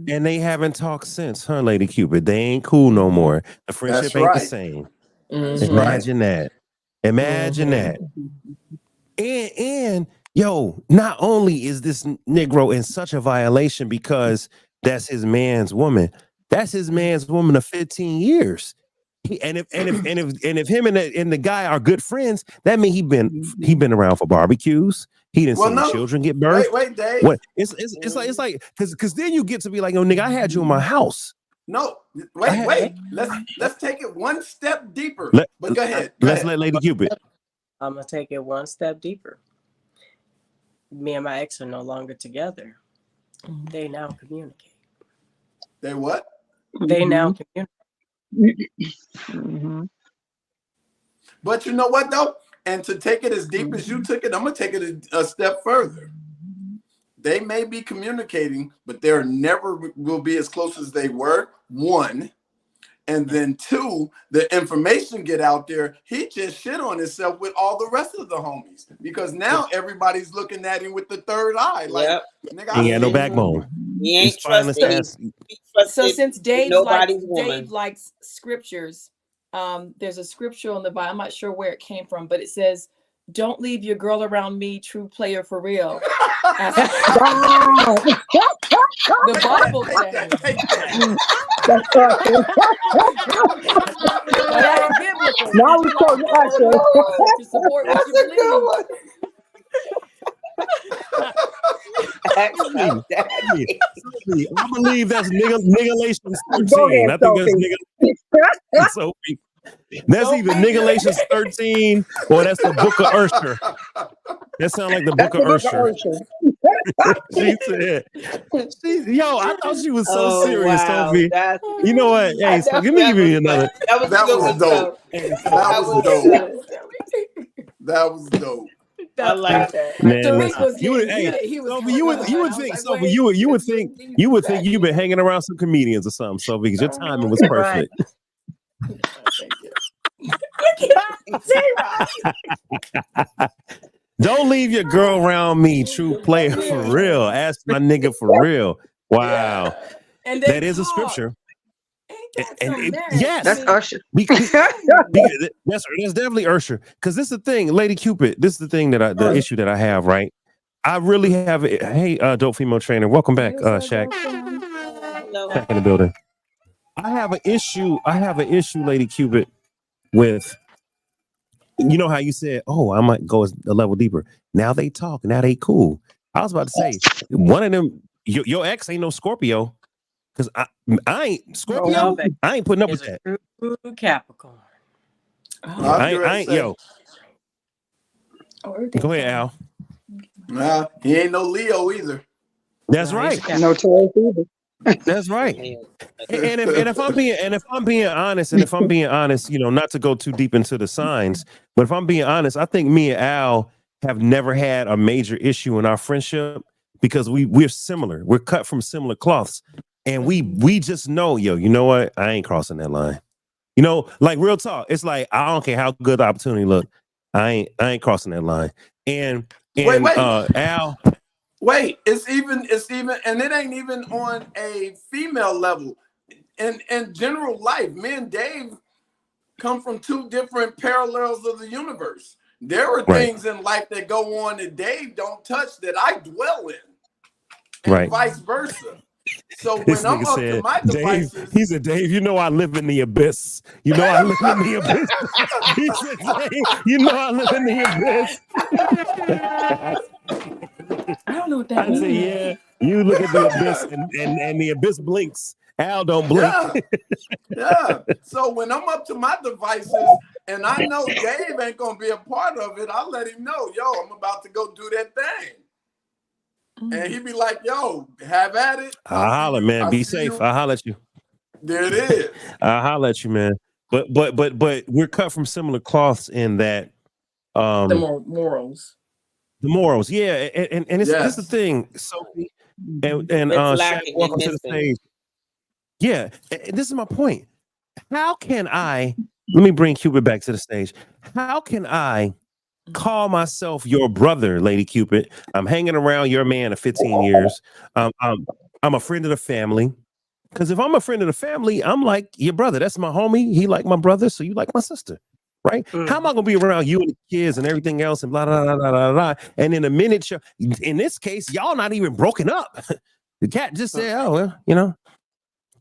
And they haven't talked since, huh, Lady Cupid? They ain't cool no more. The friendship That's ain't the right. same. That's Mhm. right. Imagine that. Imagine that. And yo, not only is this Negro in such a violation because that's his man's woman, that's his man's woman of 15 years. If him and the guy are good friends, that means he been around for barbecues. He didn't Well, see no. children get birthed. Wait, Dave. What? It's like because then you get to be like, oh nigga, I had you in my house. No, wait. Let's take it one step deeper. But go ahead. Let's let Lady Cupid. I'm gonna take it one step deeper. Me and my ex are no longer together. They now communicate. They what? They now communicate. But you know what though? And to take it as deep as you took it, I'm gonna take it a step further. They may be communicating, but they never will be as close as they were. One, and then two, the information get out there. He just shit on himself with all the rest of the homies because now everybody's looking at him with the third eye. Like, nigga, He ain't no backbone. He ain't He's spineless trusted. ass. So since Dave nobody's woman. Dave likes scriptures, there's a scripture on the Bible. I'm not sure where it came from, but it says, "Don't leave your girl around me, true player for real." The Bible says. That's biblical. Now we call you Usher. To support what you believe. I believe that's Nigga-lations 13. I think that's Sophie. That's either Nigga-lations 13 or that's the Book of Ursher. That sounds like the Book of Ursher. She said, yo, I thought she was so serious, Sophie. You know what? Hey, so give me another. That was dope. That was dope. I like that. Man, He you would think you've been hanging around some comedians or something, Sophie, because your timing was perfect. Don't leave your girl around me, true player for real. Ask my nigga for real. Wow. And that is a scripture. Yes, that's Usher. Because that's definitely Usher. Because this is the thing, Lady Cupid. This is the thing the issue that I have, right? I really have it. Hey, dope female trainer, welcome back, Shaq. Back in the building. I have an issue, Lady Cupid, with, you know how you said, oh, I might go a level deeper. Now they talk, now they cool. I was about to say, one of them, your ex ain't no Scorpio. Because I ain't Scorpio. I ain't putting up with that. True Capricorn. I ain't yo. Go ahead, Al. Nah, he ain't no Leo either. That's right. No Taurus either. That's right. And if I'm being honest, you know, not to go too deep into the signs, but if I'm being honest, I think me and Al have never had a major issue in our friendship because we're similar. We're cut from similar cloths. And we just know, yo, you know what? I ain't crossing that line. You know, like real talk. It's like, I don't care how good the opportunity look. I ain't crossing that line. And wait. Al. Wait, it's even, and it ain't even on a female level. In general life, me and Dave come from two different parallels of the universe. There are things in life that go on that Dave don't touch that I dwell in. And vice versa. So when I'm up to my devices, he said, Dave, you know I live in the abyss. You know I live in the abyss. He said, Dave, you know I live in the abyss. I don't know what that means. I said, yeah, you look at the abyss and the abyss blinks. Al don't blink. Yeah. So when I'm up to my devices and I know Dave ain't gonna be a part of it, I'll let him know, yo, I'm about to go do that thing. And he'd be like, yo, have at it. I'll holler, man. Be safe. I'll holler at you. There it is. I'll holler at you, man. But we're cut from similar cloths in that the morals. The morals, yeah. And it's this the thing, Sophie and Shaq, welcome to the stage. Yeah, and this is my point. how can I? Let me bring Cupid back to the stage. How can I call myself your brother, Lady Cupid? I'm hanging around your man of 15 years. I'm a friend of the family. Because if I'm a friend of the family, I'm like your brother. That's my homie. He like my brother, so you like my sister, right? How am I gonna be around you and the kids and everything else and blah blah blah blah blah blah? And in a minute, in this case, y'all not even broken up. The cat just said, "Oh well,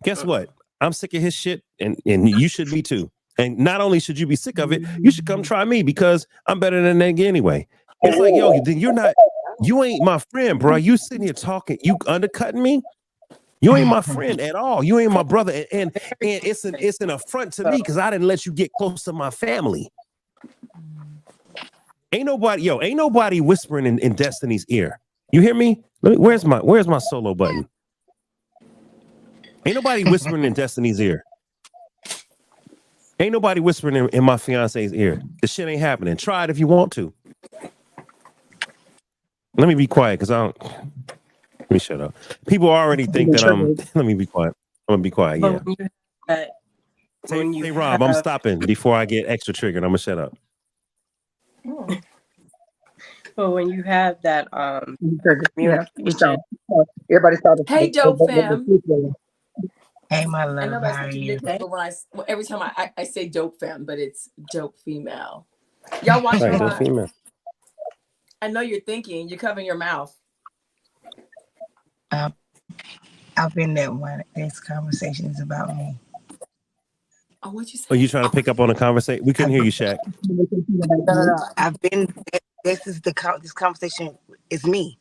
guess what? I'm sick of his shit, and you should be too. And not only should you be sick of it, you should come try me because I'm better than that anyway." It's like, yo, then you ain't my friend, bro. You sitting here talking, you undercutting me. You ain't my friend at all. You ain't my brother, and it's an affront to me because I didn't let you get close to my family. Ain't nobody whispering in Destiny's ear. You hear me? Where's my solo button? Ain't nobody whispering in Destiny's ear. Ain't nobody whispering in my fiance's ear. This shit ain't happening. Try it if you want to. Let me be quiet because I don't. Let me shut up. People already think that I'm. Let me be quiet. I'm gonna be quiet. Yeah. Hey Rob, I'm stopping before I get extra triggered. I'm gonna shut up. But when you have that Yeah, everybody saw the Hey, dope fam. Hey, my I love, know how that's are such a you? nickname, but every time I say dope fam, but it's dope female. Y'all watching Right, dope live? female. I know you're thinking. You're covering your mouth. I've been that one. This conversation is about me. Oh, what you say? Are you trying to pick up on a conversation? We couldn't hear you, Shaq. No. I've been. This conversation is me.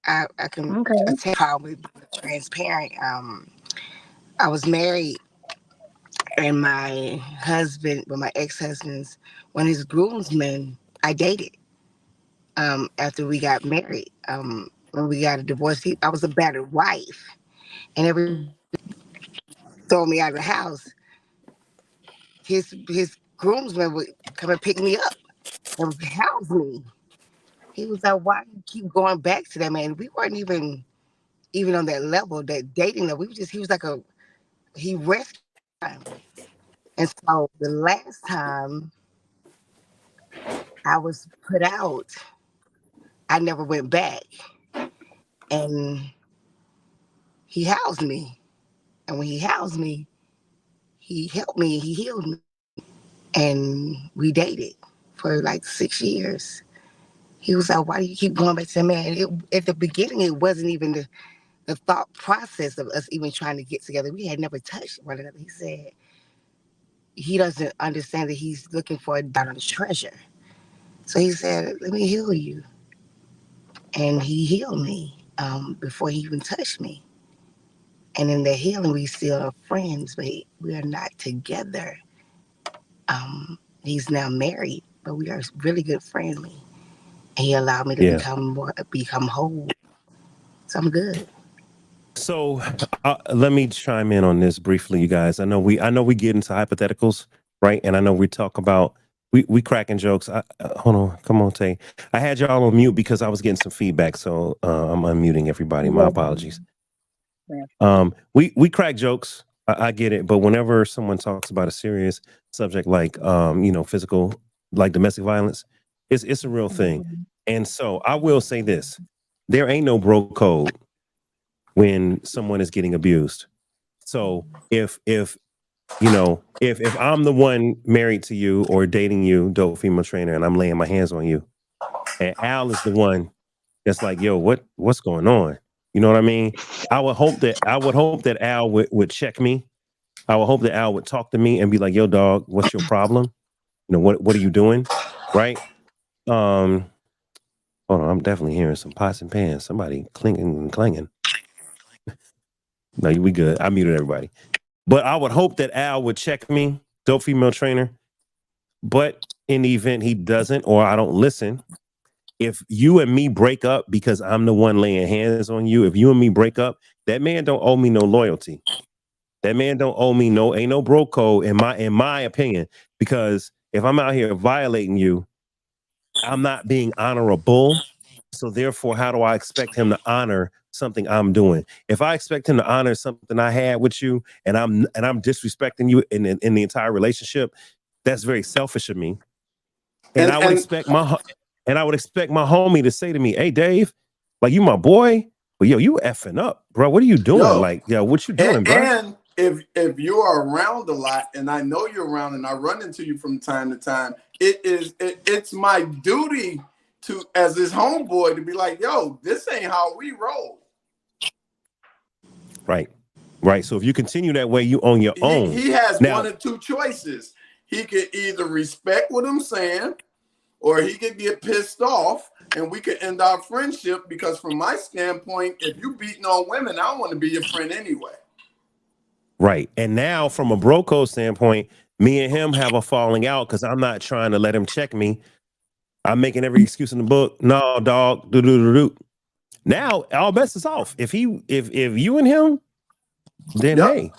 I can tell probably transparent. I was married, and my husband, my ex-husband's, one of his groomsmen, I dated. After we got married, when we got a divorce, I was a battered wife, and every throw me out of the house. His groomsmen would come and pick me up and house me. He was like, "Why do you keep going back to that man?" We weren't even on that level, that dating level. He was like he rescued him. And so the last time I was put out, I never went back. And he housed me. And when he housed me, he helped me, he healed me. And we dated for like 6 years. He was like, "Why do you keep going back to that man?" At the beginning, it wasn't even the thought process of us even trying to get together. We had never touched one another. He said he doesn't understand that he's looking for a diamond treasure. So he said, "Let me heal you." And he healed me before he even touched me. And in the healing, we still are friends, but we are not together. He's now married, but we are really good friends. And he allowed me to become whole. So I'm good. So let me chime in on this briefly, you guys. I know we get into hypotheticals, right? And I know we talk about we cracking jokes. Hold on, come on, Tay. I had y'all on mute because I was getting some feedback, so I'm unmuting everybody. My apologies. We crack jokes. I get it, but whenever someone talks about a serious subject like physical, like domestic violence, it's a real thing. And so I will say this: there ain't no bro code when someone is getting abused. So if I'm the one married to you or dating you, dope female trainer, and I'm laying my hands on you, and Al is the one that's like, "Yo, what's going on?" You know what I mean? I would hope that Al would check me. I would hope that Al would talk to me and be like, "Yo, dog, what's your problem? What are you doing?" Right? Hold on, I'm definitely hearing some pots and pans. Somebody clinking and clanging. No, we good. I muted everybody. But I would hope that Al would check me, dope female trainer. But in the event he doesn't, or I don't listen, if you and me break up because I'm the one laying hands on you, if you and me break up, that man don't owe me no loyalty. That man don't owe me ain't no bro code in my opinion. Because if I'm out here violating you, I'm not being honorable. So therefore, how do I expect him to honor something I'm doing? If I expect him to honor something I had with you, and I'm disrespecting you in the entire relationship, that's very selfish of me. And I would expect my homie to say to me, "Hey, Dave, like you my boy, but yo, you effing up, bro. What are you doing? Like, yo, what you doing, bro?" And if you are around a lot, and I know you're around, and I run into you from time to time, it's my duty to, as his homeboy, to be like, yo, this ain't how we roll. Right. So if you continue that way, you on your own. He has now, one of two choices. He could either respect what I'm saying, or he could get pissed off, and we could end our friendship, because from my standpoint, if you beating on women, I don't want to be your friend anyway. Right. And now from a bro code standpoint, me and him have a falling out because I'm not trying to let him check me. I'm making every excuse in the book. No, dog. Do. Now all bets is off. If you and him, then hey.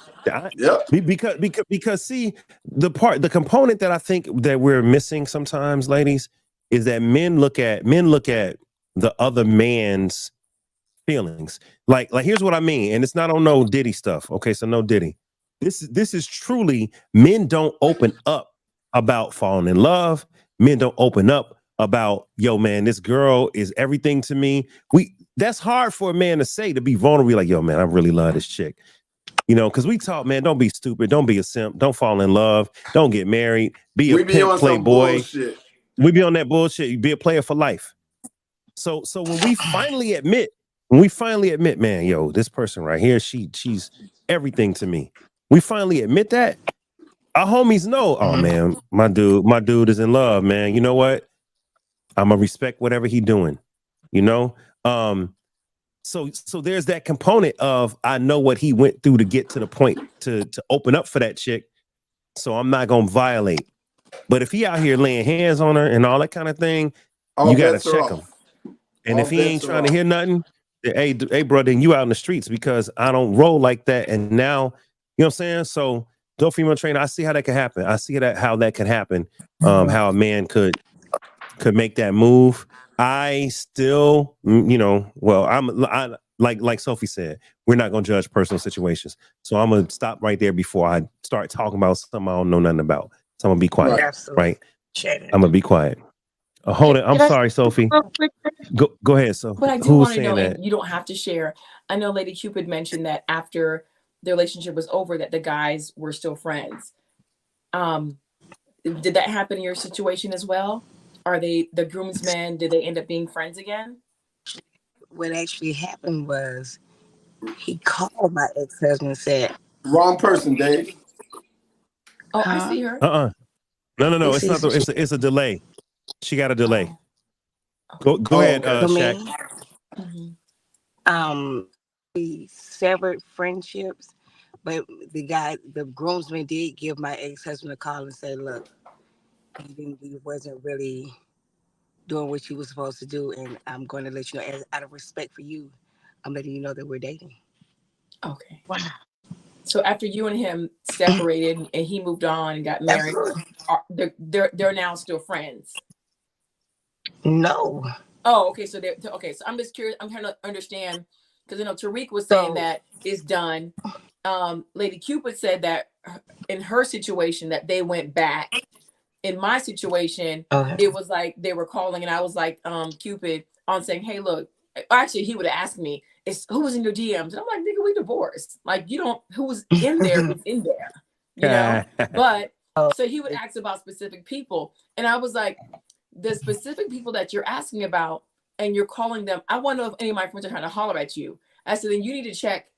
Because see, the component that I think that we're missing sometimes, ladies, is that men look at the other man's feelings. Like here's what I mean, and it's not on no Diddy stuff. Okay, so no Diddy. This is truly, men don't open up about falling in love. Men don't open up about, yo, man, this girl is everything to me. That's hard for a man to say, to be vulnerable, like, yo, man, I really love this chick. You know, because we talk, man, don't be stupid, don't be a simp, don't fall in love, don't get married, be a pimp, playboy. We be on that bullshit. You be a player for life. So when we finally admit, man, yo, this person right here, she's everything to me. We finally admit that. Our homies know, oh man, my dude is in love, man. You know what? I'm gonna respect whatever he doing. You know? So there's that component of, I know what he went through to get to the point to open up for that chick. So I'm not gonna violate. But if he out here laying hands on her and all that kind of thing, you gotta check him. And if he ain't trying to hear nothing, hey, bro, then you out in the streets, because I don't roll like that. And now, you know what I'm saying? So, dope female trainer, I see how that could happen. I see how that could happen. How a man could make that move. I still, I like Sophie said, we're not gonna judge personal situations. So I'm gonna stop right there before I start talking about something I don't know nothing about. So I'm gonna be quiet. Right? I'm gonna be quiet. Hold it. I'm sorry, Sophie. Go ahead, Sophie. But I do want to know, and you don't have to share. I know Lady Cupid mentioned that after the relationship was over, that the guys were still friends. Did that happen in your situation as well? Are they the groomsmen? Did they end up being friends again? What actually happened was, he called my ex-husband and said, "Wrong person, Dave." Oh, I see her. No. It's not. It's a delay. She got a delay. Go ahead, Shaq. We severed friendships, but the groomsman did give my ex-husband a call and say, look, you wasn't really doing what you were supposed to do, and I'm going to let you know, out of respect for you, I'm letting you know that we're dating. Okay. Wow. So after you and him separated and he moved on and got married, they're now still friends? No. Oh, okay. So So I'm just curious. I'm trying to understand, because Tariq was saying that it's done. Lady Cupid said that in her situation that they went back. In my situation, it was like they were calling, and I was like, Cupid, on saying, hey, look. Actually, he would have asked me, who was in your DMs? And I'm like, nigga, we divorced. Like, you don't, who was in there is in there, you know? But so he would ask about specific people. And I was like, the specific people that you're asking about and you're calling them, I want to know if any of my friends are trying to holler at you. I said, then you need to check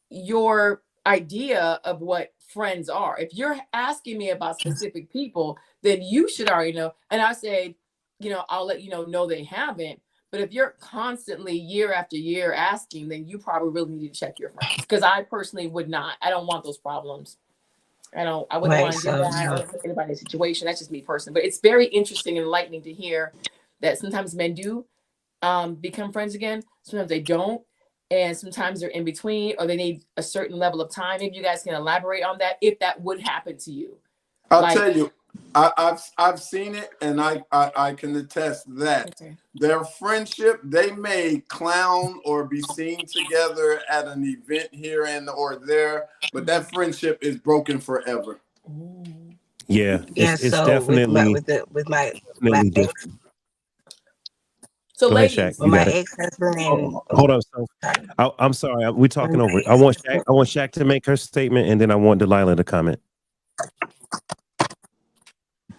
your idea of what friends are. If you're asking me about specific people, then you should already know. And I said, I'll let you know, no, they haven't. But if you're constantly year after year asking, then you probably really need to check your friends. Because I personally would not. I don't want those problems. I wouldn't want to do that or put anybody in a situation. That's just me personally. But it's very interesting and enlightening to hear that sometimes men do become friends again. Sometimes they don't. And sometimes they're in between, or they need a certain level of time. Maybe you guys can elaborate on that, if that would happen to you. I'll tell you, I've seen it, and I can attest that Okay. their friendship, they may clown or be seen together at an event here and or there, but that friendship is broken forever. Yeah, Yeah. it's So definitely with my definitely ex, different. So, Go ahead, Shaq. ladies, You with my got it. ex-husband and Hold on. So I'm sorry. We're when talking my over. ex-husband, I want Shaq to make her statement, and then I want Delilah to comment.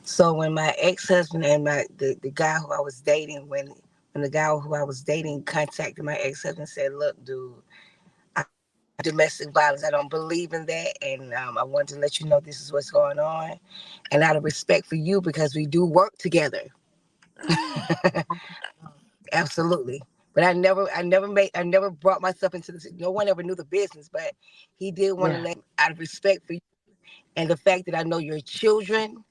so when my ex-husband and the guy who I was dating, when the guy who I was dating contacted my ex-husband and said, "Look, dude, I domestic violence. I don't believe in that, and I wanted to let you know this is what's going on, and out of respect for you because we do work together, absolutely." But I never brought myself into this. No one ever knew the business, but he did want to Yeah. let, out of respect for you and the fact that I know your children,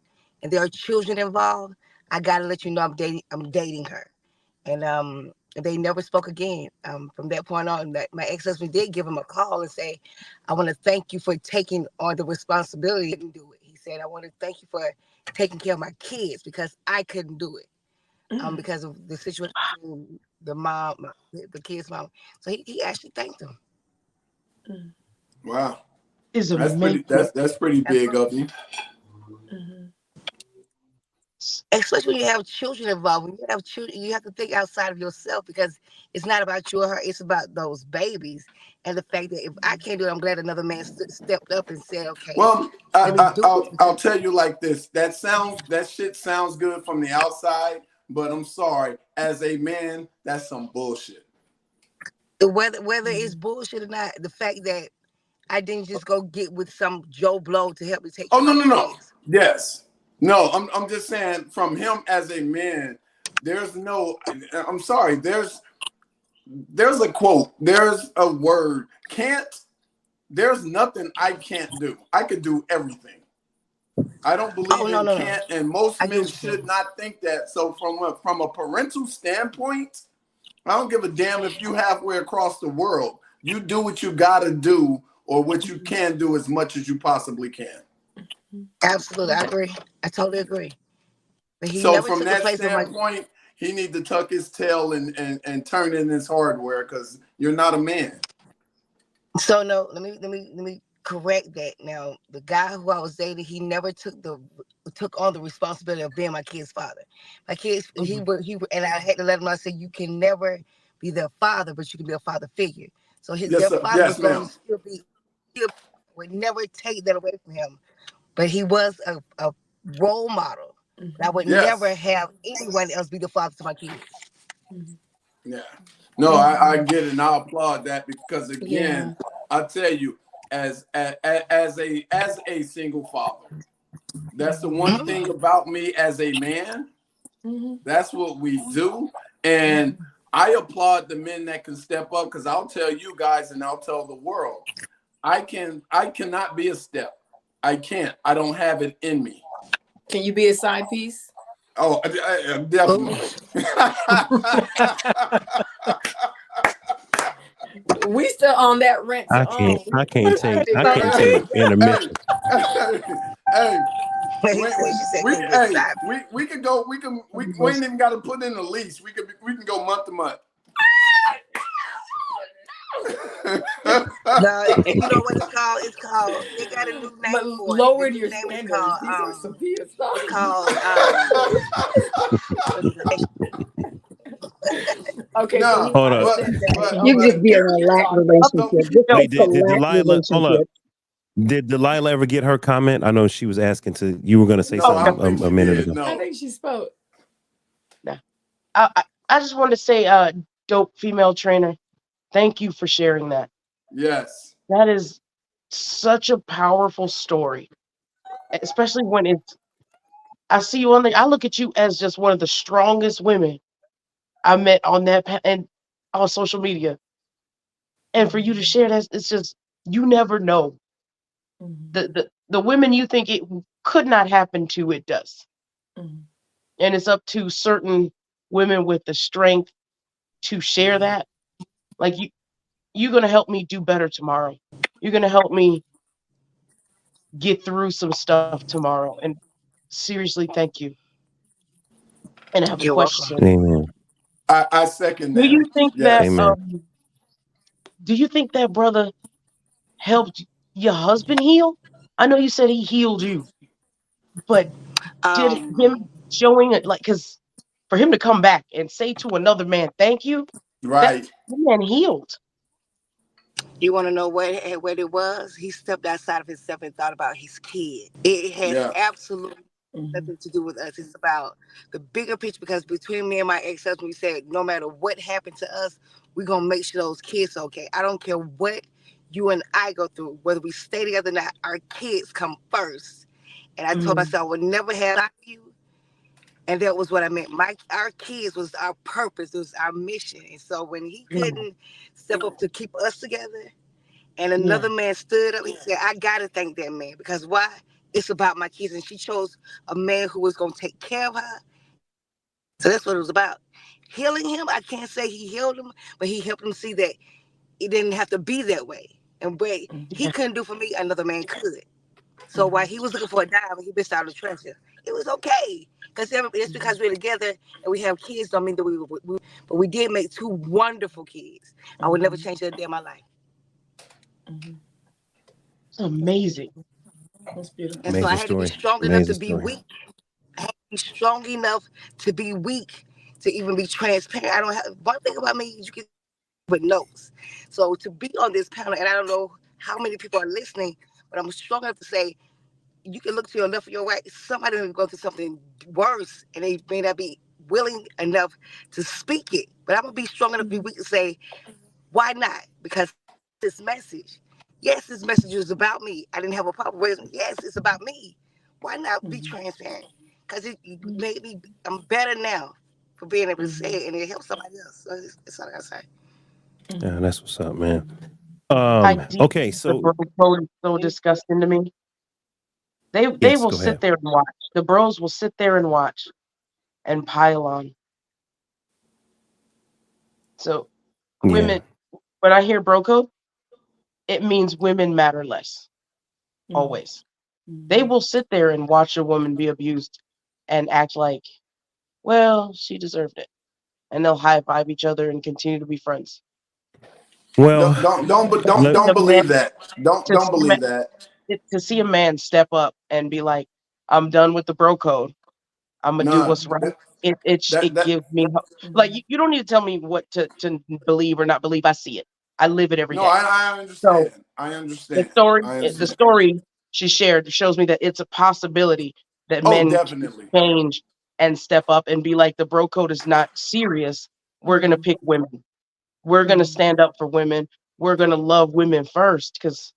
and there are children involved. I gotta let you know I'm dating her, and they never spoke again. From that point on, my ex-husband did give him a call and say, "I want to thank you for taking on the responsibility." He didn't do it. He said, "I want to thank you for taking care of my kids because I couldn't do it because of the situation, the mom, the kid's mom." So he actually thanked him. Wow, Is that's pretty. amazing. That's pretty big of you. Especially when you have children involved. When you have children, you have to think outside of yourself because it's not about you or her. It's about those babies and the fact that if I can't do it, I'm glad another man stepped up and said, "Okay, Well, let me do it." I'll Because tell you like this. That shit sounds good from the outside, but I'm sorry, as a man, that's some bullshit. whether it's bullshit or not, the fact that I didn't just go get with some Joe Blow to help me take Oh care of no, my no, no. kids. Yes, no. I'm just saying from him as a man. There's no. I'm sorry. There's a quote. There's a word. Can't. There's nothing I can't do. I could do everything. I don't Oh, believe no, in no, no. can't, and most I get men what you're should saying. not think that. So from a parental standpoint, I don't give a damn if you halfway across the world. You do what you gotta do, or what you can do as much as you possibly can. Absolutely, I agree. I totally agree. But he So never from took the that place of my. standpoint, he need to tuck his tail and turn in his hardware because you're not a man. So no, let me correct that. Now, the guy who I was dating, he never took on the responsibility of being my kid's father. My kids, and I had to let him know. I said, you can never be their father, but you can be a father figure. So Yes, their sir. father Yes, was going ma'am. to still would never take that away from him. But he was a role model. But I would never Yes. have anyone else be the father to my kids. Yeah. No, I get it, and I applaud that because Yeah. again, I tell you, as a single father, that's the one thing about me as a man. That's what we do, and I applaud the men that can step up because I'll tell you guys, and I'll tell the world, I cannot be a step. I can't. I don't have it in me. Can you be a side piece? Oh, definitely. We still on that rent to own. I can't take Hey, I baby. can't take Hey, intermission. hey, He said, she said, can you be a hey, side we could go. We ain't even got to put in a lease. We can go month to month. No, you know what it's called? It's called. They got a new But name for it. The lowered new your name is standards. called. These are Sophia It's songs. called. Okay, so No, he Hold up. said that. but All You but just right. be in here, a here's lack so relationship. Just Wait, it's a did lack Delilah hold up? relationship. Did Delilah ever get her comment? I know she was asking to you were gonna say no, I something don't think a she minute did. ago. I No. think she spoke. Yeah. I just wanted to say, dope female trainer, thank you for sharing that. Yes. That is such a powerful story, especially when it's. I see you on the. I look at you as just one of the strongest women I met on and on social media, and for you to share that, it's just you never know the women you think it could not happen to, it does, and it's up to certain women with the strength to share that. Like you're gonna help me do better tomorrow. You're gonna help me get through some stuff tomorrow, and seriously, thank you. And I have a You're welcome. question. Amen. I second Do that. you think that Yes. Amen. do you think that brother helped your husband heal? I know you said he healed you, but did him showing it, like, because for him to come back and say to another man, thank you, that Right. man healed. You want to know what it was? He stepped outside of himself and thought about his kid. It has Yeah. absolutely nothing to do with us. It's about the bigger picture, because between me and my ex-husband, we said no matter what happened to us, we're going to make sure those kids are okay. I don't care what you and I go through, whether we stay together or not, our kids come first. And I told myself I would never have you. And that was what I meant. Our kids was our purpose. It was our mission. And so when he couldn't step up to keep us together, and another man stood up, he said, I got to thank that man. Because why? It's about my kids. And she chose a man who was going to take care of her. So that's what it was about. Healing him, I can't say he healed him, but he helped him see that it didn't have to be that way. And what he couldn't do for me, another man could. So while he was looking for a diamond, he missed out on the treasure. It was okay. Because it's because we're together and we have kids, don't mean that but we did make 2 wonderful kids. I would never change that day in my life. It's amazing. That's beautiful. And so I Amazing had to be story. strong enough to Amazing be story. weak. I had to be strong enough to be weak, to even be transparent. I don't have one thing about me, you can with notes. So to be on this panel, and I don't know how many people are listening, but I'm strong enough to say, you can look to your left or your right. Somebody will go through something worse, and they may not be willing enough to speak it. But I'm gonna be strong enough to be weak to say, why not? Because this message, yes, this message is about me. I didn't have a problem with it. Yes, it's about me. Why not be transparent? Because it made me. I'm better now for being able to say it, and it helps somebody else. So that's all I gotta say. Yeah, that's what's up, man. Okay, The so bro code is so disgusting to me. They yes, will go ahead. sit there and watch. The bros will sit there and watch and pile on. So Yeah. women, when I hear bro code, it means women matter less. Always. They will sit there and watch a woman be abused and act like, well, she deserved it. And they'll high five each other and continue to be friends. Well, Don't believe that. To Don't see, believe that. to see a man step up and be like, I'm done with the bro code. I'm gonna do No, what's right. It that gives me hope. Like you don't need to tell me what to believe or not believe. I see it. I live it every no, day. I So understand. I the understand. the story she shared shows me that it's a possibility that Oh, men can definitely. change and step up and be like, the bro code is not serious. We're gonna pick women. We're gonna stand up for women. We're gonna love women first because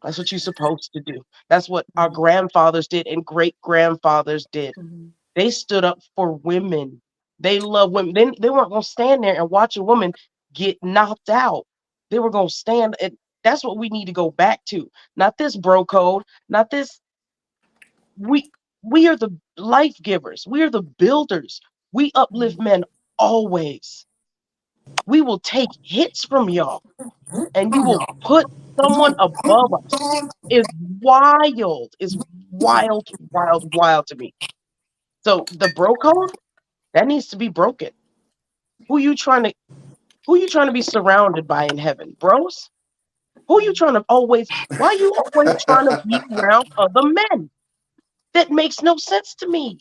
that's what you're supposed to do. That's what our grandfathers did and great grandfathers did. They stood up for women. They love women. They weren't gonna stand there and watch a woman get knocked out. They were gonna stand. And that's what we need to go back to. Not this bro code. Not this. We we are the life givers. We are the builders. We uplift men always. We will take hits from y'all, and you will put someone above us. Is wild. Is wild, wild, wild to me. So the bro code that needs to be broken. Who you trying to be surrounded by in heaven, bros? Who you trying to always? Why you always trying to be around other men? That makes no sense to me.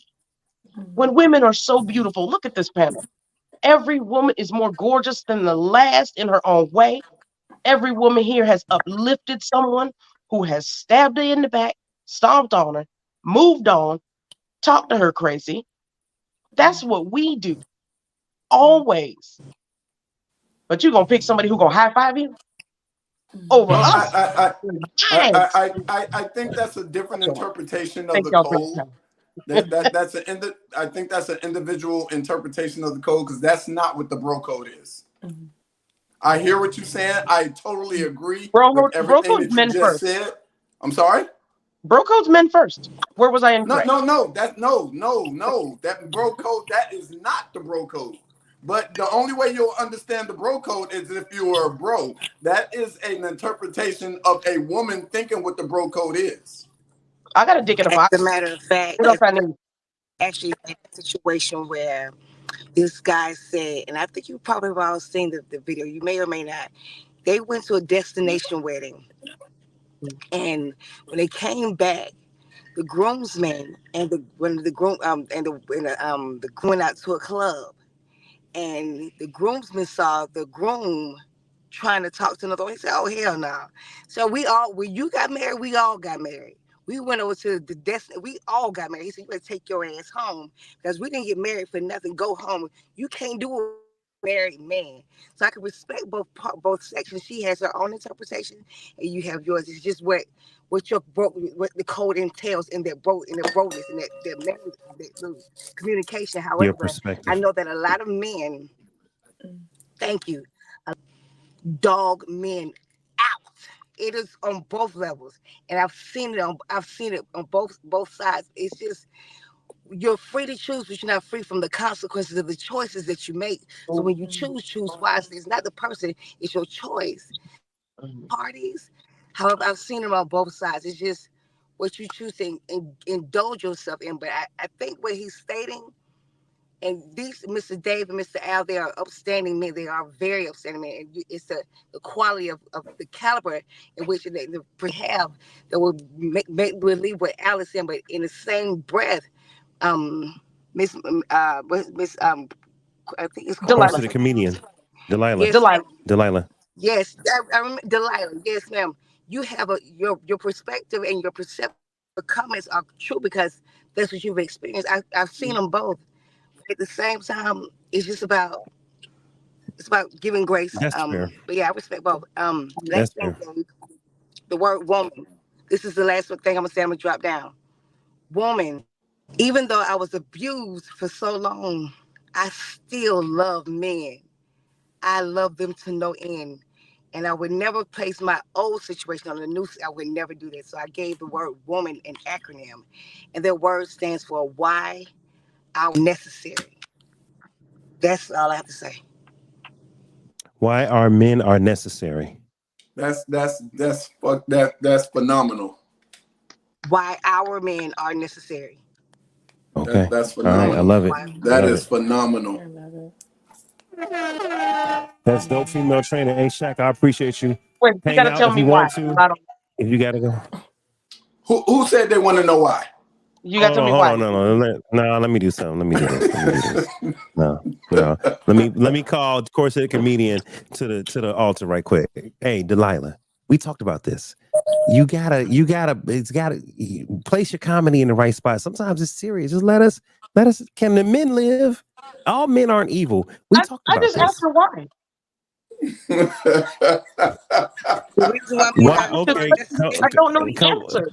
When women are so beautiful, look at this panel. Every woman is more gorgeous than the last in her own way. Every woman here has uplifted someone who has stabbed her in the back, stomped on her, moved on, talked to her crazy. That's what we do always. But you're gonna pick somebody who gonna high five you over No, us? I think that's a different interpretation of Thank the y'all for your code. time. I think that's an individual interpretation of the code because that's not what the bro code is. I hear what you're saying. I totally agree with Bro everything code's that you men just first. said. I'm sorry? Bro code's men first. Where was I No, incorrect? no. That bro code, that is not the bro code. But the only way you'll understand the bro code is if you are a bro. That is an interpretation of a woman thinking what the bro code is. I gotta dig in a As box. a matter of fact, What else I need? actually a situation where this guy said, and I think you probably have all seen the video, you may or may not. They went to a destination wedding, and when they came back, the groomsmen and the groom went out to a club, and the groomsmen saw the groom trying to talk to another one. He said, "Oh hell no!" So when you got married, we all got married. We went over to the destination. We all got married. He said, "You better take your ass home because we didn't get married for nothing. Go home. You can't do it." Married man, so I can respect both sections. She has her own interpretation, and you have yours. It's just what what the code entails in their brokenness and that marriage, that communication. Your However, I perspective. know that a lot of men, thank you, dog men out. It is on both levels, and I've seen it on both sides. It's just you're free to choose, but you're not free from the consequences of the choices that you make. So when you choose wisely. It's not the person, it's your choice. Parties, however, I've seen them on both sides. It's just what you choose to indulge yourself in. But I think what he's stating, and these Mr. Dave and Mr. Al, they are upstanding men. They are very upstanding men. And it's the quality of the caliber in which they have that will make believe what Alice said, but in the same breath, Miss I think it's called Close to Delilah. the comedian. Delilah. Yes, Delilah. Delilah. yes. I remember Delilah. Yes, ma'am. You have your perspective and your perception. The comments are true because that's what you've experienced. I've seen them both. At the same time, it's about giving grace. That's fair. But yeah, I respect both. That's Last thing, fair. Dave, the word woman. This is the last thing I'm gonna say. I'm gonna drop down. Woman. Even though I was abused for so long, I still love men. I love them to no end. And I would never place my old situation on the new. I would never do that. So I gave the word woman an acronym. And that word stands for why are necessary. That's all I have to say. Why our men are necessary. That's phenomenal. Why our men are necessary. Okay. That's All right. I phenomenal. love it. That Love is it. phenomenal. I love it. That's dope, female trainer. Hey, Shaq, I appreciate you. Wait, you Hang gotta out tell if me you why. want to. I don't. If you gotta go. Who said they want to know why? You gotta tell me Hold why. on, no. Let me do something. Let me do this. No. Let me call Corset Comedian to the altar right quick. Hey, Delilah, we talked about this. You gotta place your comedy in the right spot. Sometimes it's serious. Just let us. Can the men live? All men aren't evil. We talked I about just asked this. her why. The reason why men Why? are Okay, I don't know the answer.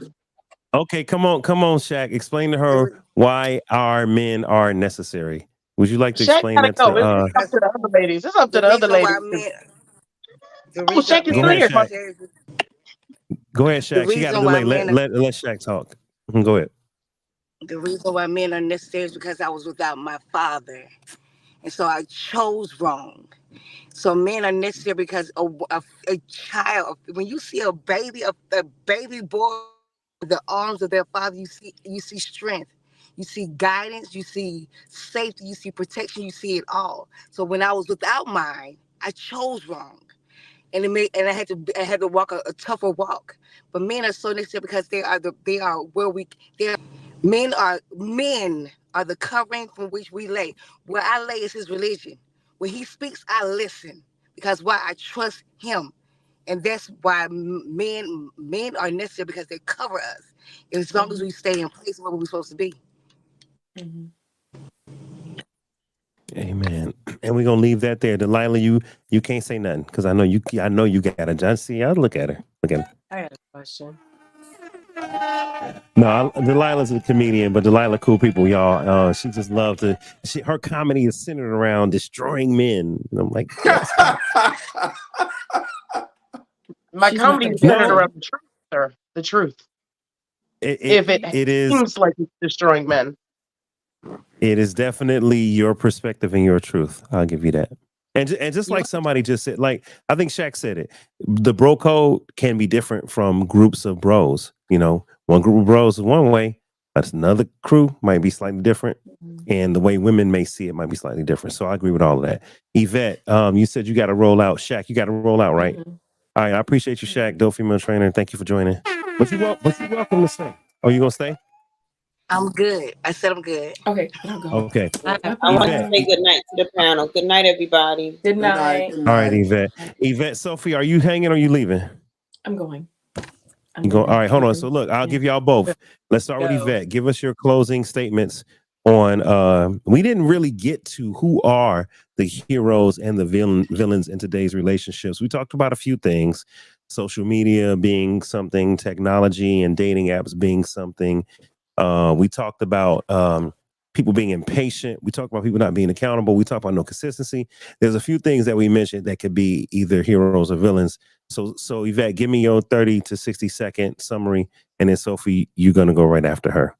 okay. Come on, Shaq. Explain to her why our men are necessary. Would you like to Shaq explain gotta that go. to? It's up to the other ladies. It's up to the the other reason why ladies. men the Oh, reason Shaq is men Go still are ahead, here. Shaq. necessary. Go ahead, The Shaq. She got a reason why delay. men Let Shaq talk. Go ahead. the reason why men are necessary is because I was without my father. And so I chose wrong. So men are necessary because a child, when you see a baby boy in the arms of their father, you see strength, you see guidance, you see safety, you see protection, you see it all. So when I was without mine, I chose wrong. And I had to walk a tougher walk. But men are so necessary because men are the covering from which we lay. Where I lay is his religion. When he speaks, I listen because why I trust him, and that's why men are necessary because they cover us. As long as we stay in place where we're supposed to be. Mm-hmm. Amen. And we're gonna leave that there. Delilah, you can't say nothing because I know you got a just see. I look at her. Look at her. I got a question. No, Delilah's a comedian, but Delilah cool people, y'all. She just loves to. Her comedy is centered around destroying men. And I'm like, yes. My She's not comedy gonna is get centered that. around the truth, sir. The truth. It is. Seems like it's destroying men. It is definitely your perspective and your truth. I'll give you that. And just You like somebody just said, like I think Shaq said it, the bro code can be different from groups of bros. one group of bros is one way, but another crew might be slightly different. And the way women may see it might be slightly different. So I agree with all of that. Yvette, you said you got to roll out. Shaq, you got to roll out, right? Mhm. All right, I appreciate you, Shaq, dope female trainer. Thank you for joining. But you welcome to stay. Oh, you gonna stay? I'm good. I said I'm good. Okay, then I'll go. Okay. I want to Yvette. say good night to the panel. Good night, everybody. Good night. All right, Yvette. Yvette, Sophie, are you hanging or are you leaving? I'm going. You go. All right, hold on. So look, I'll give y'all both. Let's start with Go. Yvette. Give us your closing statements on we didn't really get to who are the heroes and the villains in today's relationships. We talked about a few things, social media being something, technology and dating apps being something. We talked about people being impatient. We talked about people not being accountable. We talked about no consistency. There's a few things that we mentioned that could be either heroes or villains. So Yvette, give me your 30 to 60-second summary, and then Sophie, you're gonna go right after her.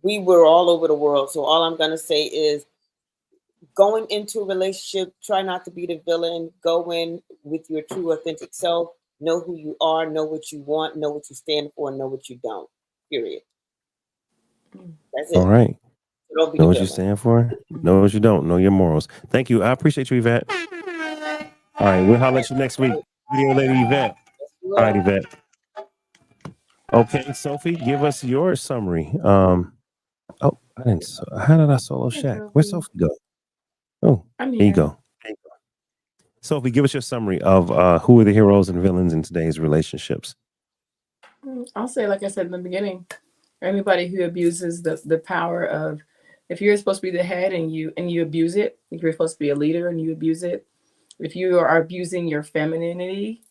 We were all over the world, so all I'm gonna say is, going into a relationship, try not to be the villain. Go in with your true, authentic self. Know who you are. Know what you want. Know what you stand for. Know what you don't. Period. That's it. All right. Don't be Know the what you villain. stand for. Know what you don't. Know your morals. Thank you. I appreciate you, Yvette. All right, we'll holler at you next week. Video lady Yvette. All right, Yvette. Okay, Sophie, give us your summary. Oh, I didn't. How did I solo Shaq? Where'd Sophie go? Oh, I'm here you here. go. Sophie, give us your summary of who are the heroes and villains in today's relationships. I'll say, like I said in the beginning, anybody who abuses the power of, if you're supposed to be the head and you abuse it, if you're supposed to be a leader and you abuse it, if you are abusing your femininity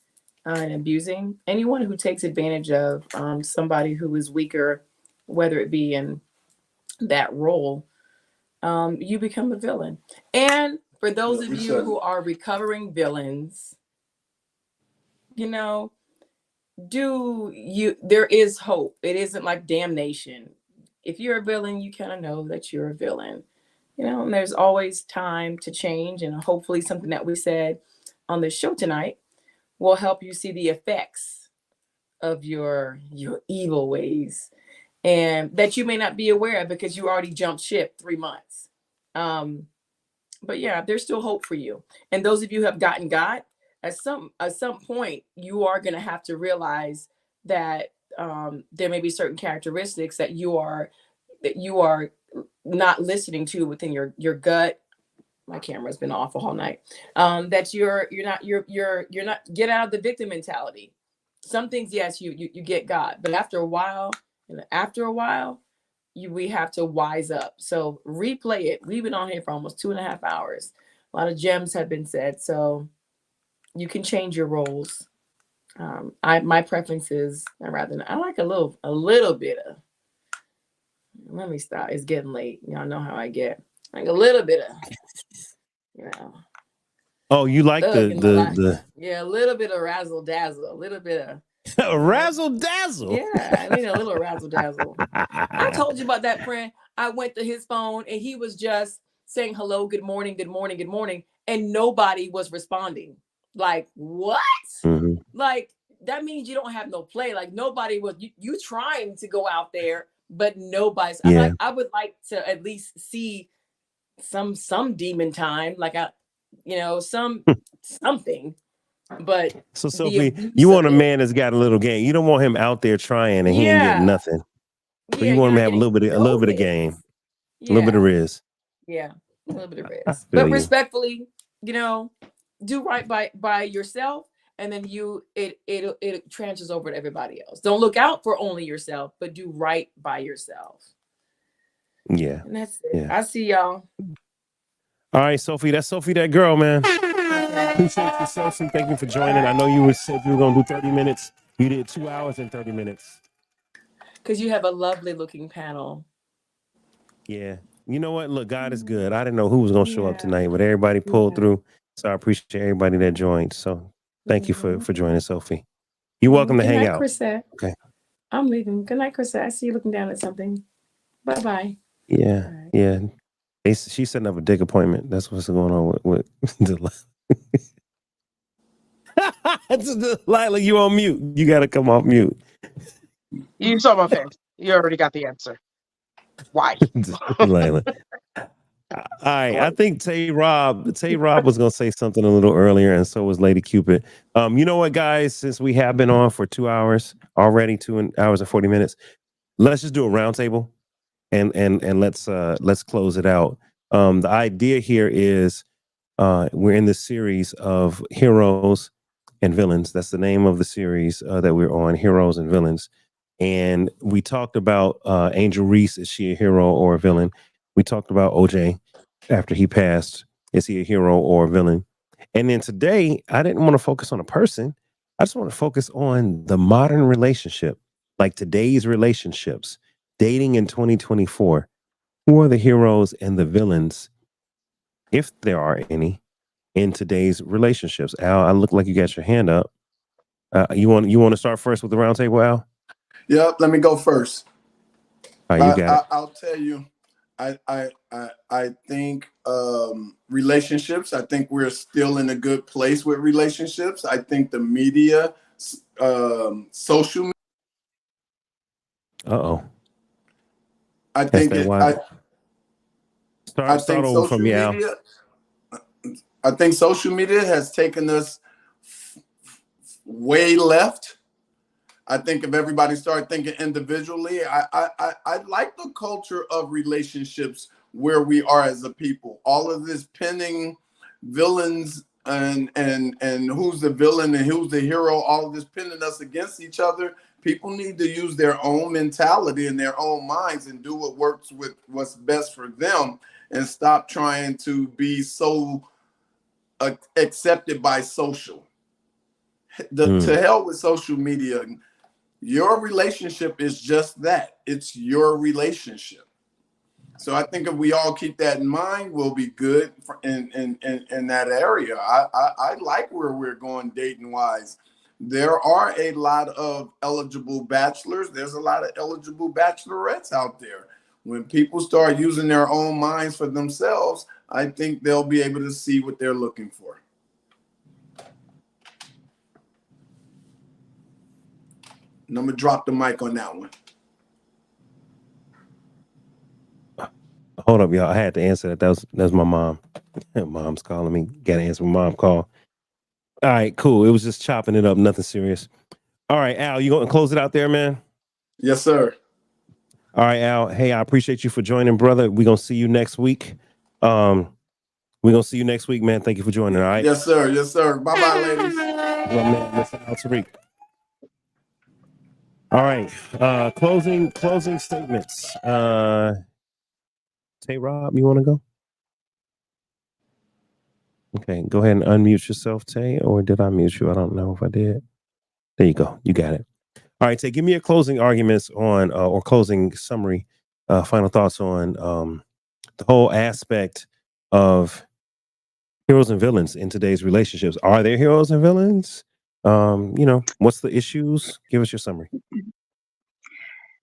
and abusing anyone who takes advantage of somebody who is weaker, whether it be in that role, you become a villain. And for those of you who are recovering villains, there is hope. It isn't like damnation. If you're a villain, you kind of know that you're a villain, and there's always time to change. And hopefully something that we said on the show tonight will help you see the effects of your evil ways, and that you may not be aware of because you already jumped ship 3 months. But yeah, there's still hope for you. And those of you who have gotten God, at some point, you are going to have to realize that there may be certain characteristics that you are not listening to within your gut. My camera's been off all night. That you're not, get out of the victim mentality. Some things, yes, you get God, but after a while, we have to wise up. So replay it. We've been on here for almost 2.5 hours. A lot of gems have been said, so you can change your roles. My preference is, I like a little bit of. Let me stop. It's getting late. Y'all know how I get. Like a little bit of, Oh, you like the yeah, a little bit of razzle dazzle, a little bit of razzle dazzle. Yeah, I need a little razzle dazzle. I told you about that friend. I went to his phone and he was just saying hello, good morning, good morning, good morning, and nobody was responding. Like, what? Mm-hmm. Like, that means you don't have no play. Like, nobody was you trying to go out there, but nobody's. Yeah. I would like to at least see some demon time, like something. But so Sophie, you want a man that's got a little game. You don't want him out there trying and he ain't getting nothing. So you want him to have a little bit of game, a little bit of riz. Yeah, a little bit of riz. But respectfully, do right by yourself, and then it transfers over to everybody else. Don't look out for only yourself, but do right by yourself. Yeah, and that's it. Yeah. I see y'all. All right, Sophie. That's Sophie, that girl, man. Appreciate you, Sophie. Thank you for joining. I know you said you were gonna do 30 minutes. You did 2 hours and 30 minutes. Because you have a lovely looking panel. Yeah. You know what? Look, God is good. I didn't know who was gonna show up tonight, but everybody pulled through. So I appreciate everybody that joined. So thank you for joining, Sophie. You're welcome to hang out. Chrisette. Okay. I'm leaving. Good night, Chrisette. I see you looking down at something. Bye-bye. Yeah. Right. Yeah. She's setting up a dick appointment. That's what's going on with the Lila, you on mute. You got to come off mute. You saw my face. You already got the answer. Why? Lila. All right, I think Tay Rob was gonna say something a little earlier, and so was Lady Cupid. You know what, guys? Since we have been on for 2 hours already, 2 hours and 40 minutes, let's just do a roundtable, and let's close it out. The idea here is we're in this series of heroes and villains. That's the name of the series that we're on, Heroes and Villains. And we talked about Angel Reese. Is she a hero or a villain? We talked about OJ after he passed. Is he a hero or a villain? And then today, I didn't want to focus on a person. I just want to focus on the modern relationship, like today's relationships, dating in 2024. Who are the heroes and the villains, if there are any, in today's relationships? Al, I look like you got your hand up. You want to start first with the roundtable, Al? Yep, let me go first. All right, you got it. I'll tell you, I think relationships. I think we're still in a good place with relationships. I think the media, social media. I think social media. I think social media has taken us way left. I think if everybody started thinking individually, I like the culture of relationships where we are as a people. All of this pinning villains and who's the villain and who's the hero, all of this pinning us against each other. People need to use their own mentality and their own minds and do what works with what's best for them, and stop trying to be so accepted by social. To hell with social media. Your relationship is just that. It's your relationship. So I think if we all keep that in mind, we'll be good in that area. I like where we're going dating wise. There are a lot of eligible bachelors. There's a lot of eligible bachelorettes out there. When people start using their own minds for themselves, I think they'll be able to see what they're looking for. And I'm gonna drop the mic on that one. Hold up, y'all. I had to answer that. That was my mom. Mom's calling me. Got to answer my mom call. All right, cool. It was just chopping it up. Nothing serious. All right, Al, you going to close it out there, man? Yes, sir. All right, Al. Hey, I appreciate you for joining, brother. We're going to see you next week. We're going to see you next week, man. Thank you for joining, all right? Yes, sir. Yes, sir. Bye-bye, ladies. Well, man, listen out, Tariq. All right. Closing statements. Tay Rob, you want to go? Okay, go ahead and unmute yourself, Tay, or did I mute you? I don't know if I did. There you go. You got it. All right, Tay, give me your closing arguments on, or closing summary, final thoughts on the whole aspect of heroes and villains in today's relationships. Are there heroes and villains? What's the issues? Give us your summary.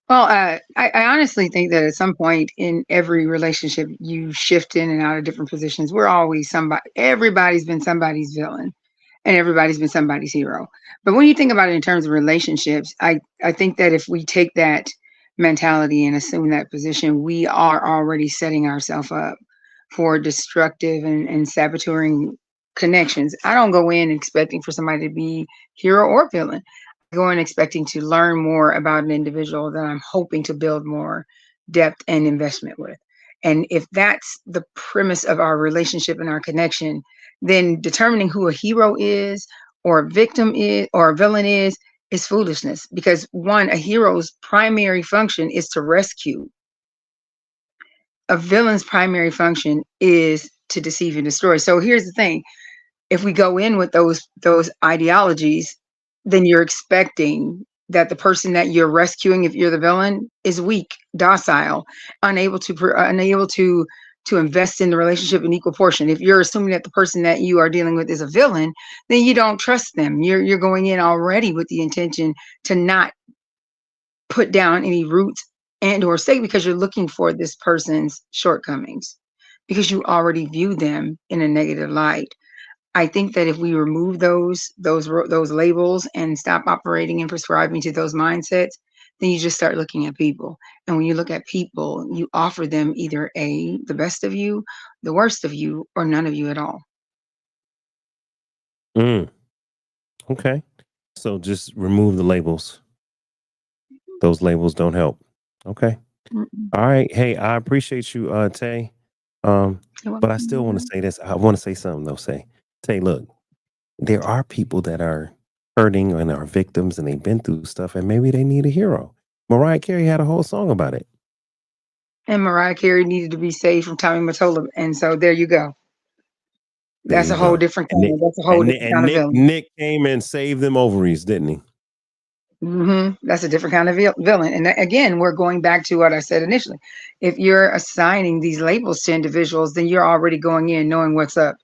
Well, I honestly think that at some point in every relationship, you shift in and out of different positions. We're always somebody, everybody's been somebody's villain and everybody's been somebody's hero. But when you think about it in terms of relationships, I think that if we take that mentality and assume that position, we are already setting ourselves up for destructive and saboteuring connections. I don't go in expecting for somebody to be hero or villain. Going expecting to learn more about an individual that I'm hoping to build more depth and investment with. And if that's the premise of our relationship and our connection, then determining who a hero is or a victim is or a villain is foolishness. Because one, a hero's primary function is to rescue. A villain's primary function is to deceive and destroy. So here's the thing. If we go in with those ideologies, then you're expecting that the person that you're rescuing, if you're the villain, is weak, docile, unable to invest in the relationship in equal portion. If you're assuming that the person that you are dealing with is a villain, then you don't trust them. You're going in already with the intention to not put down any roots and or stake, because you're looking for this person's shortcomings, because you already view them in a negative light. I think that if we remove those labels and stop operating and prescribing to those mindsets, then you just start looking at people. And when you look at people, you offer them either the best of you, the worst of you, or none of you at all. Mm, okay. So just remove the labels. Those labels don't help. Okay. Mm-mm. All right. Hey, I appreciate you, Tay. Um, You're but I still want to welcome. say this. I want to say something though. Tay, look, there are people that are hurting and are victims and they've been through stuff and maybe they need a hero. Mariah Carey had a whole song about it. And Mariah Carey needed to be saved from Tommy Mottola, and so there you go. There That's you a whole go. different kind of. That's a whole different kind of villain. Nick came and saved them ovaries, didn't he? That's a different kind of villain. And again, we're going back to what I said initially. If you're assigning these labels to individuals, then you're already going in knowing what's up.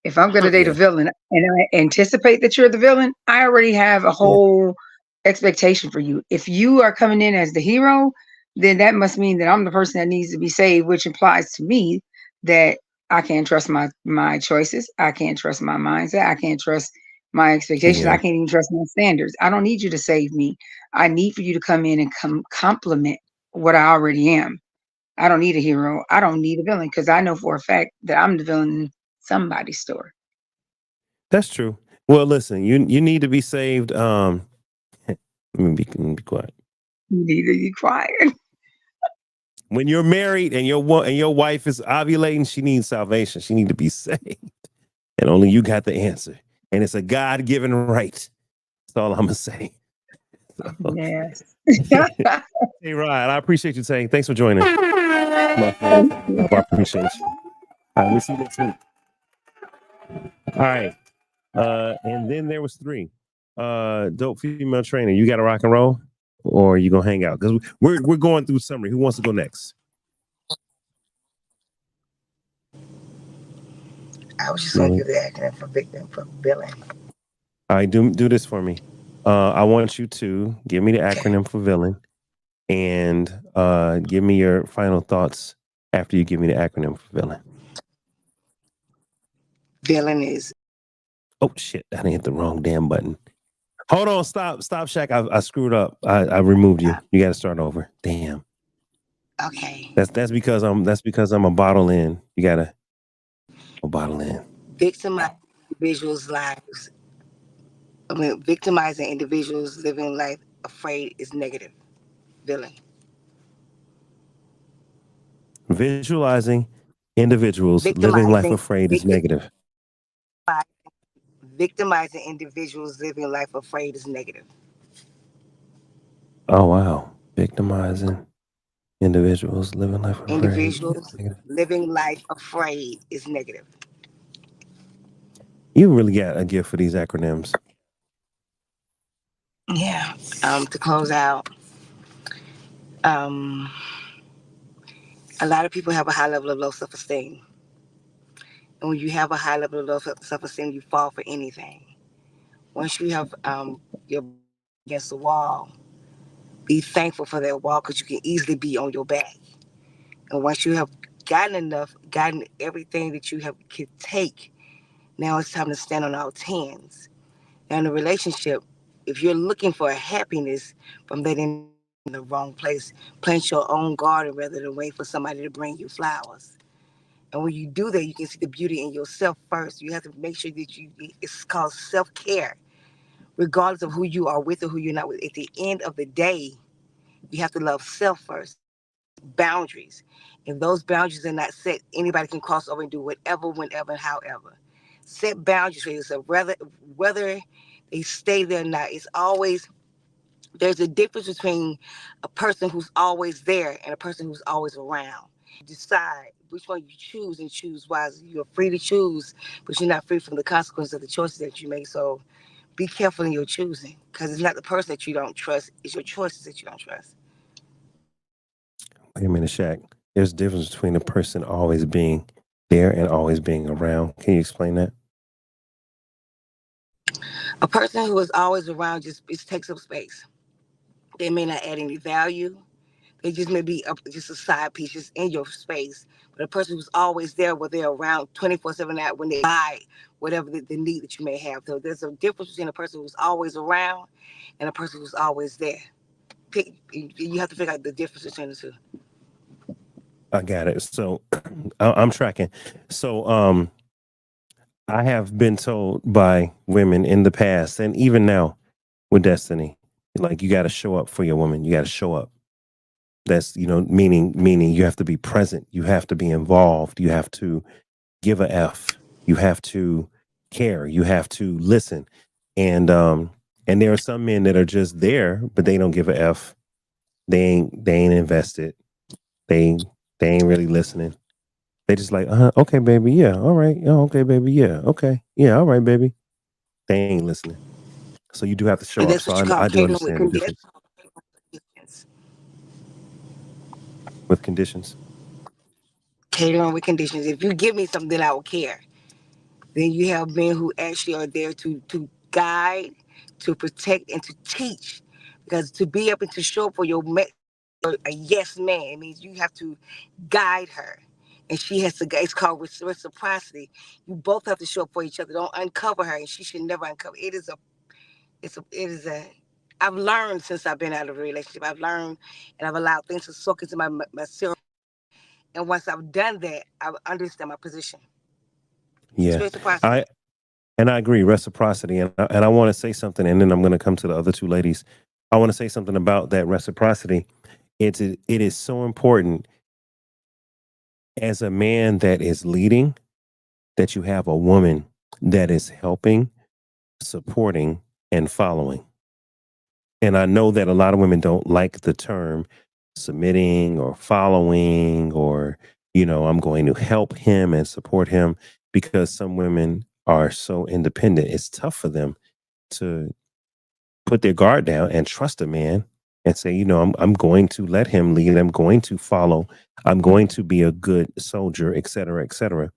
If I'm going to date a Yeah. villain and I anticipate that you're the villain, I already have a Yeah. whole expectation for you. If you are coming in as the hero, then that must mean that I'm the person that needs to be saved, which implies to me that I can't trust my choices. I can't trust my mindset. I can't trust my expectations. I Yeah. can't even trust my standards. I don't need you to save me. I need for you to come in and complement what I already am. I don't need a hero. I don't need a villain because I know for a fact that I'm the villain in somebody's story. That's true. Well, listen, you need to be saved. Let me be quiet. You need to be quiet. When you're married and your wife is ovulating, she needs salvation. She need to be saved. And only you got the answer. And it's a God-given right. That's all I'm gonna say. So, Yes. hey Ryan, I appreciate you saying. Thanks for joining. My friend. I appreciate you. All right, we'll see you next week. All right. And then there was three. Dope female trainer. You got to rock and roll, or you gonna hang out? Because we're going through summary. Who wants to go next? I was just going to give the acronym for victim for villain. All right, do this for me. I want you to give me the acronym for villain, and give me your final thoughts after you give me the acronym for villain. Villain is. Oh shit! I didn't hit the wrong damn button. Hold on, stop, Shaq. I screwed up. I removed you. You got to start over. Damn. Okay. That's because I'm a bottle in. You gotta a bottle in. Victimizing individuals' lives. Victimizing individuals living life afraid is negative. Villain. Visualizing individuals living life afraid is negative. Victimizing individuals living life afraid is negative. Oh wow. Victimizing individuals living life afraid. Individuals living life afraid is negative. You really got a gift for these acronyms. Yeah. To close out, a lot of people have a high level of low self-esteem. And when you have a high level of low self-esteem, you fall for anything. Once you have your against the wall, be thankful for that wall because you can easily be on your back. And once you have gotten everything that you could take, now it's time to stand on all tens. Now in a relationship, if you're looking for a happiness from that in the wrong place, plant your own garden rather than wait for somebody to bring you flowers. And when you do that, you can see the beauty in yourself first. You have to make sure that it's called self-care. Regardless of who you are with or who you're not with, at the end of the day, you have to love self first. Boundaries. If those boundaries are not set, anybody can cross over and do whatever, whenever, and however. Set boundaries for yourself, whether they stay there or not. There's a difference between a person who's always there and a person who's always around. Decide which one you choose and choose wisely. You're free to choose, but you're not free from the consequences of the choices that you make. So be careful in your choosing, because it's not the person that you don't trust, it's your choices that you don't trust. Wait a minute, Shaq. There's a difference between a person always being there and always being around. Can you explain that? A person who is always around just takes up space. They may not add any value. They just may be up just a side piece, just in your space. But a person who's always there, where they're around 24/7 out when they buy whatever the need that you may have. So there's a difference between a person who's always around and a person who's always there. You have to figure out the difference between the two. I got it. So I'm tracking. So I have been told by women in the past and even now with Destiny, like you got to show up for your woman. You got to show up. That's, meaning you have to be present. You have to be involved. You have to give a F. You have to care. You have to listen. And there are some men that are just there, but they don't give a F. They ain't invested. They ain't really listening. They just like, okay, baby, yeah, all right. Oh, okay, baby, yeah, okay. Yeah, all right, baby. They ain't listening. So you do have to show And up. that's So what you call I do catering with understand the conditions. difference with conditions. Catering with conditions. If you give me something, then I will care. Then you have men who actually are there to guide, to protect, and to teach. Because to be able to show up for a yes man, it means you have to guide her. And she has to, it's called reciprocity. You both have to show up for each other. Don't uncover her, and she should never uncover. I've learned since I've been out of a relationship. I've learned and I've allowed things to soak into my serum. And once I've done that, I understand my position. It's Yeah, reciprocity. I agree, reciprocity, and I want to say something, and then I'm going to come to the other two ladies. I want to say something about that reciprocity. It is so important as a man that is leading that you have a woman that is helping, supporting, and following. And I know that a lot of women don't like the term submitting or following or, I'm going to help him and support him because some women are so independent. It's tough for them to put their guard down and trust a man and say, I'm going to let him lead. I'm going to follow. I'm going to be a good soldier, et cetera, et cetera.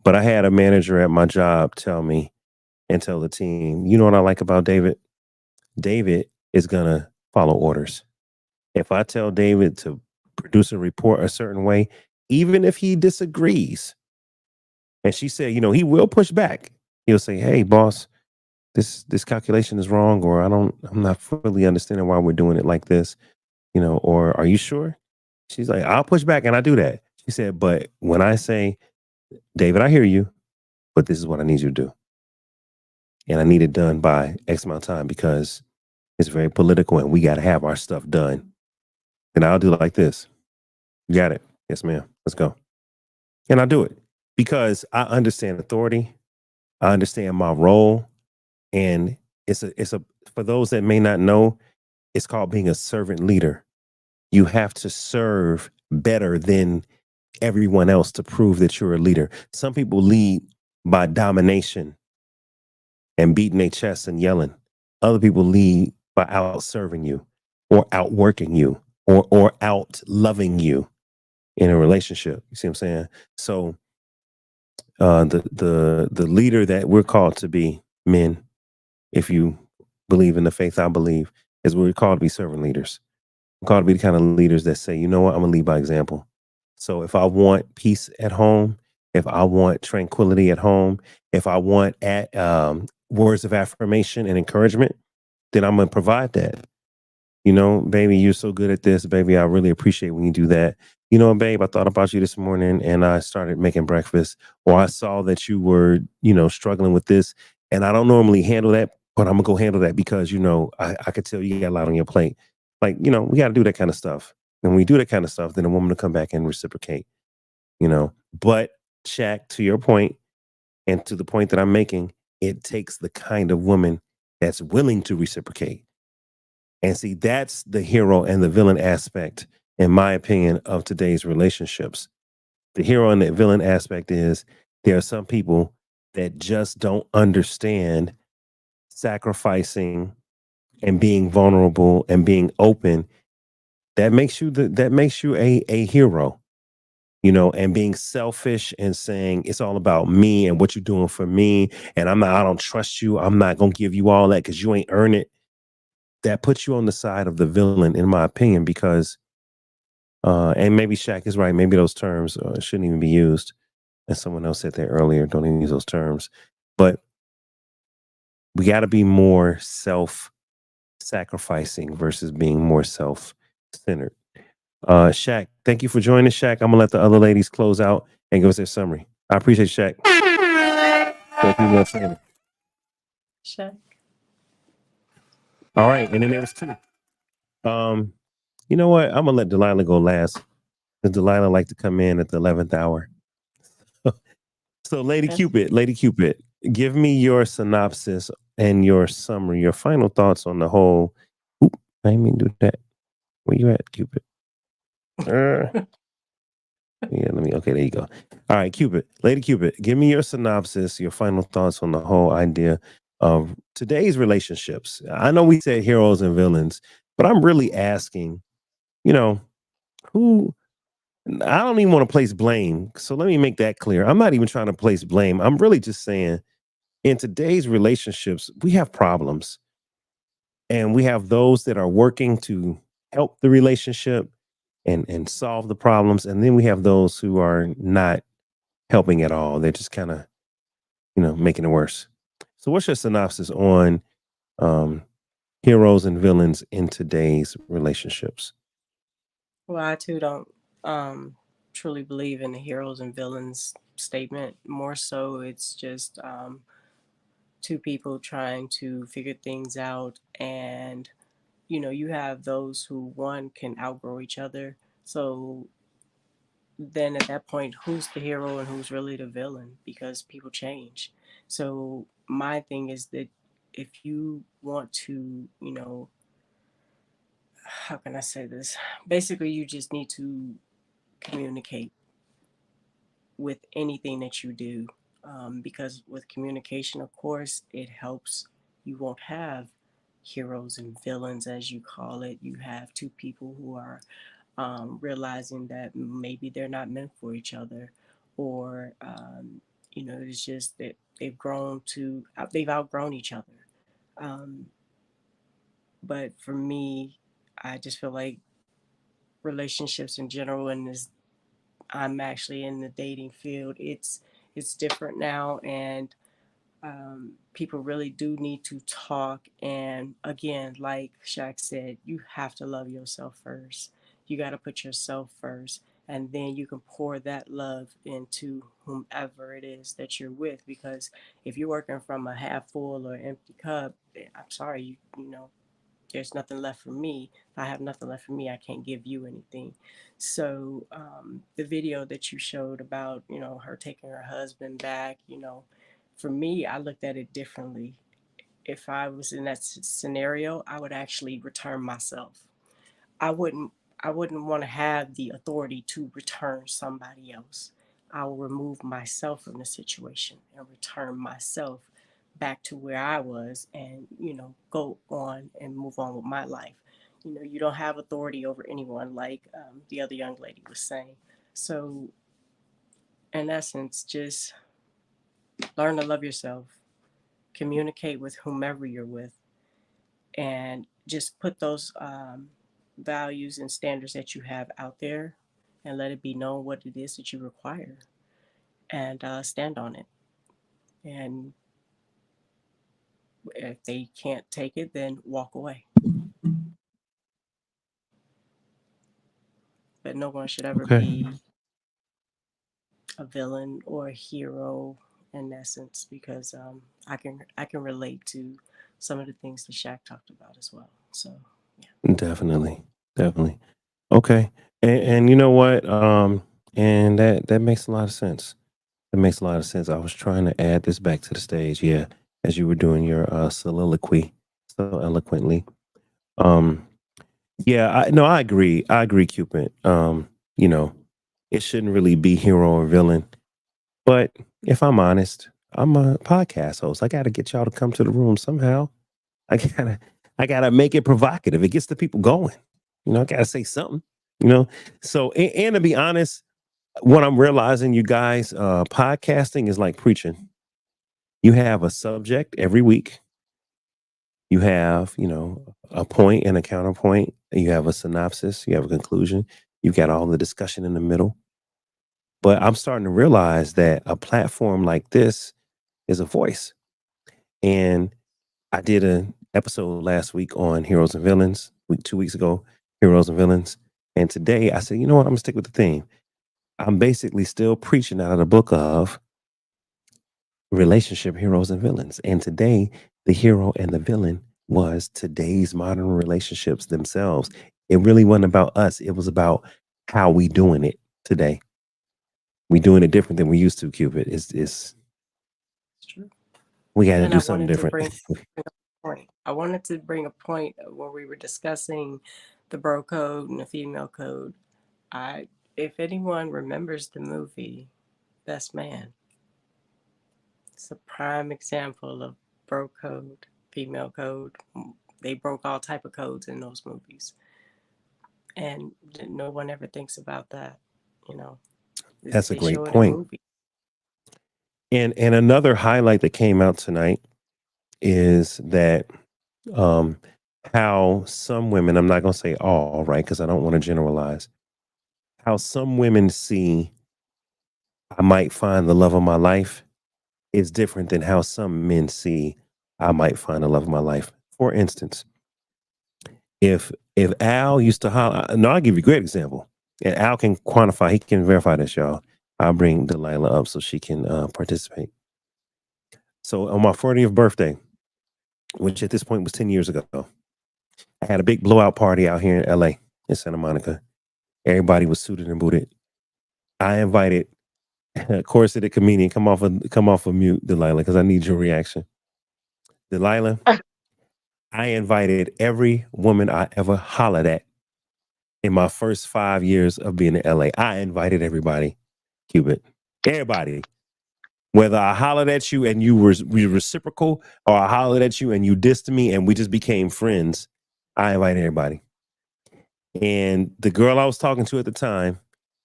But I had a manager at my job tell me and tell the team, you know what I like about David? David is going to follow orders. If I tell David to produce a report a certain way, even if he disagrees, and she said, he will push back. He'll say, hey, boss, this calculation is wrong, or I'm not fully understanding why we're doing it like this, or are you sure? She's like, I'll push back, and I do that. She said, but when I say, David, I hear you, but this is what I need you to do. And I need it done by X amount of time because it's very political and we got to have our stuff done. And I'll do it like this. You got it. Yes, ma'am. Let's go. And I do it because I understand authority. I understand my role. And it's a, for those that may not know, it's called being a servant leader. You have to serve better than everyone else to prove that you're a leader. Some people lead by domination and beating their chests and yelling. Other people lead by out serving you or outworking you or out loving you in a relationship. You see what I'm saying? So the leader that we're called to be, men, if you believe in the faith I believe, is we're called to be servant leaders. We're called to be the kind of leaders that say, you know what, I'm gonna lead by example. So if I want peace at home, if I want tranquility at home, if I want words of affirmation and encouragement, then I'm gonna provide that. Baby, you're so good at this, baby. I really appreciate when you do that. Babe, I thought about you this morning and I started making breakfast, or I saw that you were, struggling with this. And I don't normally handle that, but I'm gonna go handle that because, I could tell you got a lot on your plate. Like, we got to do that kind of stuff. And when we do that kind of stuff, then a woman will come back and reciprocate, But, Shaq, to your point and to the point that I'm making, it takes the kind of woman that's willing to reciprocate. And see, that's the hero and the villain aspect, in my opinion, of today's relationships. The hero and the villain aspect is there are some people that just don't understand sacrificing and being vulnerable and being open. That makes you a hero, and being selfish and saying it's all about me and what you're doing for me. And I don't trust you. I'm not going to give you all that because you ain't earned it. That puts you on the side of the villain, in my opinion, because And maybe Shaq is right. Maybe those terms shouldn't even be used. As someone else said there earlier, don't even use those terms. But we got to be more self-sacrificing versus being more self-centered. Shaq, thank you for joining us, Shaq. I'm gonna let the other ladies close out and give us their summary. I appreciate Shaq. Thank you once again. Shaq. All right, and then there's two. You know what? I'm gonna let Delilah go last because Delilah like to come in at the 11th hour. So, Lady Cupid, give me your synopsis and your summary, your final thoughts on the whole. Oop, I didn't mean to do that. Where you at, Cupid? Yeah, okay, there you go. All right, Lady Cupid, give me your synopsis, your final thoughts on the whole idea of today's relationships. I know we said heroes and villains, but I'm really asking, you know, who I don't even want to place blame. So let me make that clear. I'm not even trying to place blame. I'm really just saying in today's relationships, we have problems and we have those that are working to help the relationship and solve the problems. And then we have those who are not helping at all. They're just kind of, making it worse. So what's your synopsis on um, heroes and villains in today's relationships? Well, I too don't truly believe in the heroes and villains statement. More so, it's just two people trying to figure things out. And, you have those who, one, can outgrow each other. So then at that point, who's the hero and who's really the villain? Because people change. So my thing is that if you want to, how can I say this? Basically, you just need to communicate with anything that you do. Because with communication, of course, it helps. You won't have heroes and villains, as you call it. You have two people who are realizing that maybe they're not meant for each other, or it's just that they've outgrown each other. Um, but for me, I just feel like relationships in general, and this I'm actually in the dating field. It's different now, and people really do need to talk. And again, like Shaq said, you have to love yourself first. You got to put yourself first, and then you can pour that love into whomever it is that you're with. Because if you're working from a half full or empty cup, I'm sorry, there's nothing left for me. If I have nothing left for me, I can't give you anything. So the video that you showed about, her taking her husband back, for me, I looked at it differently. If I was in that scenario, I would actually return myself. I wouldn't I wouldn't want to have the authority to return somebody else. I will remove myself from the situation and return myself back to where I was, and go on and move on with my life. You don't have authority over anyone, like the other young lady was saying. So in essence, just learn to love yourself, communicate with whomever you're with, and just put those values and standards that you have out there, and let it be known what it is that you require, and stand on it. And if they can't take it, then walk away. But no one should ever Okay. be a villain or a hero in essence, because I can relate to some of the things that Shaq talked about as well. So Definitely. Definitely. Okay. And you know what? And that makes a lot of sense. It makes a lot of sense. I was trying to add this back to the stage, yeah, as you were doing your soliloquy so eloquently. Um, yeah, I agree. I agree, Cupid. You know, it shouldn't really be hero or villain. But if I'm honest, I'm a podcast host. I gotta get y'all to come to the room somehow. I gotta I gotta make it provocative. It gets the people going. I gotta say something, you know. So and to be honest, what I'm realizing, you guys, podcasting is like preaching. You have a subject every week. You have, a point and a counterpoint. You have a synopsis. You have a conclusion. You got all the discussion in the middle. But I'm starting to realize that a platform like this is a voice. And I did an episode last week on heroes and villains, 2 weeks ago, heroes and villains. And today I said, you know what? I'm gonna stick with the theme. I'm basically still preaching out of the book of relationship heroes and villains. And today, the hero and the villain was today's modern relationships themselves. It really wasn't about us. It was about how we doing it today. We doing it different than we used to, Cupid. It's It's true. we got to And do I something wanted to different. bring a point. I wanted to bring a point where we were discussing the bro code and the female code. If anyone remembers the movie Best Man, it's a prime example of bro code, female code. They broke all type of codes in those movies, and no one ever thinks about that. You know, That's a they great show it in point. movies. And another highlight that came out tonight is that um how some women, I'm not going to say all, right, because I don't want to generalize, how some women see I might find the love of my life is different than how some men see I might find the love of my life. For instance, if Al used to holler, no, I'll give you a great example. And Al can quantify, he can verify this, y'all. I'll bring Delilah up so she can participate. So on my 40th birthday, which at this point was 10 years ago, I had a big blowout party out here in LA, in Santa Monica. Everybody was suited and booted. I invited Corset, the comedian, come off of mute, Delilah, because I need your reaction. Delilah, I invited every woman I ever hollered at in my first 5 years of being in LA. I invited everybody, Cupid. Everybody. Whether I hollered at you and you were reciprocal, or I hollered at you and you dissed me and we just became friends, I invited everybody. And the girl I was talking to at the time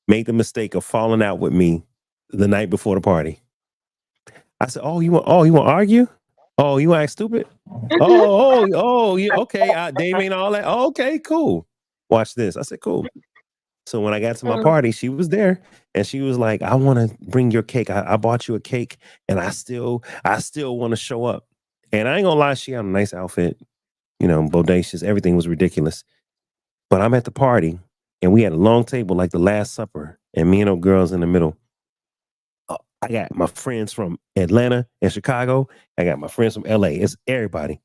made the mistake of falling out with me the night before the party. I said, "Oh, you want to argue? Oh, you want to act stupid? Yeah, okay. Dame ain't all that. Oh, okay, cool. Watch this." I said, "Cool." So when I got to my party, she was there and she was like, "I want to bring your cake. I bought you a cake and I still want to show up." And I ain't gonna lie, she had a nice outfit, bodacious. Everything was ridiculous. But I'm at the party and we had a long table like the Last Supper, and me and those girls in the middle. I got my friends from Atlanta and Chicago. I got my friends from LA. It's everybody.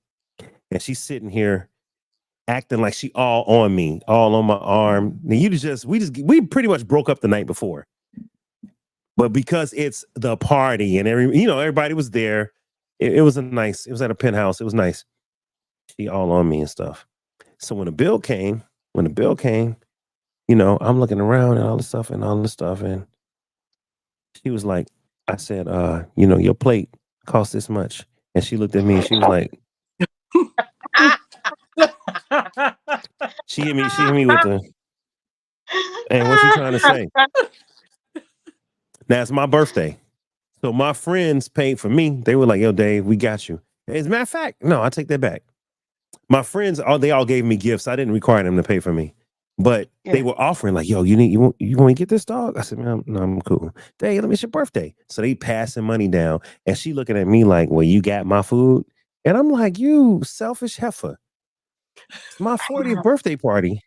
And she's sitting here acting like she all on me, all on my arm. And we pretty much broke up the night before. But because it's the party and everybody was there, it was it was at a penthouse. It was nice. She all on me and stuff. So when the bill came, I'm looking around and all this stuff. And she was like, I said, your plate cost this much. And she looked at me and she was like, she hit me with the, and what's she trying to say? Now it's my birthday. So my friends paid for me. They were like, "Yo, Dave, we got you." As a matter of fact, no, I take that back. My friends, they all gave me gifts. I didn't require them to pay for me. But they were offering like, "Yo, you want to get this dog?" I said, "Man, no, I'm cool." Dave, it's your birthday. So they passing money down. And she looking at me like, "Well, you got my food?" And I'm like, "You selfish heifer. It's my 40th birthday party.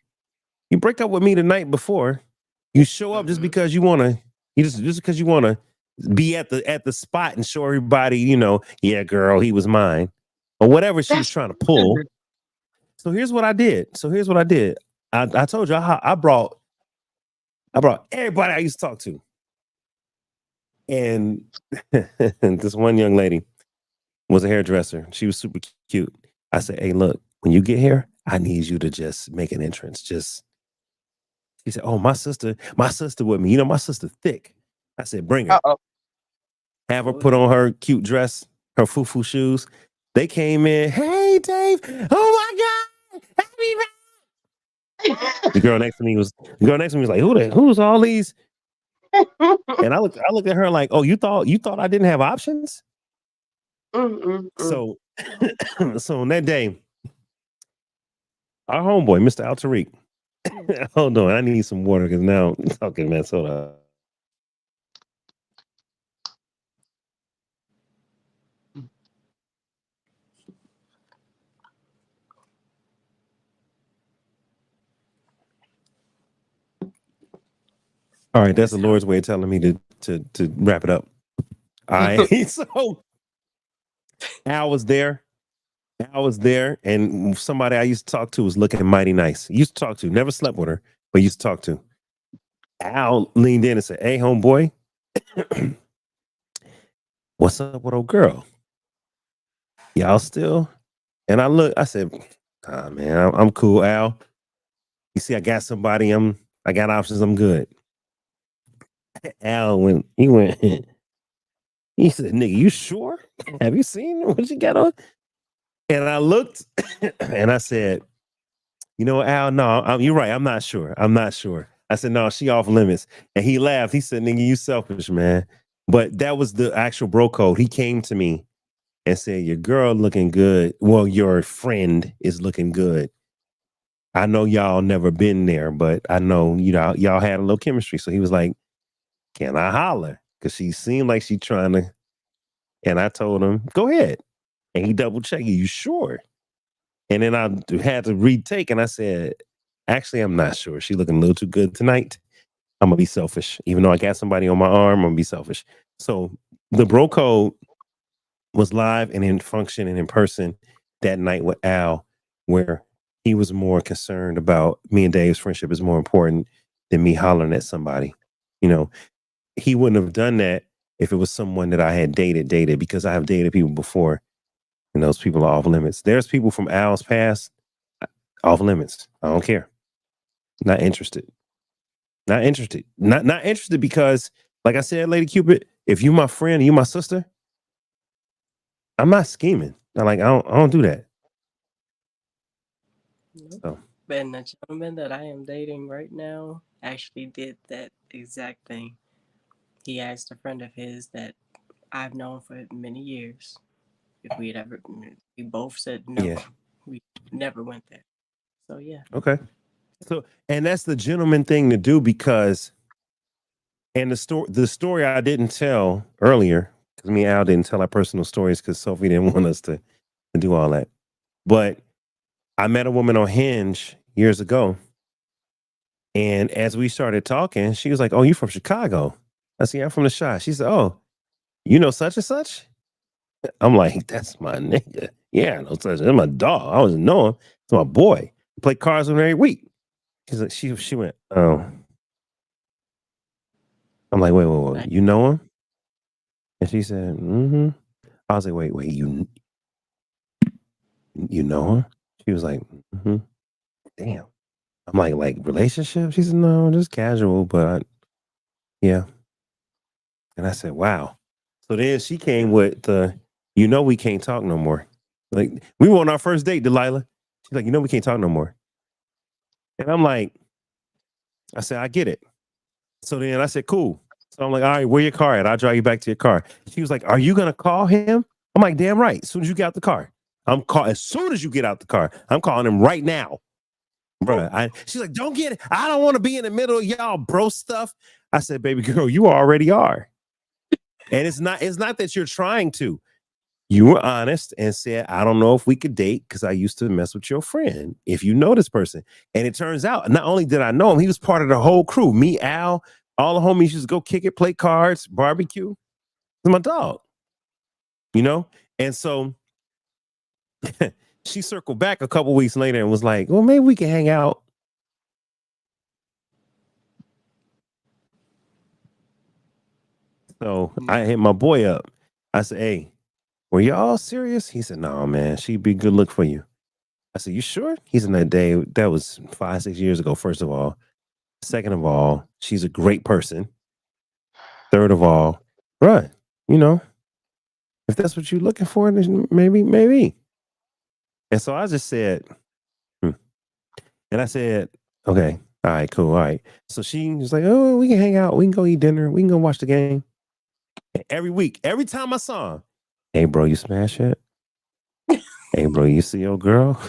You break up with me the night before. You show up just because you want to, just because you want to be at the spot and show everybody, yeah, girl, he was mine." Or whatever she was trying to pull. So here's what I did. I told you I brought everybody I used to talk to. And this one young lady was a hairdresser. She was super cute. I said, "Hey, look, when you get here, I need you to just make an entrance. She said, "Oh, my sister with me. My sister thick." I said, "Bring her." Uh-oh. Have her put on her cute dress, her foo-foo shoes. They came in. "Hey, Dave. Oh my God. Happy." The girl next to me was like, "Who's all these?" And I looked at her like, "Oh, you thought I didn't have options?" So so on that day, our homeboy, Mr. Al Tariq, Hold on, I need some water because now I'm talking mess. Hold on. All right, that's the Lord's way of telling me to wrap it up. All right, so Al was there. Al was there, and somebody I used to talk to was looking mighty nice. Used to talk to, never slept with her, but used to talk to. Al leaned in and said, "Hey, homeboy, what's up with old girl? Y'all still?" And I said, "Ah, man, I'm cool, Al. You see, I got somebody. I got options. I'm good." Al went. He went. He said, "Nigga, you sure? Have you seen what you got on?" And I looked, and I said, "You know, Al, no, you're right. I'm not sure. I'm not sure." I said, "No, she off limits." And he laughed. He said, "Nigga, you selfish, man." But that was the actual bro code. He came to me and said, "Your girl looking good. Well, your friend is looking good. I know y'all never been there, but I know y'all had a little chemistry." So he was like, "Can I holler?" Because she seemed like she trying to. And I told him, "Go ahead." And he double checked. You sure? And then I had to retake, and I said, "Actually, I'm not sure. She looking a little too good tonight. I'm gonna be selfish. Even though I got somebody on my arm, I'm gonna be selfish." So the bro code was live and in function and in person that night with Al, where he was more concerned about me and Dave's friendship is more important than me hollering at somebody. You know, he wouldn't have done that if it was someone that I had dated because I have dated people before, and those people are off limits. There's people from Al's past off limits. I don't care. Not interested. Not interested. Not interested because, like I said, Lady Cupid, if you my friend, you my sister, I'm not scheming. I don't do that. Nope. So And the gentleman that I am dating right now actually did that exact thing. He asked a friend of his that I've known for many years if we had ever. We both said no. yeah. We never went there. So yeah. Okay. So and that's the gentleman thing to do because and the story I didn't tell earlier, because me and Al didn't tell our personal stories because Sophie didn't want us to do all that. But I met a woman on Hinge years ago. And as we started talking, she was like, "Oh, you from Chicago?" I said, "Yeah, I'm from the Chi." She said, "Oh, you know such and such?" I'm like, "That's my nigga. Yeah, I know such. That's my dog. I was know him. It's my boy. I play cards with him every week." She's like, she went, "Oh." I'm like, wait. You know him?" And she said, "Mm-hmm." I was like, wait, you know him?" She was like, "Mm-hmm." Damn. I'm like relationship? She said, "No, just casual, but yeah." And I said, "Wow." So then she came with the, we can't talk no more. Like we were on our first date, Delilah. She's like, we can't talk no more. And I'm like, I said, "I get it." So then I said, "Cool." So I'm like, "All right, where your car at? I'll drive you back to your car." She was like, "Are you gonna call him?" I'm like, "Damn right. As soon as you get out the car, as soon as you get out the car, I'm calling him right now." Bruh. She's like, "Don't get it. I don't want to be in the middle of y'all bro stuff." I said, "Baby girl, you already are." And it's not that you're trying to. You were honest and said, "I don't know if we could date because I used to mess with your friend. If you know this person." And it turns out, not only did I know him, he was part of the whole crew. Me, Al, all the homies used to go kick it, play cards, barbecue. He's my dog, you know? And so she circled back a couple weeks later and was like, "Well, maybe we can hang out." So I hit my boy up. I said, "Hey, were y'all serious?" He said, "No, man, she'd be good look for you." I said, "You sure?" He's in that day. That was 5, 6 years ago, first of all. Second of all, she's a great person. Third of all, right, you know, if that's what you're looking for, then maybe. And so I just said, hmm. And I said, "Okay, all right, cool, all right." So she was like, "Oh, we can hang out. We can go eat dinner. We can go watch the game." And every week, every time I saw him, "Hey, bro, you smash it? Hey, bro, you see your girl?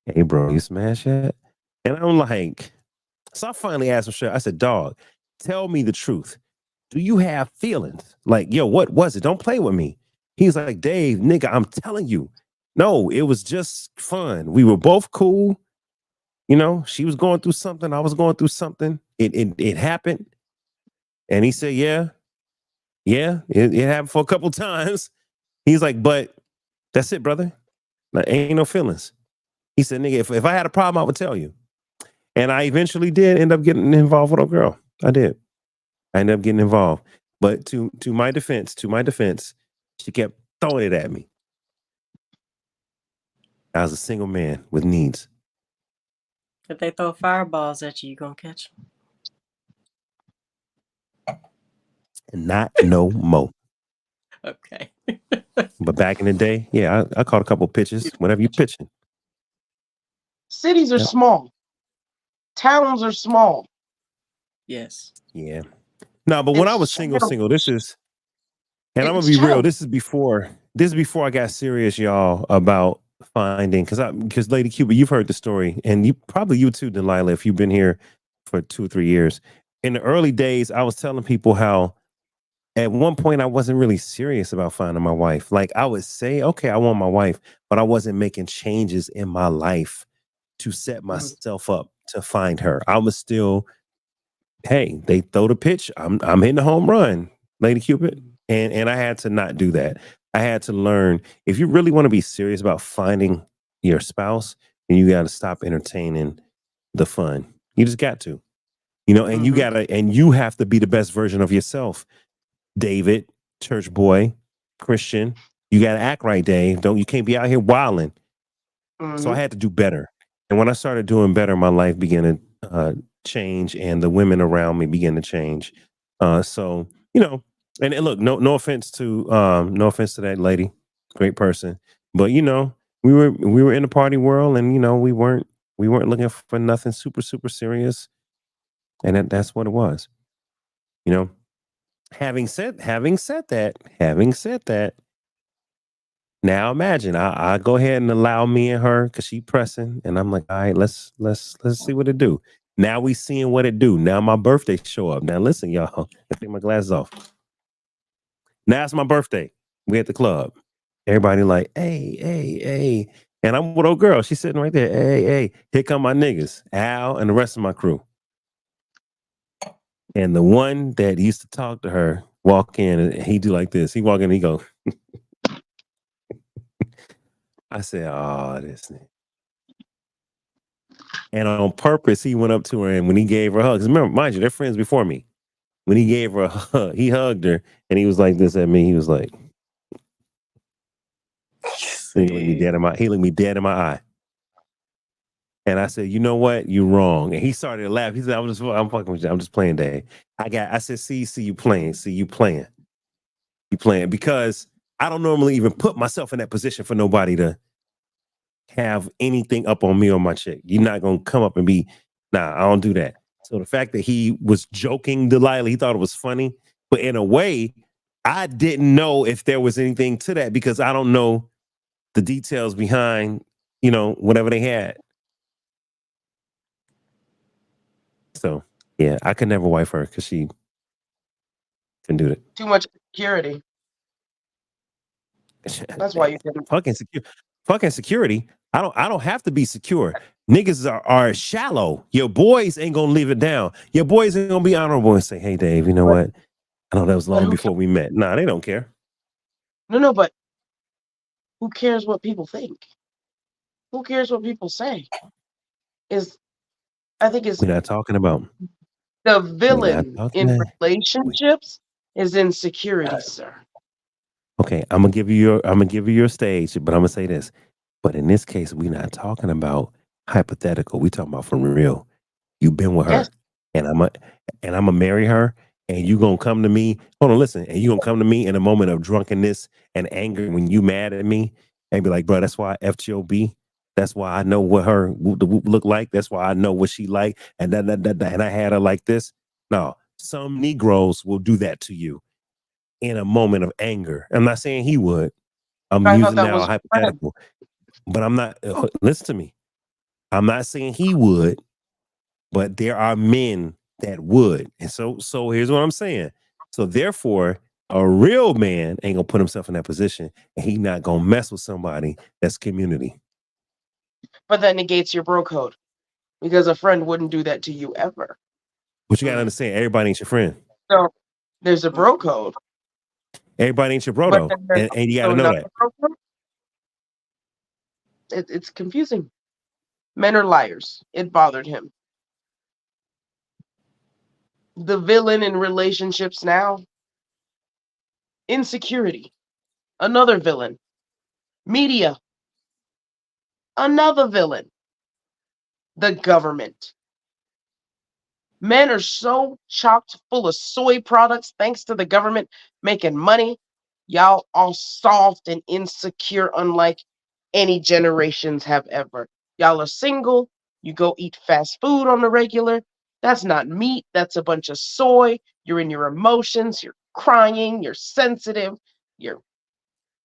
Hey, bro, you smash it?" And I'm like, So I finally asked him straight. I said, dog, tell me the truth. Do you have feelings? Like, yo, what was it? Don't play with me. He's like, Dave, nigga, I'm telling you. No, it was just fun. We were both cool. You know, she was going through something. I was going through something. It happened. And he said, yeah, it happened for a couple times. He's like, but that's it, brother. Like, ain't no feelings. He said, nigga, if I had a problem, I would tell you. And I eventually did end up getting involved with a girl. I did. I ended up getting involved. But to my defense, she kept throwing it at me. I was a single man with needs. If they throw fireballs at you, you gonna catch them. Not no more. Okay. But back in the day, yeah, I caught a couple pitches. Whenever you pitching. Cities are Yep. small. Towns are small. Yes. Yeah. No, but when I was single, this is, and I'm gonna be real. This is before I got serious, y'all, about finding, because Lady Cuba, you've heard the story, and you too, Delilah, if you've been here for 2 or 3 years. In the early days, I was telling people how at one point I wasn't really serious about finding my wife. Like I would say, okay, I want my wife, but I wasn't making changes in my life to set myself up to find her. I was still, hey, they throw the pitch, I'm hitting a home run, Lady Cupid. And I had to not do that. I had to learn, if you really want to be serious about finding your spouse, then you got to stop entertaining the fun. You just got to, and you have to be the best version of yourself. David, church boy, Christian, you got to act right, Dave. You can't be out here wilding. So I had to do better. And when I started doing better, my life began to change, and the women around me began to change. So, and look, no offense to that lady, great person, but we were in the party world, and we weren't looking for nothing super serious, and that's what it was. Having said that, now imagine I go ahead and allow me and her, because she pressing, and I'm like, all right, let's see what it do. Now we seeing what it do. Now my birthday show up. Now listen, y'all, I take my glasses off. Now it's my birthday. We at the club. Everybody like, hey. And I'm with old girl. She's sitting right there. Hey. Here come my niggas, Al and the rest of my crew. And the one that used to talk to her walk in, and he do like this. He walk in and he go, I said, oh, this thing. And on purpose, he went up to her, and when he gave her hugs, remember, mind you, they're friends before me. When he gave her a hug, he hugged her, and he was like this at me. He was like, he looked me dead in my eye. And I said, you know what? You're wrong. And he started to laugh. He said, I'm fucking with you. I'm just playing, Dave. I said, see you playing. You playing. Because I don't normally even put myself in that position for nobody to have anything up on me or my chick. You're not going to come up and be, nah, I don't do that. So the fact that he was joking, Delilah, he thought it was funny. But in a way, I didn't know if there was anything to that, because I don't know the details behind, whatever they had. So, yeah, I could never wife her because she couldn't do it. Too much security. That's why you didn't. Fucking security. I don't have to be secure. Niggas are shallow. Your boys ain't gonna leave it down. Your boys ain't gonna be honorable and say, hey, Dave, you know what? I know that was long before we met. Nah, they don't care. No, but who cares what people think? Who cares what people say? I think we're not talking about the villain in relationships is insecurity, sir. Okay, I'm gonna give you your stage, but I'm gonna say this. But in this case, we're not talking about hypothetical. We talking about for real. You've been with her, and I'm gonna marry her, and you gonna come to me. Hold on, listen, and you gonna come to me in a moment of drunkenness and anger when you mad at me, and be like, bro, that's why I FGOB. That's why I know what her look like. That's why I know what she like, and that, and I had her like this. No, some Negroes will do that to you in a moment of anger. I'm not saying he would. I'm using now a hypothetical, but I'm not. Listen to me. I'm not saying he would, but there are men that would. And so here's what I'm saying. So therefore, a real man ain't gonna put himself in that position, and he not gonna mess with somebody that's community. But that negates your bro code because a friend wouldn't do that to you ever. But you gotta understand, everybody ain't your friend. So there's a bro code. Everybody ain't your bro But though, then there's and you also gotta know another that. bro code. It's confusing. Men are liars. It bothered him. The villain in relationships now, insecurity. Another villain. Media. Another villain. The government. Men are so chocked full of soy products thanks to the government making money. Y'all are soft and insecure, unlike any generations have ever. Y'all are single. You go eat fast food on the regular. That's not meat. That's a bunch of soy. You're in your emotions. You're crying. You're sensitive. You're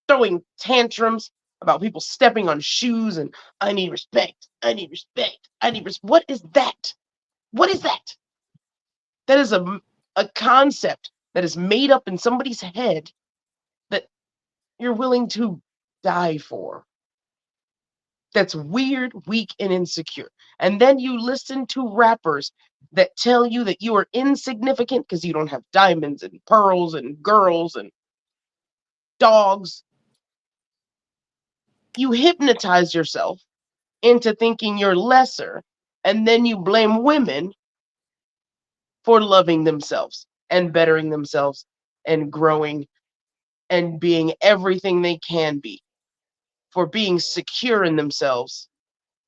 throwing tantrums about people stepping on shoes and I need respect. I need respect. I need respect. What is that? What is that? That is a concept that is made up in somebody's head that you're willing to die for. That's weird, weak, and insecure. And then you listen to rappers that tell you that you are insignificant because you don't have diamonds and pearls and girls and dogs. You hypnotize yourself into thinking you're lesser, and then you blame women for loving themselves and bettering themselves and growing and being everything they can be, for being secure in themselves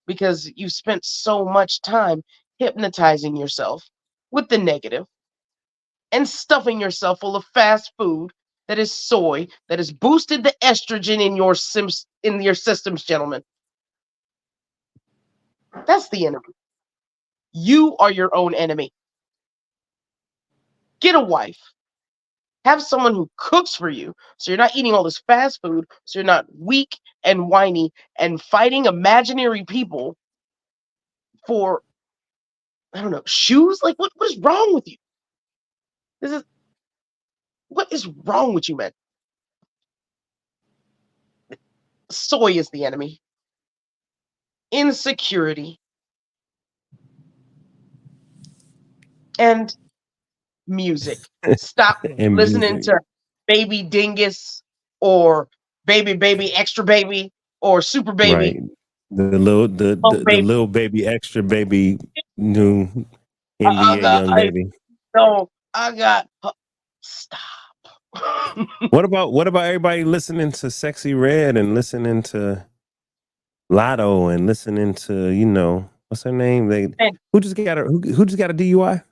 because you spent so much time hypnotizing yourself with the negative and stuffing yourself full of fast food that is soy that has boosted the estrogen in your systems, gentlemen. That's the enemy. You are your own enemy. Get a wife. Have someone who cooks for you so you're not eating all this fast food, so you're not weak and whiny and fighting imaginary people for, I don't know, shoes? Like, what is wrong with you? What is wrong with you, man? Soy is the enemy. Insecurity. And music. Stop And listening music. to Baby Dingus or Baby Extra Baby or Super Right. Baby. The Baby. little baby extra baby new I NBA got, young baby. I got, stop. What about everybody listening to Sexy Red and listening to Lotto and listening to, what's her name? Who just got who just got a DUI?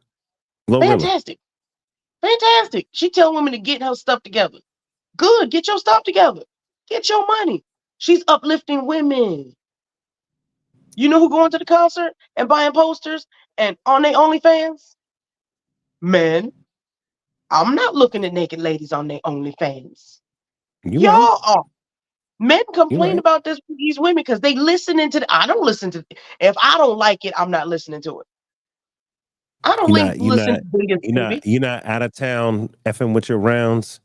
Glorilla. Fantastic. Fantastic. She tell women to get her stuff together. Good. Get your stuff together. Get your money. She's uplifting women. You know who going to the concert and buying posters and on their OnlyFans? Men. I'm not looking at naked ladies on their OnlyFans. You right. Y'all are. Men You complain right. about this with these women because they listening to I don't listen to if I don't like it, I'm not listening to it. I don't listen to Big TV. You're not out of town effing with your rounds.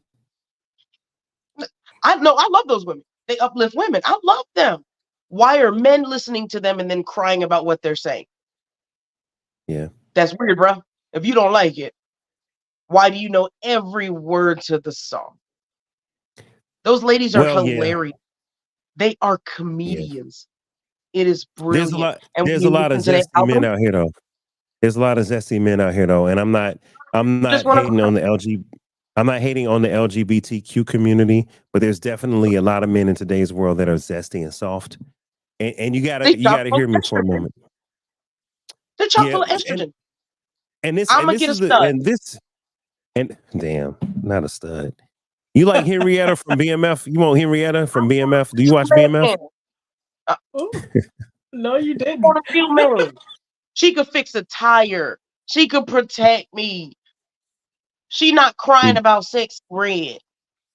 I know I love those women. They uplift women. I love them. Why are men listening to them and then crying about what they're saying? Yeah. That's weird, bro. If you don't like it, why do you know every word to the song? Those ladies are Well, yeah. hilarious. They are comedians. It is brilliant. And when There's a you lot of listen to their zesty men album, out here though. There's a lot of zesty men out here though. And I'm not just want hating on the I'm not hating on the LGBTQ community, but there's definitely a lot of men in today's world that are zesty and soft. And you gotta hear me for a moment. They're chock full Yeah, of estrogen. and this I'm and gonna this get a is the stud. and damn, not a stud. You like Henrietta from BMF? You want Henrietta from BMF? Do you watch BMF? No, you I didn't. want to feel man. She could fix a tire. She could protect me. She not crying about sex red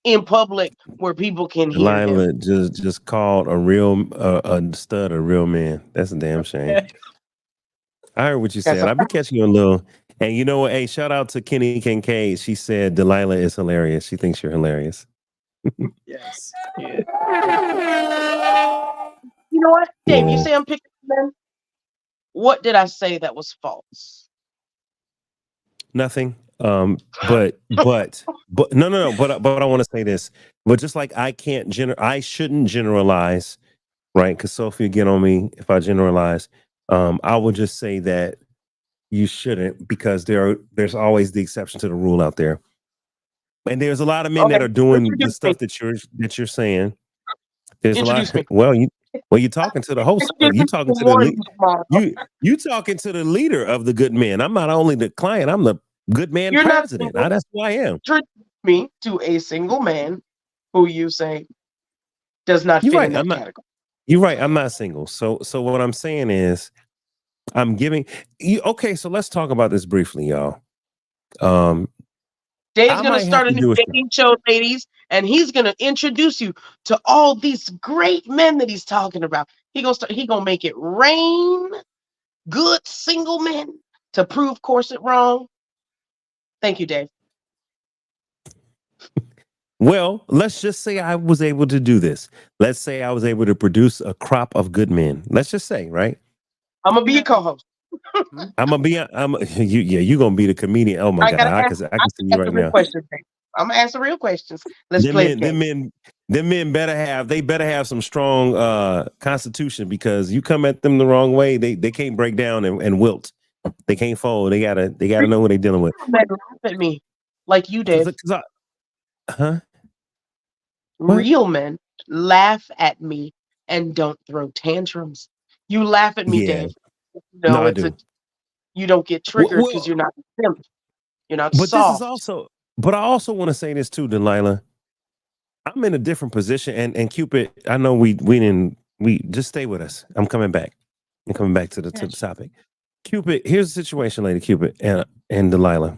in public where people can hear him. Delilah just called a real a stud a real man. That's a damn shame. I heard what you That's said. a I'll be fact. catching you a little. And you know what? Hey, shout out to Kenny Kincaid. She said Delilah is hilarious. She thinks you're hilarious. Yes. Yeah. You know what, Dave? You Yeah. say I'm picking men. What did I say that was false? Nothing. But no. But I want to say this. But just like I shouldn't generalize, right? Because Sophie get on me if I generalize. I will just say that you shouldn't because there's always the exception to the rule out there. And there's a lot of men Okay, that are doing the introduce me. stuff that you're saying. There's a lot. Introduce me. You're talking to the host. Introduce You me talking to to the one lead. model. You talking to the leader of the good men. I'm not only the client. I'm the good man You're not president. single. That's who I am. Introduce me to a single man who you say does not You're fit right. in that category. You're right. I'm not single. So what I'm saying is, I'm giving you. Okay, so let's talk about this briefly, y'all. Dave's I gonna might have start a to new do a show. dating show, ladies, and he's gonna introduce you to all these great men that he's talking about. He gonna make it rain good single men to prove corset wrong. Thank you, Dave. Well, let's just say I was able to do this. Let's say I was able to produce a crop of good men. Let's just say, right? I'm gonna be your co-host. I'm gonna be. You're gonna be the comedian. Oh my I god, gotta I ask. can I see can you answer right real now. questions, Dave. I'm gonna answer real questions. Let's play the game. Them men better have some strong constitution because you come at them the wrong way, they can't break down and wilt. They can't fold. They gotta know what they're dealing with. Men laugh at me like you, Dave. Huh? What? Real men laugh at me and don't throw tantrums. You laugh at me, Yeah. Dave. No, I It's do. you don't get triggered because you're not simp. You're not But this is soft. also. But I also want to say this too, Delilah. I'm in a different position, and Cupid. I know we didn't. We just stay with us. I'm coming back. I'm coming back to the topic. Cupid, here's the situation, Lady Cupid and Delilah.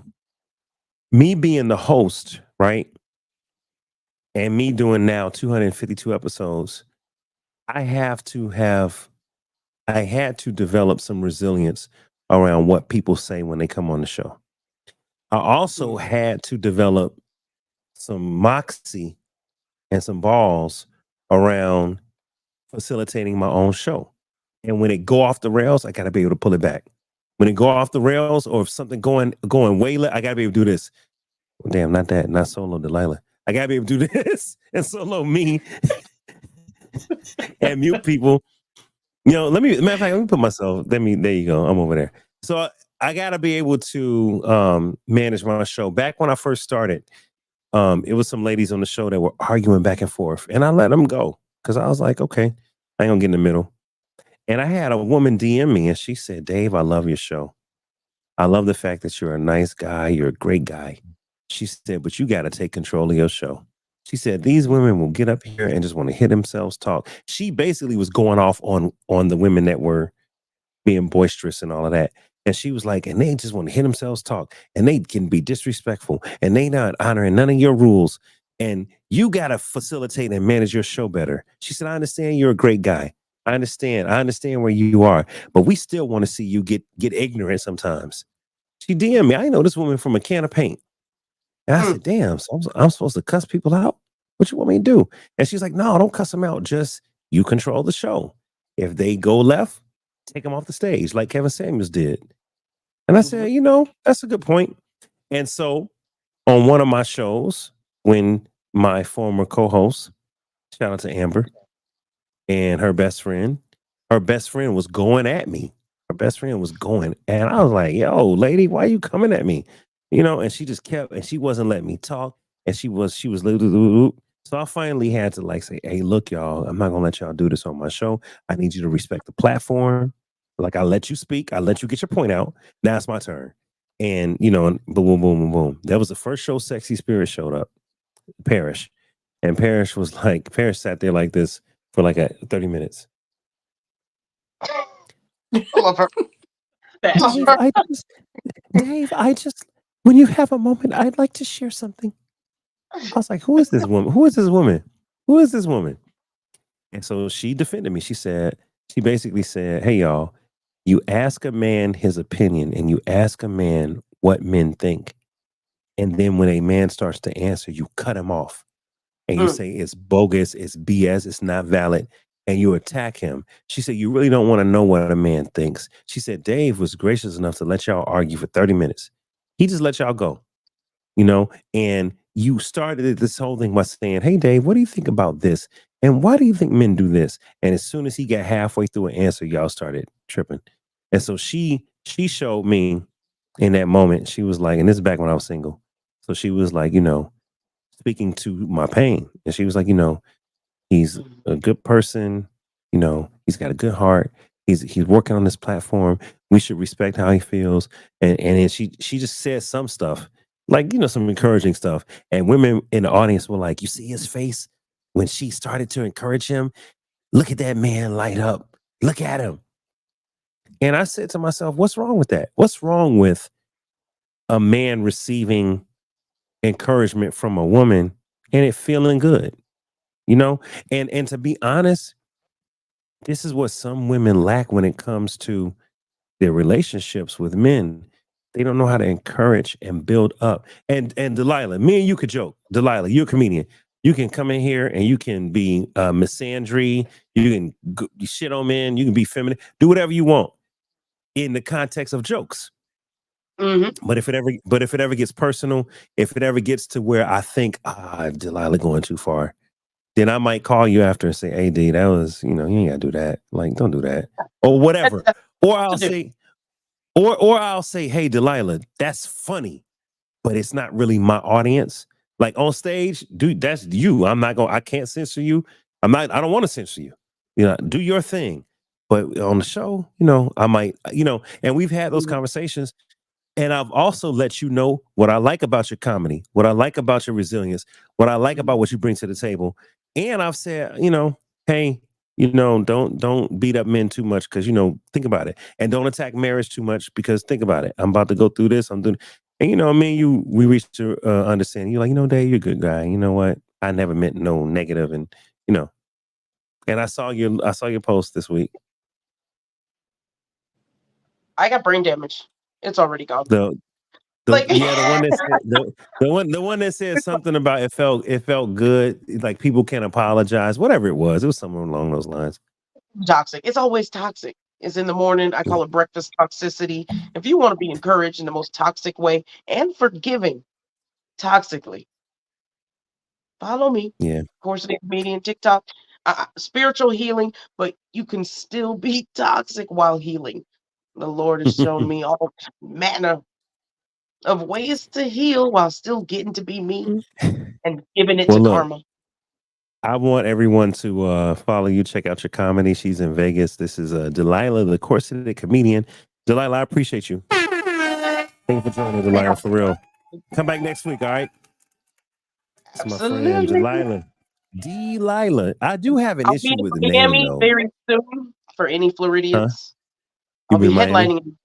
Me being the host, right, and me doing now 252 episodes, I had to develop some resilience around what people say when they come on the show. I also had to develop some moxie and some balls around facilitating my own show. And when it go off the rails, I got to be able to pull it back. When it go off the rails, or if something going way left, I got to be able to do this. Well, damn, not solo Delilah. I got to be able to do this and solo me and mute people. Matter of fact, let me put myself. There you go. I'm over there. So I got to be able to manage my show. Back when I first started, it was some ladies on the show that were arguing back and forth, and I let them go because I was like, okay, I ain't gonna get in the middle. And I had a woman DM me, and she said, "Dave, I love your show. I love the fact that you're a nice guy. You're a great guy." She said, "But you got to take control of your show." She said, "These women will get up here and just want to hit themselves talk." She basically was going off on the women that were being boisterous and all of that. And she was like, and they just want to hit themselves talk, and they can be disrespectful, and they not honoring none of your rules. And you got to facilitate and manage your show better. She said, "I understand you're a great guy. I understand where you are, but we still want to see you get ignorant sometimes." She DM'd me. I know this woman from a can of paint. And I said, "Damn, so I'm supposed to cuss people out? What you want me to do?" And she's like, "No, don't cuss them out. Just you control the show. If they go left, take them off the stage like Kevin Samuels did." And I said, that's a good point. And so on one of my shows, when my former co-host, shout out to Amber, and her best friend was going at me. Her best friend was going, and I was like, "Yo, lady, why are you coming at me?" And she just kept, and she wasn't letting me talk, and she was so I finally had to say, "Hey, look, y'all, I'm not gonna let y'all do this on my show. I need you to respect the platform. Like, I let you speak, I let you get your point out. Now it's my turn." And and boom, boom, boom, boom, boom. That was the first show Sexy Spirit showed up, Parrish. And Parrish sat there like this for 30 minutes. I love her. Dave, when you have a moment, I'd like to share something. I was like, who is this woman? Who is this woman? Who is this woman? And so she defended me. She basically said, "Hey, y'all, You ask a man his opinion and you ask a man what men think. And then when a man starts to answer, you cut him off and you say it's bogus, it's BS, it's not valid, and you attack him. She said, you really don't want to know what a man thinks. She said, Dave was gracious enough to let y'all argue for 30 minutes. He just let y'all go, and you started this whole thing by saying, hey, Dave, what do you think about this? And why do you think men do this? And as soon as he got halfway through an answer, y'all started tripping. And so she showed me in that moment, she was like, and this is back when I was single. So she was like, speaking to my pain. And she was like, he's a good person. He's got a good heart. He's working on this platform. We should respect how he feels. And then she just said some stuff, like, some encouraging stuff. And women in the audience were like, you see his face when she started to encourage him? Look at that man light up. Look at him. And I said to myself, what's wrong with that? What's wrong with a man receiving encouragement from a woman and it feeling good? And to be honest, this is what some women lack when it comes to their relationships with men. They don't know how to encourage and build up. And Delilah, me and you could joke. Delilah, you're a comedian. You can come in here and you can be misandry. You can you shit on men. You can be feminine. Do whatever you want in the context of jokes. But if it ever gets personal, if it ever gets to where I think, Delilah going too far, then I might call you after and say, hey, D, that was, you ain't gotta do that. Like, don't do that. Or whatever. Or I'll say, or I'll say, hey, Delilah, that's funny, but it's not really my audience. Like on stage, dude, that's you. I can't censor you. I don't want to censor you. Do your thing. But on the show, I might, and we've had those conversations. And I've also let you know what I like about your comedy, what I like about your resilience, what I like about what you bring to the table. And I've said, hey, don't beat up men too much because, think about it. And don't attack marriage too much because think about it. I'm about to go through this. I'm doing, and me and you, we reached to understand. You're like, Dave, you're a good guy. You know what? I never meant no negative, and and I saw your post this week. I got brain damage. It's already gone. The one that said, the one that said something about it felt good, like people can apologize, whatever it was something along those lines. Toxic. It's always toxic. It's in the morning. I call it breakfast toxicity. If you want to be encouraged in the most toxic way and forgiving toxically, follow me. Yeah. Course of the Comedian, TikTok, spiritual healing, but you can still be toxic while healing. The Lord has shown me all manner of ways to heal while still getting to be me and giving it Well, to look, karma. I want everyone to follow you, check out your comedy. She's in Vegas. This is Delilah, the Course of the Comedian. Delilah, I appreciate you. Thank you for joining, Delilah, for real. Come back next week, all right? That's my friend, Delilah. Delilah. I do have an I'll issue be with the in name, Miami though. very soon for any Floridians. You I'll be in Miami? headlining.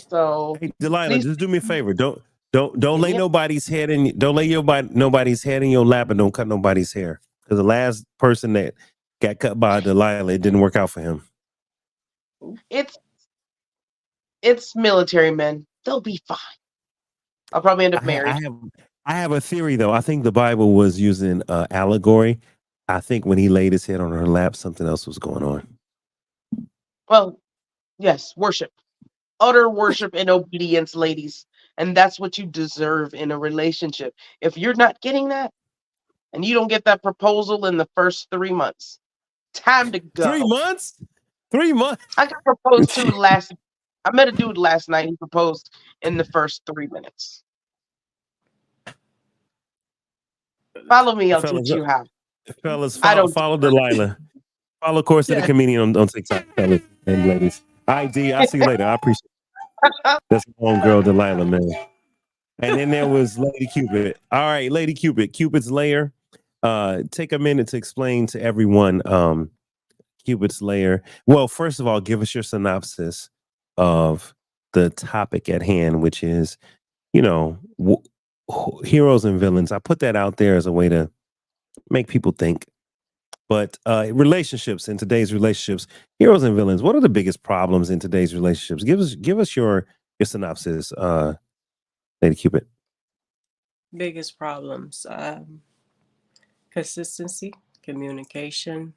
So, hey, Delilah, please, just do me a favor. Don't lay nobody's head in. Don't lay nobody's head in your lap, and don't cut nobody's hair. Because the last person that got cut by Delilah, it didn't work out for him. It's military men. They'll be fine. I'll probably end up married. I have a theory though. I think the Bible was using allegory. I think when he laid his head on her lap, something else was going on. Well, yes, worship. Utter worship and obedience, ladies. And that's what you deserve in a relationship. If you're not getting that and you don't get that proposal in the first 3 months, time to go. 3 months? 3 months? I got proposed to I met a dude last night. He proposed in the first 3 minutes. Follow me, I'll teach you how. Fellas, follow Delilah. Follow Course of the Comedian on TikTok, fellas and ladies. ID, I'll see you later. I appreciate it. That's my own girl, Delilah, man. And then there was Lady Cupid. All right, Lady Cupid, Cupid's lair. Take a minute to explain to everyone Cupid's lair. Well, first of all, give us your synopsis of the topic at hand, which is, heroes and villains. I put that out there as a way to make people think. But relationships in today's relationships, heroes and villains. What are the biggest problems in today's relationships? Give us your synopsis, Lady Cupid. Biggest problems: consistency, communication,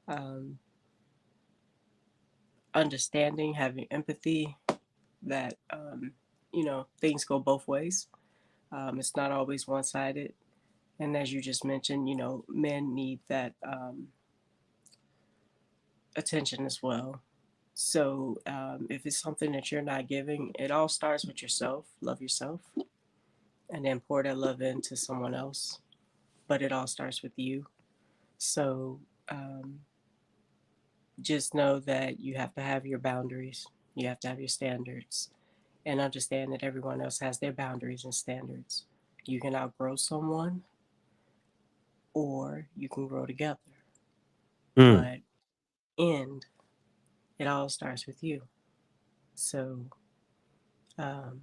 um, understanding, having empathy. That things go both ways. It's not always one sided. And as you just mentioned, men need that attention as well. So if it's something that you're not giving, it all starts with yourself. Love yourself, and then pour that love into someone else. But it all starts with you. So um, just know that you have to have your boundaries. You have to have your standards, and understand that everyone else has their boundaries and standards. You can outgrow someone, or you can grow together. Mm. But end, it all starts with you. So um,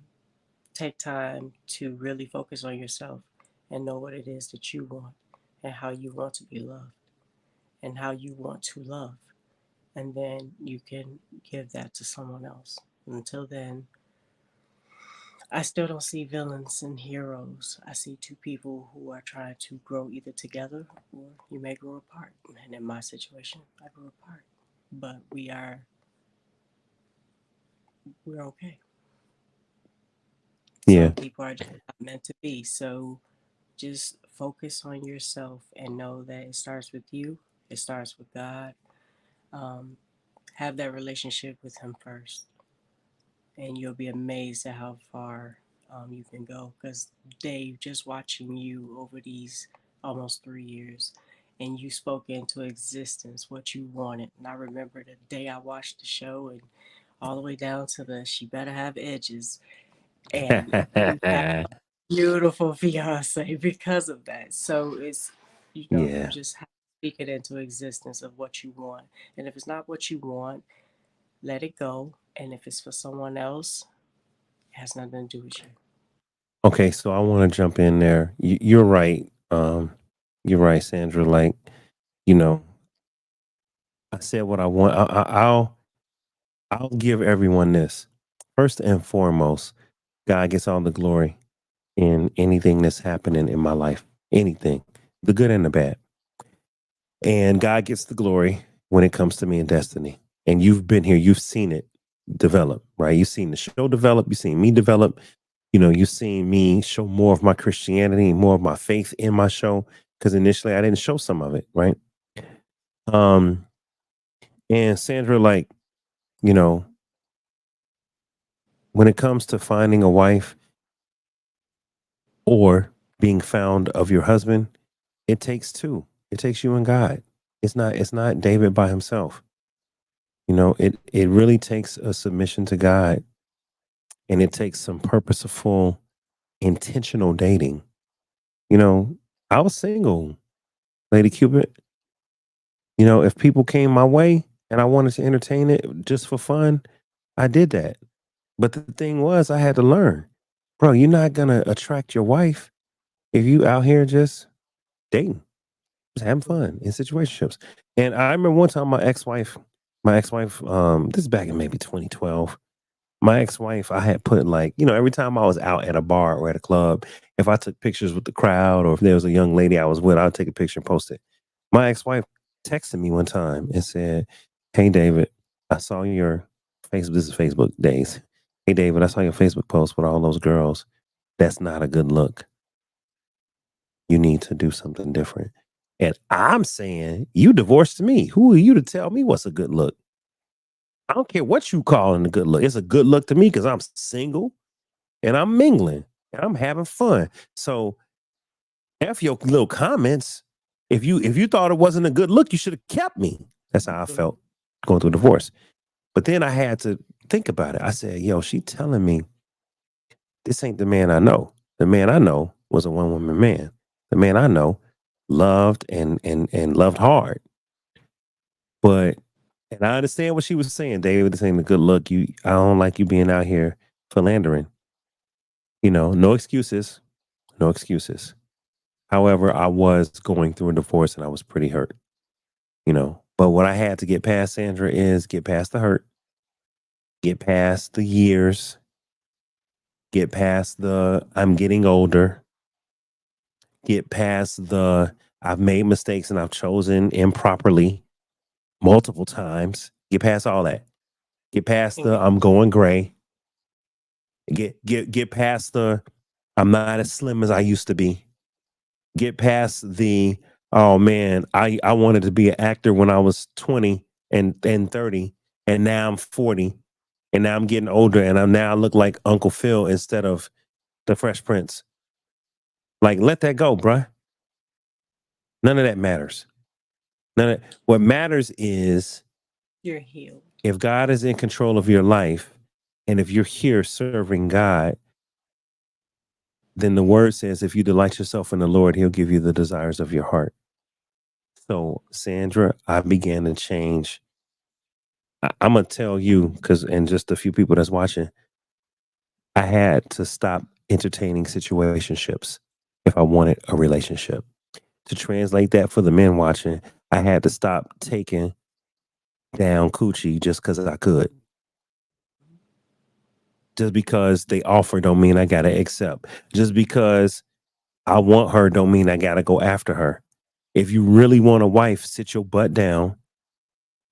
take time to really focus on yourself and know what it is that you want and how you want to be loved and how you want to love. And then you can give that to someone else. Until then, I still don't see villains and heroes. I see two people who are trying to grow either together or you may grow apart. And in my situation, I grew apart. But we're okay. Yeah. Some people are just not meant to be. So just focus on yourself and know that it starts with you. It starts with God. Um, have that relationship with Him first, and you'll be amazed at how far you can go. Because Dave, just watching you over these almost 3 years, and you spoke into existence what you wanted. And I remember the day I watched the show, and all the way down to the "she better have edges," and you have beautiful fiance because of that. So it's you Yeah. just have to speak it into existence of what you want. And if it's not what you want, let it go. And if it's for someone else, it has nothing to do with you. Okay, so I want to jump in there. You're right. You're right, Sandra. Like, you know, I said what I want. I'll give everyone this. First and foremost, God gets all the glory in anything that's happening in my life. Anything, the good and the bad. And God gets the glory when it comes to me and Destiny. And you've been here, you've seen it develop, right? You've seen the show develop, you've seen me develop. You've seen me show more of my Christianity, more of my faith in my show. Because initially I didn't show some of it, right? Um, and Sandra, like, you know, when it comes to finding a wife or being found of your husband, it takes two. It takes you and God. It's not David by himself. It really takes a submission to God, and it takes some purposeful, intentional dating. You know, I was single, Lady Cupid. If people came my way and I wanted to entertain it just for fun, I did that. But the thing was, I had to learn, bro, you're not gonna attract your wife if you out here just dating, just having fun in situationships. And I remember one time my ex-wife, this is back in maybe 2012. My ex-wife, I had put like, every time I was out at a bar or at a club, if I took pictures with the crowd or if there was a young lady I was with, I'd take a picture and post it. My ex-wife texted me one time and said, "Hey David, I saw your Facebook. This is Facebook days. Hey David, I saw your Facebook post with all those girls. That's not a good look. You need to do something different." And I'm saying, you divorced me. Who are you to tell me what's a good look? I don't care what you calling a good look. It's a good look to me because I'm single and I'm mingling and I'm having fun. So F your little comments. If you thought it wasn't a good look, you should have kept me. That's how I felt going through a divorce. But then I had to think about it. I said, yo, she telling me this ain't the man I know. The man I know was a one-woman man. The man I know loved and loved hard. But and I understand what she was saying, David. This ain't a good look. I don't like you being out here philandering. No excuses. No excuses. However, I was going through a divorce and I was pretty hurt. But what I had to get past, Sandra, is get past the hurt, get past the years, get past the I'm getting older, get past the I've made mistakes and I've chosen improperly multiple times. Get past all that. Get past the I'm going gray. Get past the I'm not as slim as I used to be. Get past the oh man, I wanted to be an actor when I was 20 and 30, and now I'm 40, and now I'm getting older, and I look like Uncle Phil instead of the Fresh Prince. Like, let that go, bruh. None of that matters. What matters is You're healed. if God is in control of your life, and if you're here serving God, then the word says, if you delight yourself in the Lord, he'll give you the desires of your heart. So, Sandra, I began to change. I'm going to tell you, and just a few people that's watching, I had to stop entertaining situationships if I wanted a relationship. To translate that for the men watching, I had to stop taking down coochie just because I could. Just because they offer don't mean I got to accept. Just because I want her don't mean I got to go after her. If you really want a wife, sit your butt down,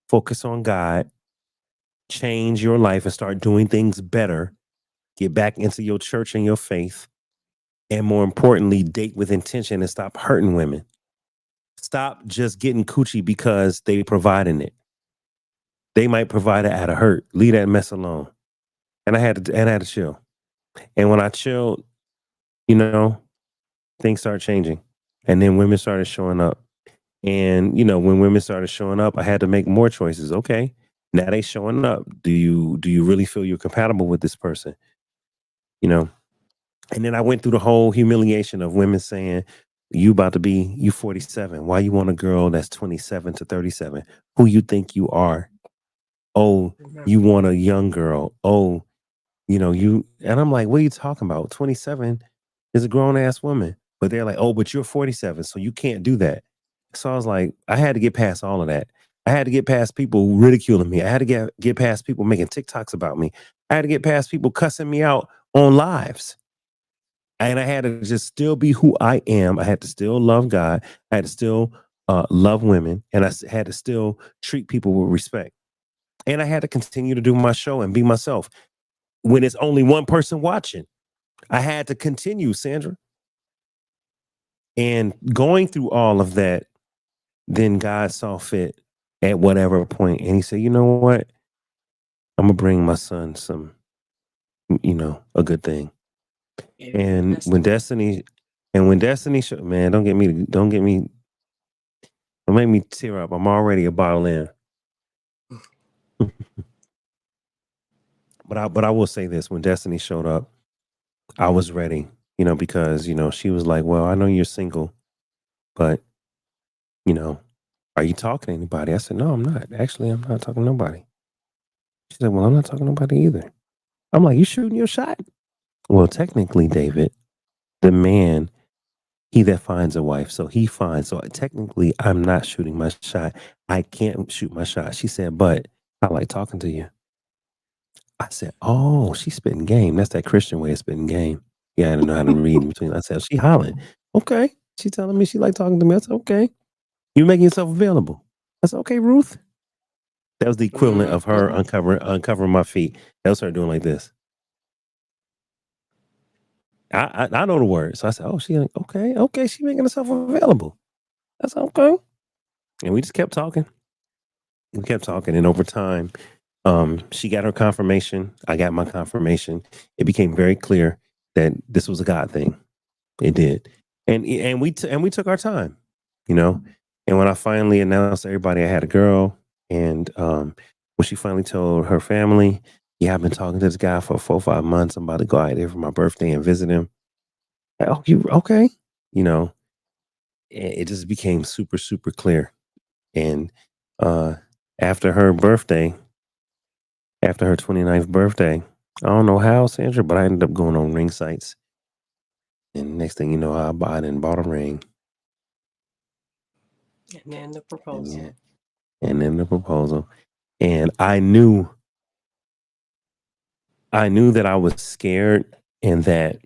focus on God, change your life and start doing things better. Get back into your church and your faith. And more importantly, date with intention and stop hurting women. Stop just getting coochie because they providing it. They might provide it out of hurt. Leave that mess alone. And I had to chill. And when I chilled, things started changing. And then women started showing up. And, when women started showing up, I had to make more choices. Okay. Now they showing up. Do you really feel you're compatible with this person? And then I went through the whole humiliation of women saying, you 47. Why you want a girl that's 27 to 37? Who you think you are? Oh, you want a young girl. Oh, and I'm like, what are you talking about? 27 is a grown ass woman. But they're like, oh, but you're 47, so you can't do that. So I was like, I had to get past all of that. I had to get past people ridiculing me. I had to get past people making TikToks about me. I had to get past people cussing me out on lives. And I had to just still be who I am. I had to still love God. I had to still love women. And I had to still treat people with respect. And I had to continue to do my show and be myself. When it's only one person watching, I had to continue, Sandra. And going through all of that, then God saw fit at whatever point. And he said, you know what? I'm going to bring my son some, a good thing. And when Destiny showed, man, don't make me tear up. I'm already a bottle in. But I will say this: when Destiny showed up, I was ready. Because she was like, "Well, I know you're single, but are you talking to anybody?" I said, "No, I'm not. Actually, I'm not talking to nobody." She said, "Well, I'm not talking to nobody either." I'm like, "You shooting your shot?" Well, technically, David, the man, he that finds a wife, so he finds. So technically, I'm not shooting my shot. I can't shoot my shot. She said, "But I like talking to you." I said, "Oh, she's spitting game. That's that Christian way of spitting game." Yeah, I don't know how to read in between. I said, "She hollering." Okay. She telling me she like talking to me. I said, "Okay. You making yourself available." I said, "Okay, Ruth." That was the equivalent of her uncovering my feet. That was her doing like this. I know the word. So I said, "Oh, she like, okay. She making herself available." I said, "Okay." And we just kept talking. We kept talking. And over time, she got her confirmation. I got my confirmation. It became very clear that this was a God thing. It did. And we took our time, And when I finally announced to everybody I had a girl, and when she finally told her family, yeah, I've been talking to this guy for 4 or 5 months. I'm about to go out there for my birthday and visit him. Oh, you okay? It just became super, super clear. And after her birthday, after her 29th birthday, I don't know how, Sandra, but I ended up going on ring sites. And next thing you know, I bought a ring. And then the proposal. and then the proposal. And I knew that I was scared and that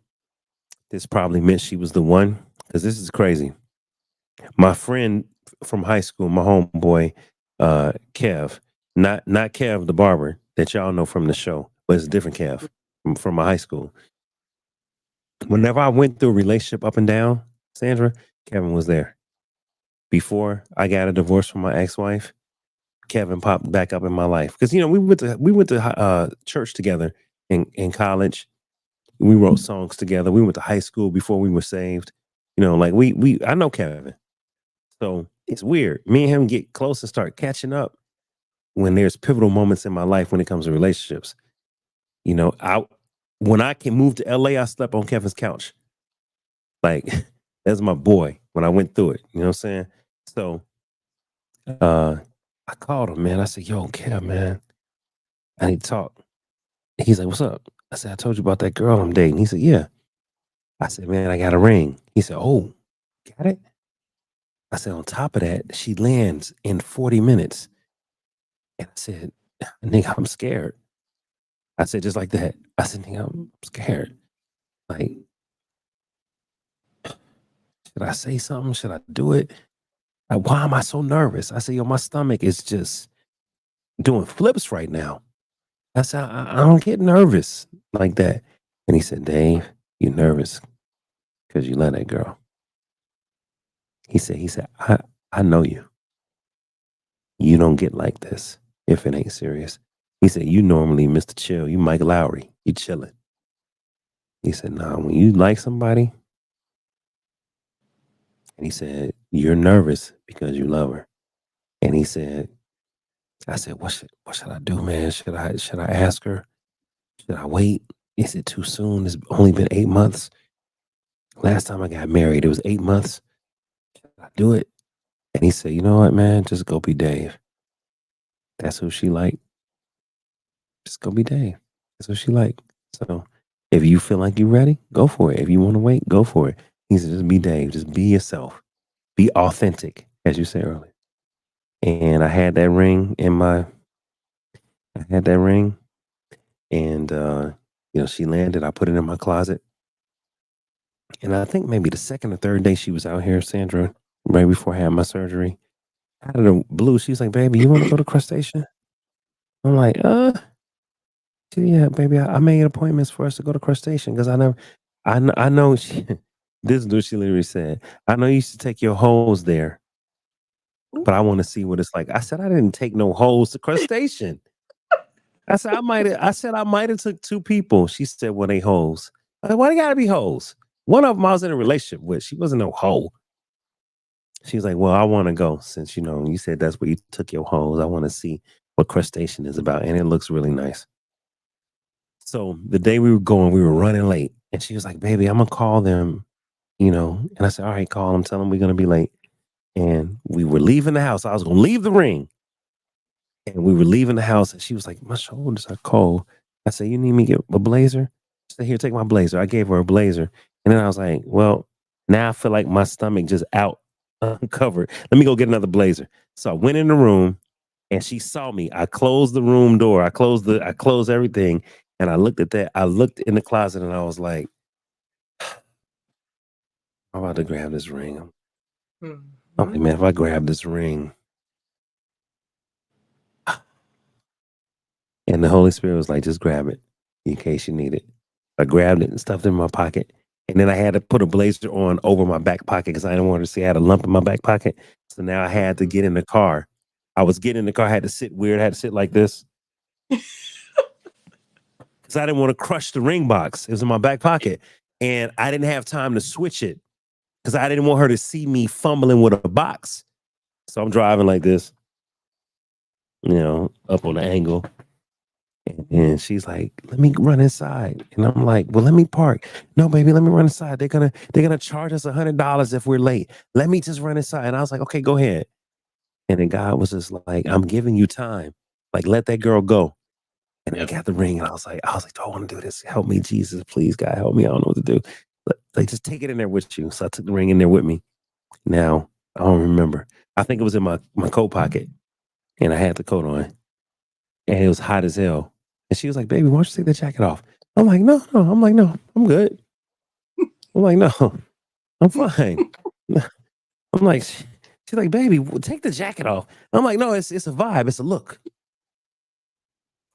this probably meant she was the one. Because this is crazy. My friend from high school, my homeboy, Kev, not Kev the barber that y'all know from the show, but it's a different Kev from my high school. Whenever I went through a relationship up and down, Sandra, Kevin was there. Before I got a divorce from my ex-wife, Kevin popped back up in my life because we went to church together in college. We wrote songs together. We went to high school before we were saved. Like I know Kevin. So it's weird. Me and him get close and start catching up when there's pivotal moments in my life when it comes to relationships. I when I can move to LA, I slept on Kevin's couch. Like that's my boy when I went through it. You know what I'm saying? So I called him, man. I said, yo, Kev, man, I need to talk. He's like, what's up? I said, I told you about that girl I'm dating. He said, yeah. I said, man, I got a ring. He said, oh, got it? I said, on top of that, she lands in 40 minutes. And I said, nigga, I'm scared. I said, just like that. I said, nigga, I'm scared. Like, should I say something? Should I do it? Like, why am I so nervous? I said, yo, my stomach is just doing flips right now. I said, I don't get nervous like that. And he said, Dave, you're nervous because you love that girl. He said, I know you. You don't get like this if it ain't serious. He said, you normally Mr. Chill. You Mike Lowry. You chilling. He said, nah, when you like somebody, and he said, you're nervous because you love her. And he said, I said, what should I do, man? Should I ask her? Should I wait? Is it too soon? It's only been 8 months. Last time I got married, it was 8 months. Should I do it? And he said, you know what, man? Just go be Dave. That's who she like. Just go be Dave. That's what she like. So if you feel like you're ready, go for it. If you want to wait, go for it. He said, just be Dave. Just be yourself. Be authentic, as you said earlier. And I had that ring and she landed. I put it in my closet. And I think maybe the second or third day she was out here, Sandra, right before I had my surgery, out of the blue, she's like, baby, you want to go to crustacean? I'm like, yeah, baby, I made appointments for us to go to crustacean because I know this is what she literally said. I know you used to take your hoes there, but I want to see what it's like. I said, I didn't take no hoes to crustacean. I said, I might have took 2 people. She said, well, they hoes. I said, why they gotta be hoes? One of them I was in a relationship with. She wasn't no hoe. She's like, well, I want to go since, you said that's where you took your hoes. I want to see what crustacean is about. And it looks really nice. So the day we were going, we were running late. And she was like, baby, I'm going to call them, And I said, all right, call them. Tell them we're going to be late. And we were leaving the house. I was going to leave the ring. And we were leaving the house. And she was like, my shoulders are cold. I said, you need me to get a blazer? She said, here, take my blazer. I gave her a blazer. And then I was like, well, now I feel like my stomach just out uncovered. Let me go get another blazer. So I went in the room and she saw me. I closed the room door. I closed everything. And I looked at that. I looked in the closet and I was like, I'm about to grab this ring. I'm like, man, if I grab this ring. And the Holy Spirit was like, just grab it in case you need it. I grabbed it and stuffed it in my pocket. And then I had to put a blazer on over my back pocket because I didn't want her to see I had a lump in my back pocket. So now I had to get in the car. I was getting in the car. I had to sit weird. I had to sit like this. Because I didn't want to crush the ring box. It was in my back pocket. And I didn't have time to switch it because I didn't want her to see me fumbling with a box. So I'm driving like this, up on the angle. And she's like, let me run inside. And I'm like, well, let me park. No, baby, let me run inside. They're gonna charge us $100 if we're late. Let me just run inside. And I was like, okay, go ahead. And then God was just like, I'm giving you time. Like, let that girl go. And I got the ring and I was like, do I want to do this? Help me, Jesus, please, God, help me. I don't know what to do. Like, just take it in there with you. So I took the ring in there with me. Now, I don't remember. I think it was in my coat pocket. and I had the coat on, and it was hot as hell. And she was like, "Baby, why don't you take the jacket off?" I'm like, "No, no." I'm like, "No, I'm good." I'm like, "No, I'm fine." I'm like, she's like, "Baby, take the jacket off." I'm like, "No, it's a vibe. It's a look.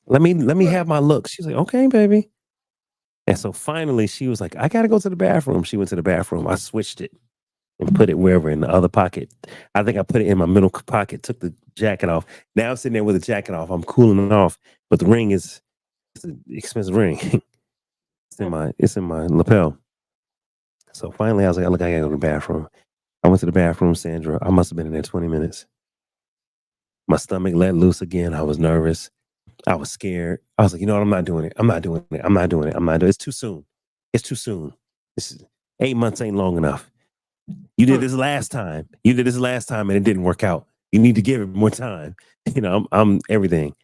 Let me have my look." She's like, "Okay, baby." And so finally, she was like, "I gotta go to the bathroom." She went to the bathroom. I switched it and put it wherever in the other pocket. I think I put it in my middle pocket. Took the jacket off. Now I'm sitting there with the jacket off. I'm cooling off, but the ring is it's an expensive ring. It's in my lapel. So finally, I was like, "Look, I gotta go to the bathroom." I went to the bathroom, Sandra. I must have been in there 20 minutes. My stomach let loose again. I was nervous. I was scared. I was like, "You know what? I'm not doing it. I'm not doing it. I'm not doing it. I'm not doing it. It's too soon. It's too soon. This is 8 months ain't long enough. You did this last time. You did this last time and it didn't work out. You need to give it more time." I'm everything.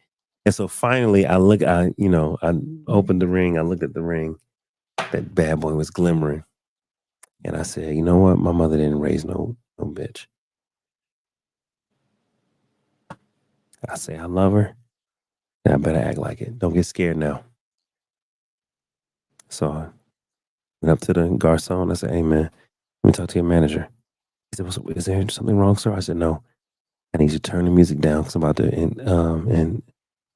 And so finally I opened the ring. I looked at the ring. That bad boy was glimmering. And I said, "You know what? My mother didn't raise no bitch." I say, "I love her. And I better act like it. Don't get scared now." So I went up to the garçon. I said, "Hey man, let me talk to your manager." He said, "Is there something wrong, sir?" I said, "No. I need you to turn the music down because and I'm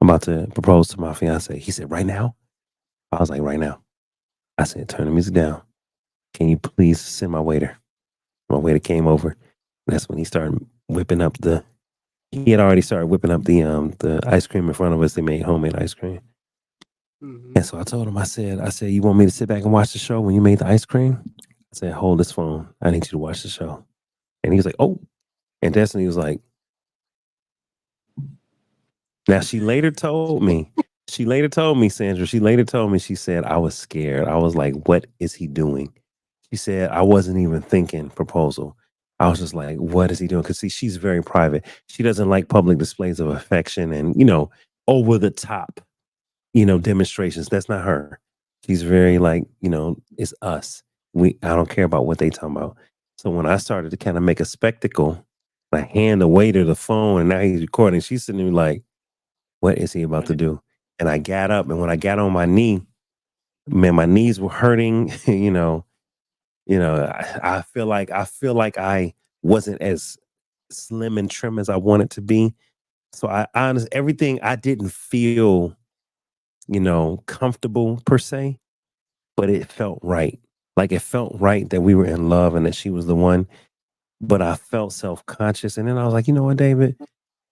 about to propose to my fiance." He said, "Right now?" I was like, "Right now." I said, "Turn the music down. Can you please send my waiter?" My waiter came over. That's when he started whipping up the. He had already started whipping up the ice cream in front of us. They made homemade ice cream. And so I told him, I said, "You want me to sit back and watch the show when you made the ice cream?" I said, "Hold this phone. I need you to watch the show." And he was like, "Oh." And Destiny was like, now she later told me, Sandra, she later told me, she said, "I was scared. I was like, what is he doing?" She said, "I wasn't even thinking proposal. I was just like, what is he doing?" Because see, she's very private. She doesn't like public displays of affection and, over the top, demonstrations. That's not her. She's very like, it's us. I don't care about what they talking about. So when I started to kind of make a spectacle, I hand the waiter the phone and now he's recording. She's sitting there like, what is he about to do? And I got up, and when I got on my knee, man, my knees were hurting. I feel like I wasn't as slim and trim as I wanted to be. So I honestly, everything I didn't feel, comfortable per se, but it felt right. Like it felt right that we were in love and that she was the one. But I felt self conscious, and then I was like, you know what, David?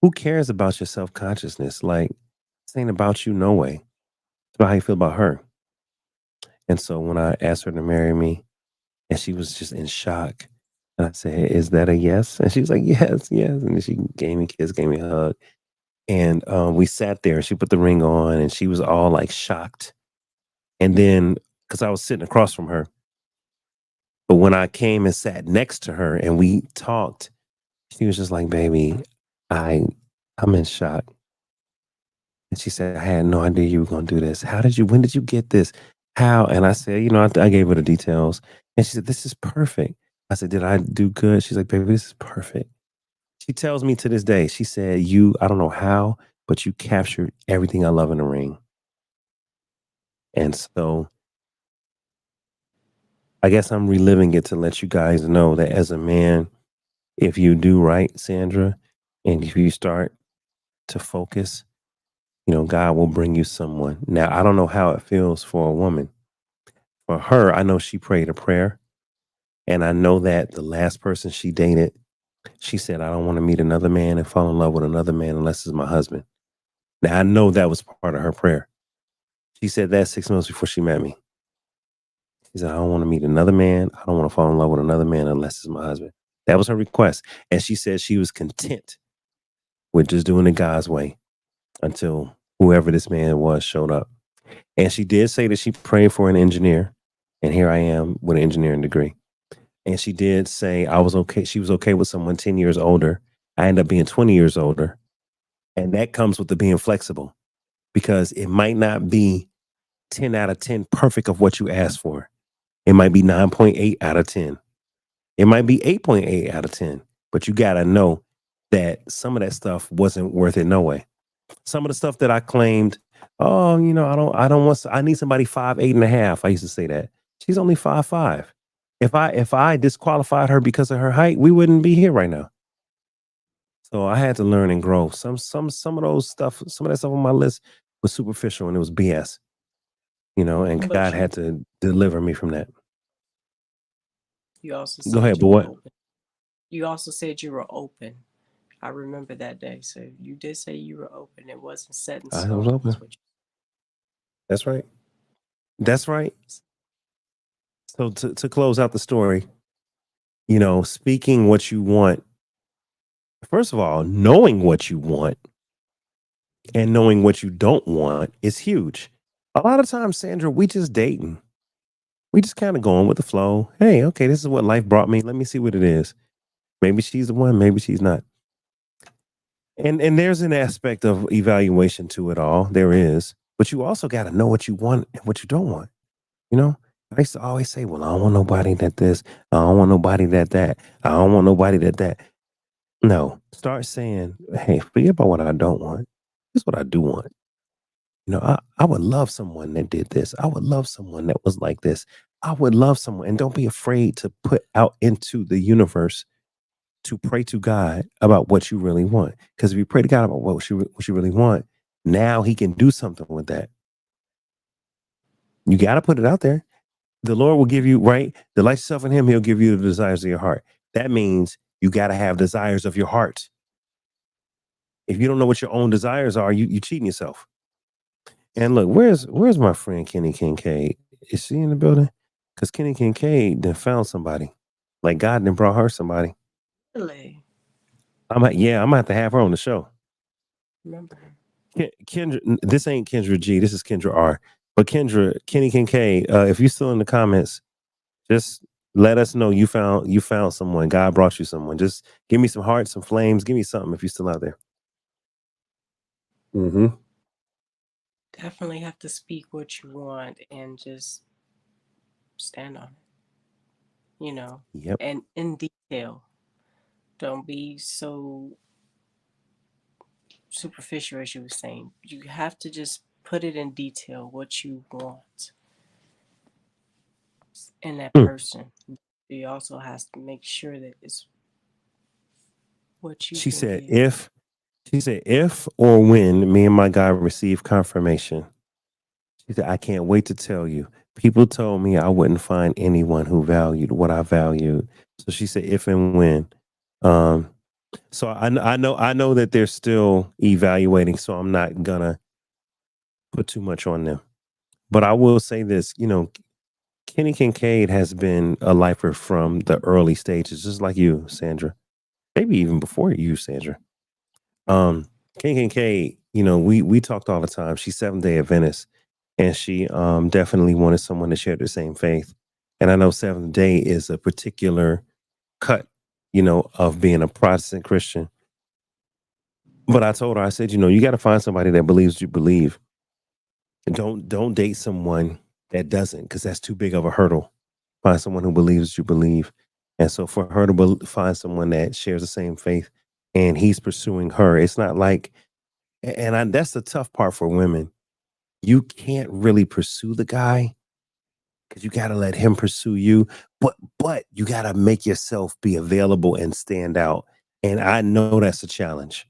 Who cares about your self consciousness? Like, this ain't about you, no way. It's about how you feel about her. And so when I asked her to marry me, and she was just in shock, and I said, "Is that a yes?" And she was like, "Yes, yes." And then she gave me a kiss, gave me a hug, and we sat there. She put the ring on, and she was all like shocked. And then, because I was sitting across from her, but when I came and sat next to her and we talked, she was just like, "Baby, I, I'm in shock." And she said, "I had no idea you were going to do this. When did you get this? How?" And I said, I gave her the details. And she said, "This is perfect." I said, "Did I do good?" She's like, "Baby, this is perfect." She tells me to this day, she said, I don't know how, but you captured everything I love in a ring. And so I guess I'm reliving it to let you guys know that as a man, if you do right, Sandra, and if you start to focus, God will bring you someone. Now, I don't know how it feels for a woman. For her, I know she prayed a prayer. And I know that the last person she dated, she said, "I don't want to meet another man and fall in love with another man unless it's my husband." Now, I know that was part of her prayer. She said that 6 months before she met me. She said, "I don't want to meet another man. I don't want to fall in love with another man unless it's my husband." That was her request. And she said she was content with just doing it God's way until whoever this man was showed up. And she did say that she prayed for an engineer. And here I am with an engineering degree. And she did say I was okay. She was okay with someone 10 years older. I ended up being 20 years older. And that comes with the being flexible because it might not be 10 out of 10 perfect of what you asked for. It might be 9.8 out of 10. It might be 8.8 out of 10. But you got to know that some of that stuff wasn't worth it no way. Some of the stuff that I claimed, oh, I don't want, I need somebody 5'8.5". I used to say that. She's only 5'5". If I disqualified her because of her height, we wouldn't be here right now. So I had to learn and grow. Some of those stuff, some of that stuff on my list was superficial and it was BS. And But God had to deliver me from that. you also Go said ahead, you but were what? open. You also said you were open. I remember that day. So you did say you were open. It wasn't set in I was stone. open. That's right. That's right. So to close out the story, speaking what you want. First of all, knowing what you want and knowing what you don't want is huge. A lot of times, Sandra, we just dating. We just kind of going with the flow. Hey, okay, this is what life brought me. Let me see what it is. Maybe she's the one, maybe she's not. And there's an aspect of evaluation to it all. There is. But you also got to know what you want and what you don't want. I used to always say, well, I don't want nobody that this. I don't want nobody that. I don't want nobody that. No, start saying, hey, forget about what I don't want. Here's what I do want. I would love someone that did this. I would love someone that was like this. I would love someone. And don't be afraid to put out into the universe to pray to God about what you really want. Because if you pray to God about what you really want, now he can do something with that. You got to put it out there. The Lord will give you, right? Delight yourself in him. He'll give you the desires of your heart. That means you got to have desires of your heart. If you don't know what your own desires are, you cheating yourself. And look, where's my friend Kenny Kincaid? Is she in the building? Because Kenny Kincaid then found somebody. Like God then brought her somebody. Really? I'm gonna have to have her on the show. Remember her? Kendra, this ain't Kendra G. This is Kendra R. But Kenny Kincaid, if you're still in the comments, just let us know you found someone. God brought you someone. Just give me some hearts, some flames. Give me something if you're still out there. Mm-hmm. Definitely have to speak what you want and just stand on it. Yep. And in detail. Don't be so superficial as you were saying. You have to just put it in detail what you want in that person. You also has to make sure that it's what you She can said give. if or when me and my guy receive confirmation. She said, I can't wait to tell you. People told me I wouldn't find anyone who valued what I valued. So she said, if and when. So I know that they're still evaluating. So I'm not gonna put too much on them. But I will say this, Kenny Kincaid has been a lifer from the early stages, just like you, Sandra. Maybe even before you, Sandra. Kenny Kincaid, we talked all the time. She's Seventh-day Adventist. And she definitely wanted someone to share the same faith. And I know Seventh Day is a particular cut, of being a Protestant Christian. But I told her, I said, you got to find somebody that believes you believe. And don't date someone that doesn't, because that's too big of a hurdle. Find someone who believes you believe. And so for her to find someone that shares the same faith and he's pursuing her, it's not like, that's the tough part for women. You can't really pursue the guy because you got to let him pursue you. But you got to make yourself be available and stand out. And I know that's a challenge.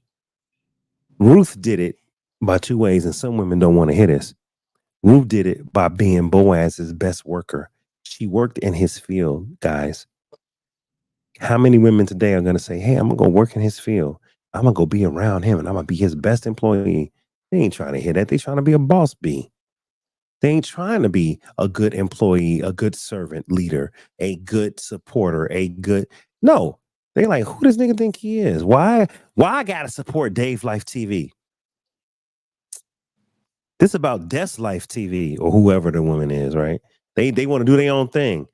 Ruth did it by two ways, and some women don't want to hear this. Ruth did it by being Boaz's best worker. She worked in his field, guys. How many women today are going to say, hey, I'm going to go work in his field. I'm going to go be around him and I'm going to be his best employee. They ain't trying to hear that. They trying to be a boss bee. They ain't trying to be a good employee, a good servant leader, a good supporter, no. They like, who does nigga think he is? Why I gotta support Dave Life TV? This about Death Life TV or whoever the woman is, right? They want to do their own thing.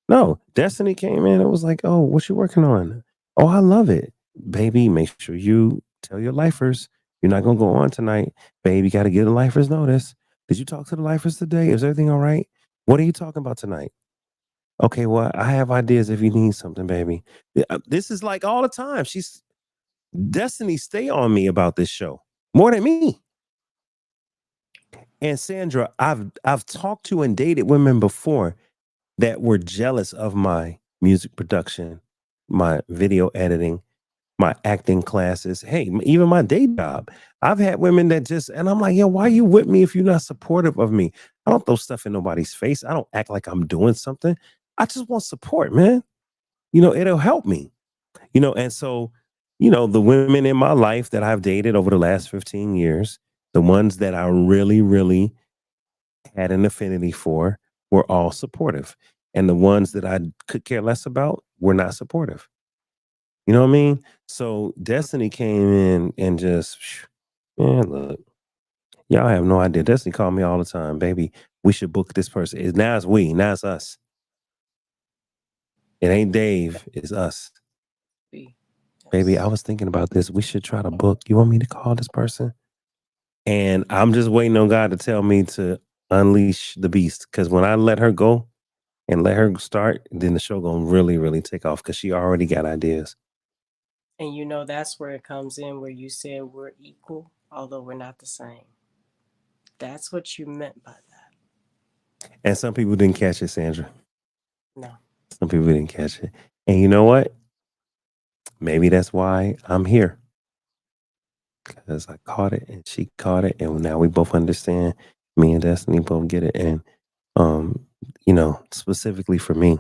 No, Destiny came in and was like, oh, what you working on? Oh, I love it. Baby, make sure you tell your lifers you're not gonna go on tonight. Baby, got to get the lifers notice. Did you talk to the lifers today? Is everything all right? What are you talking about tonight? Okay, well, I have ideas if you need something, baby. This is like all the time. Destiny stay on me about this show more than me. And Sandra, I've talked to and dated women before that were jealous of my music production, my video editing, my acting classes, hey, even my day job. I've had women that just, and I'm like, yo, why are you with me if you're not supportive of me? I don't throw stuff in nobody's face. I don't act like I'm doing something. I just want support, man. It'll help me, and so, the women in my life that I've dated over the last 15 years, the ones that I really, really had an affinity for were all supportive. And the ones that I could care less about were not supportive. You know what I mean? So Destiny came in and just, man, look, y'all have no idea. Destiny called me all the time, baby. We should book this person. Now it's we, now it's us. It ain't Dave, it's us. Baby, I was thinking about this. We should try to book. You want me to call this person? And I'm just waiting on God to tell me to unleash the beast. Because when I let her go and let her start, then the show gonna really, really take off because she already got ideas. And that's where it comes in where you said we're equal, although we're not the same. That's what you meant by that. And some people didn't catch it, Sandra. No. Some people didn't catch it. And you know what? Maybe that's why I'm here. Because I caught it and she caught it. And now we both understand. Me and Destiny both get it. And specifically for me,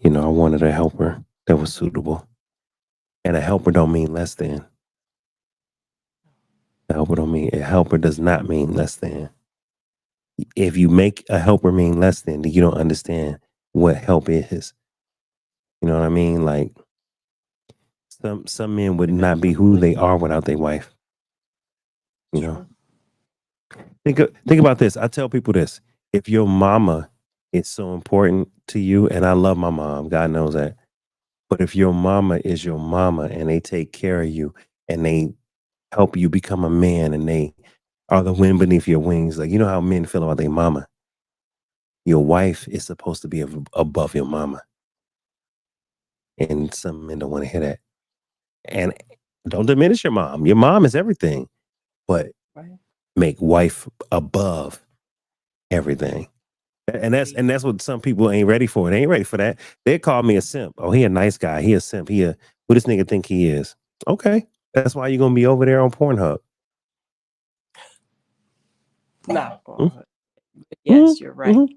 I wanted a helper that was suitable. And a helper don't mean less than. A helper does not mean less than. If you make a helper mean less than, then you don't understand what help is. You know what I mean? Like some men would not be who they are without their wife. Think about this. I tell people this. If your mama is so important to you, and I love my mom, God knows that. But if your mama is your mama and they take care of you and they help you become a man and they are the wind beneath your wings, like, you know how men feel about their mama. Your wife is supposed to be above your mama. And some men don't want to hear that. And don't diminish your mom. Your mom is everything. But make wife above everything. And that's what some people ain't ready for. They ain't ready for that. They call me a simp. Oh, he a nice guy. He a simp. Who this nigga think he is? Okay. That's why you're gonna be over there on Pornhub. Not Pornhub. Yes, you're right.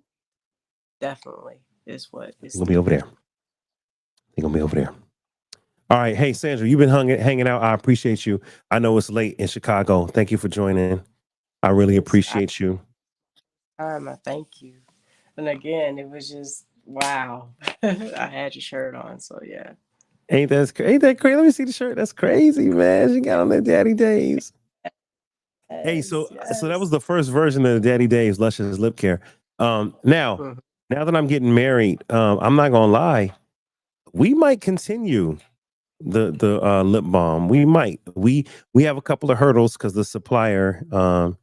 Definitely is what is gonna be over there. They're gonna be over there. All right. Hey, Sandra, you've been hanging out. I appreciate you. I know it's late in Chicago. Thank you for joining. I really appreciate you. I thank you. And again, it was just wow. I had your shirt on, so yeah. Ain't that crazy? Let me see the shirt. That's crazy, man. She got on that Daddy Days. Yes, hey, so that was the first version of the Daddy Days Luscious Lip Care. Now that I'm getting married, I'm not gonna lie, we might continue the lip balm. We might. We have a couple of hurdles because the supplier started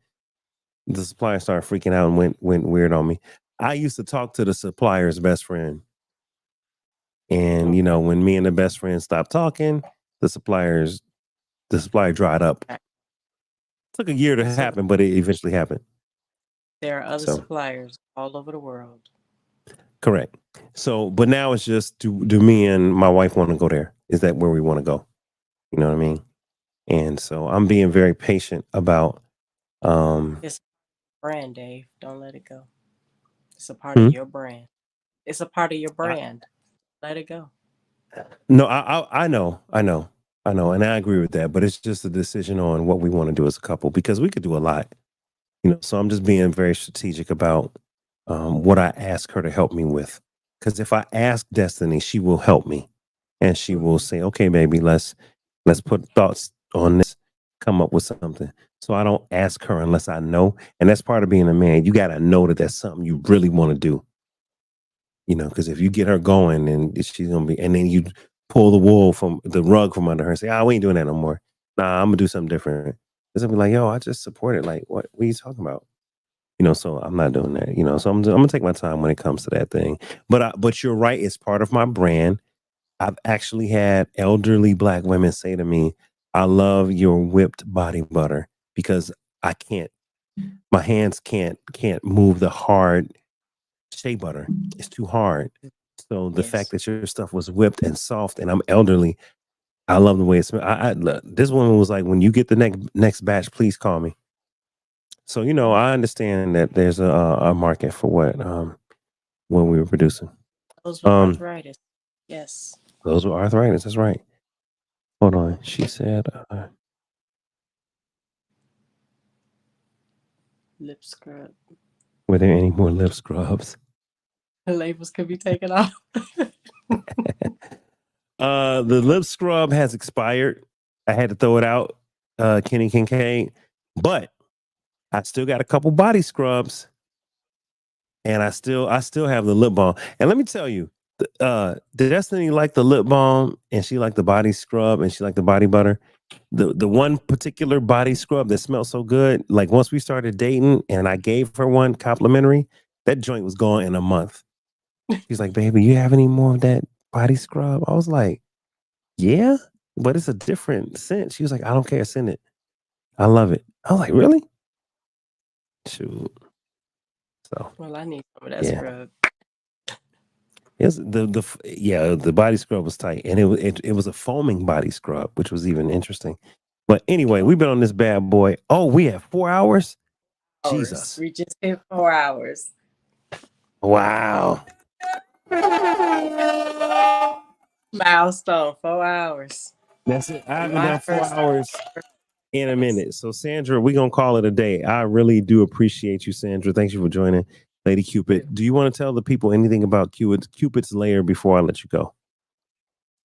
freaking out and went weird on me. I used to talk to the supplier's best friend. And when me and the best friend stopped talking, the supplier dried up. Took a year to happen, but it eventually happened. There are other suppliers all over the world. Correct. So, but now it's just do me and my wife want to go there? Is that where we want to go? You know what I mean? And so I'm being very patient about it's a brand, Dave. Don't let it go. It's a part of your brand. It's a part of your brand. Let it go. No, I know, and I agree with that. But it's just a decision on what we want to do as a couple because we could do a lot, So I'm just being very strategic about what I ask her to help me with. Because if I ask Destiny, she will help me, and she will say, "Okay, baby, let's put thoughts on this, come up with something." So I don't ask her unless I know, and that's part of being a man. You got to know that that's something you really want to do. Because if you get her going, and she's gonna be, and then you pull the rug from under her and say, we ain't doing that no more. Nah, I'm gonna do something different. It's gonna be like, yo, I just support it. Like, what are you talking about? So I'm not doing that. So I'm gonna take my time when it comes to that thing. But you're right. It's part of my brand. I've actually had elderly Black women say to me, I love your whipped body butter because I can't. My hands can't move the hard shea butter. It's too hard. So the fact Yes. that your stuff was whipped and soft, and I'm elderly, I love the way it smells. Look, this woman was like, "When you get the next batch, please call me." So I understand that there's a market for what we were producing. Those with Um, arthritis. Yes. those were arthritis. That's right. Hold on. She said, Lip scrub. "Were there any more lip scrubs?" The labels could be taken off. The lip scrub has expired. I had to throw it out, Kenny Kincaid, but I still got a couple body scrubs, and I still have the lip balm. And let me tell you, Destiny liked the lip balm, and she liked the body scrub, and she liked the body butter. The one particular body scrub that smelled so good, like once we started dating, and I gave her one complimentary, that joint was gone in a month. She's like, "Baby, you have any more of that body scrub?" I was like, "Yeah, but it's a different scent." She was like, "I don't care, send it. I love it." I was like, "Really?" Shoot. So Well, I need some of that yeah, scrub. it's the body scrub was tight, and it was a foaming body scrub, which was even interesting. But anyway, we've been on this bad boy. Oh, we have 4 hours. Hours. Jesus, We just hit 4 hours. wow. Milestone, 4 hours. That's it. I haven't My done four first hours in a yes. minute. So Sandra, we're gonna call it a day. I really do appreciate you, Sandra. Thanks you for joining, Lady Cupid. Do you want to tell the people anything about Cupid's layer before I let you go?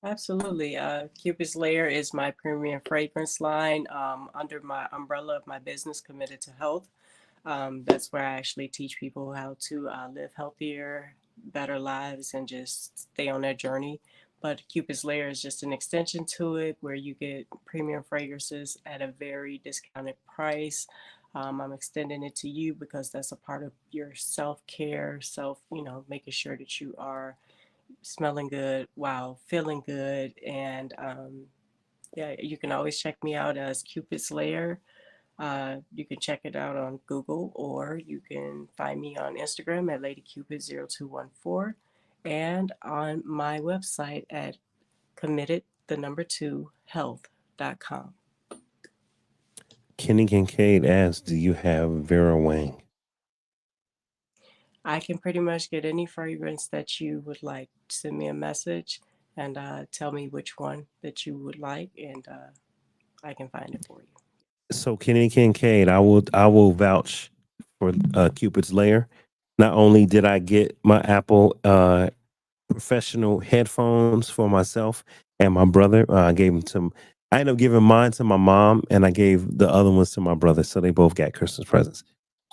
Absolutely. Cupid's Layer is my premium fragrance line under my umbrella of my business, Committed to Health. That's where I actually teach people how to live healthier, better lives, and just stay on their journey. But Cupid's Layer is just an extension to it where you get premium fragrances at a very discounted price. I'm extending it to you because that's a part of your self care, making sure that you are smelling good while feeling good. And yeah, you can always check me out as Cupid's Layer. You can check it out on Google, or you can find me on Instagram at LadyCupid0214 and on my website at committed2health.com. Kenny Kincaid asks, "Do you have Vera Wang?" I can pretty much get any fragrance that you would like. Send me a message and tell me which one that you would like, and I can find it for you. So Kenny Kincaid, I will vouch for Cupid's layer. Not only did I get my Apple professional headphones for myself and my brother, I gave them to. I ended up giving mine to my mom, and I gave the other ones to my brother, so they both got Christmas presents.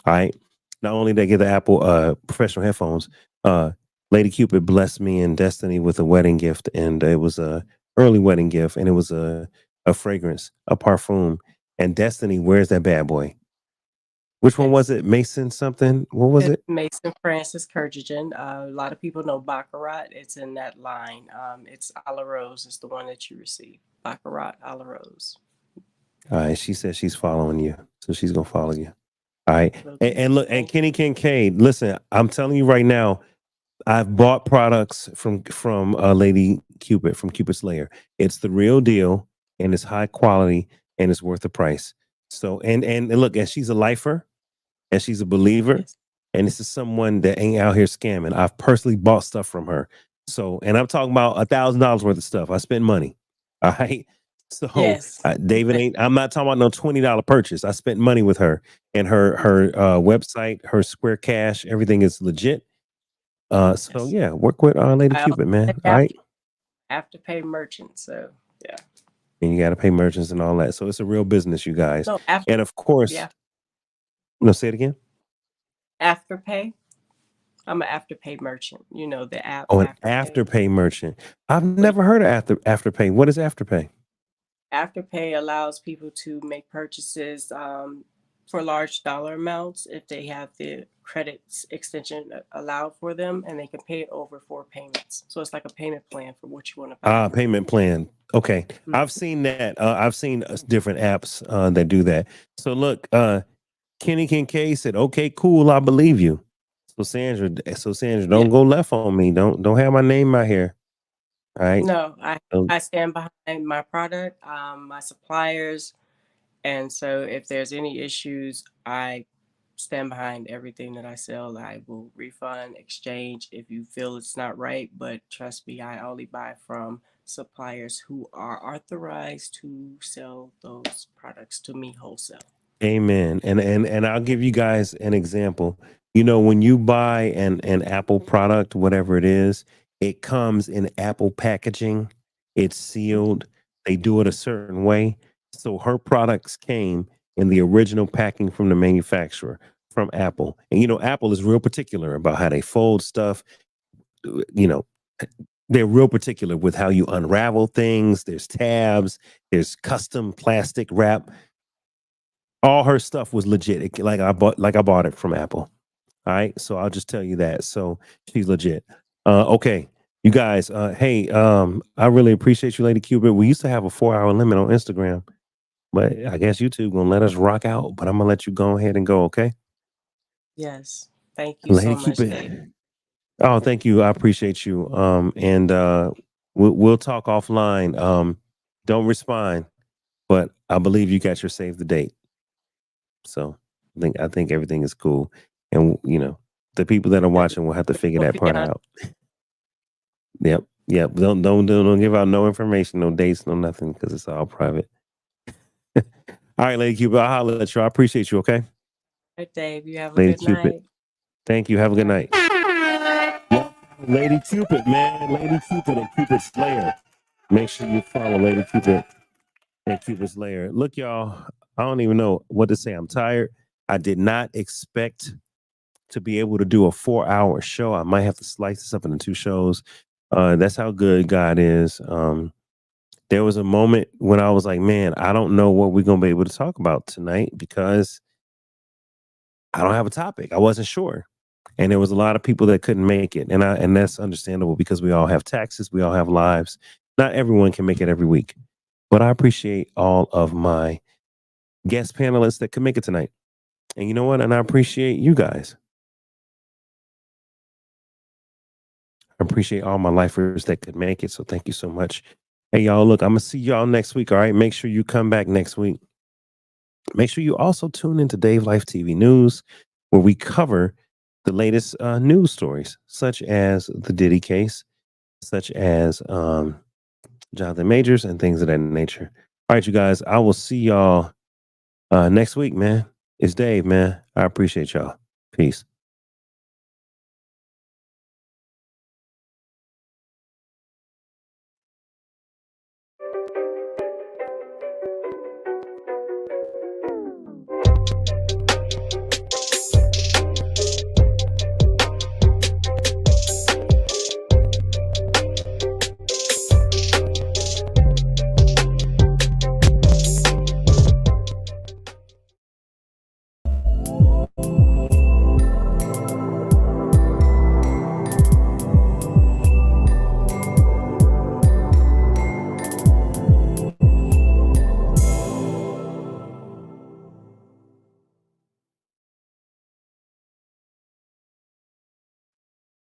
All right. Not only did I get the Apple professional headphones, uh, Lady Cupid blessed me and Destiny with a wedding gift, and it was a early wedding gift, and it was a fragrance, a parfum. And Destiny, where's that bad boy? Which one was Yes. it? Mason something? What was It's it? Mason Francis Kurkdjian. A lot of people know Baccarat. It's in that line. It's a la Rose is the one that you receive. Baccarat a la Rose. All right. She said she's following you, so she's gonna follow you. All right. Will do. And look, and Thank Kenny Kincaid, listen, I'm telling you right now, I've bought products from Lady Cupid from Cupid's Layer. It's the real deal, and it's high quality, and it's worth the price. So and look, and she's a lifer, and she's a you. believer, Yes. and this is someone that ain't out here scamming. I've personally bought stuff from her. So, and I'm talking about $1,000 worth of stuff. I spent money. All right. So, Yes. David ain't. I'm not talking about no $20 purchase. I spent money with her, and her website, her Square Cash, everything is legit. So Yes. yeah, work with Lady I also Cupid, man. All have right, to pay merchant. So yeah. and you got to pay merchants and all that. So it's a real business, you guys. No, after And of course, yeah, no, say it again. Afterpay. I'm an Afterpay merchant. You know the app Oh, an Afterpay. afterpay merchant. I've Where never heard of afterpay. What is afterpay? Afterpay allows people to make purchases for large dollar amounts if they have the credits extension allowed for them, and they can pay it over 4 payments. So it's like a payment plan for what you want to pay. Payment plan. Okay. Mhm. I've seen that. I've seen different apps that do that. So look, Kenny Kincaid said, "Okay, cool, I believe you." So Sandra, don't Yeah. go left on me. Don't have my name out here. All right. No, Um, I stand behind my product, my suppliers, and so if there's any issues, I stand behind everything that I sell. I will refund, exchange if you feel it's not right, but trust me, I only buy from suppliers who are authorized to sell those products to me wholesale. Amen. And I'll give you guys an example. You know, when you buy an Apple product, whatever it is, it comes in Apple packaging. It's sealed. They do it a certain way. So her products came in the original packing from the manufacturer, from Apple. And you know, Apple is real particular about how they fold stuff. You know, they're real particular with how you unravel things. There's tabs, there's custom plastic wrap. All her stuff was legit. Like I bought it from Apple. All right. So I'll just tell you that. So she's legit. Okay. You guys, hey, I really appreciate you, Lady Cupid. We used to have a 4-hour limit on Instagram, but I guess YouTube gonna let us rock out. But I'm gonna let you go ahead and go, okay? Yes. Thank you Lady so much, Dave. Cupid. Oh, thank you. I appreciate you. And we'll talk offline. Don't respond, but I believe you got your save the date. So I think everything is cool, and you know the people that are watching will have to figure that part out. Yep, yep. Don't give out no information, no dates, no nothing, because it's all private. All right, Lady Cupid, I'll holler at you. I appreciate you. Okay, Hey, Dave, you have a Lady good Cupid. night. Thank you. Have a good night. Yep. Lady Cupid, man, Lady Cupid and Cupid Slayer. Make sure you follow Lady Cupid and Cupid Slayer. Look, y'all. I don't even know what to say. I'm tired. I did not expect to be able to do a 4-hour show. I might have to slice this up into 2 shows. That's how good God is. There was a moment when I was like, man, I don't know what we're gonna be able to talk about tonight because I don't have a topic. I wasn't sure. And there was a lot of people that couldn't make it. And that's understandable because we all have taxes, we all have lives. Not everyone can make it every week. But I appreciate all of my guest panelists that could make it tonight. And you know what? And I appreciate you guys. I appreciate all my lifers that could make it. So thank you so much. Hey, y'all, look, I'm going to see y'all next week. All right. Make sure you come back next week. Make sure you also tune into Dave Life TV News, where we cover the latest news stories, such as the Diddy case, such as Jonathan Majors, and things of that nature. All right, you guys, I will see y'all next week, man. It's Dave, man. I appreciate y'all. Peace.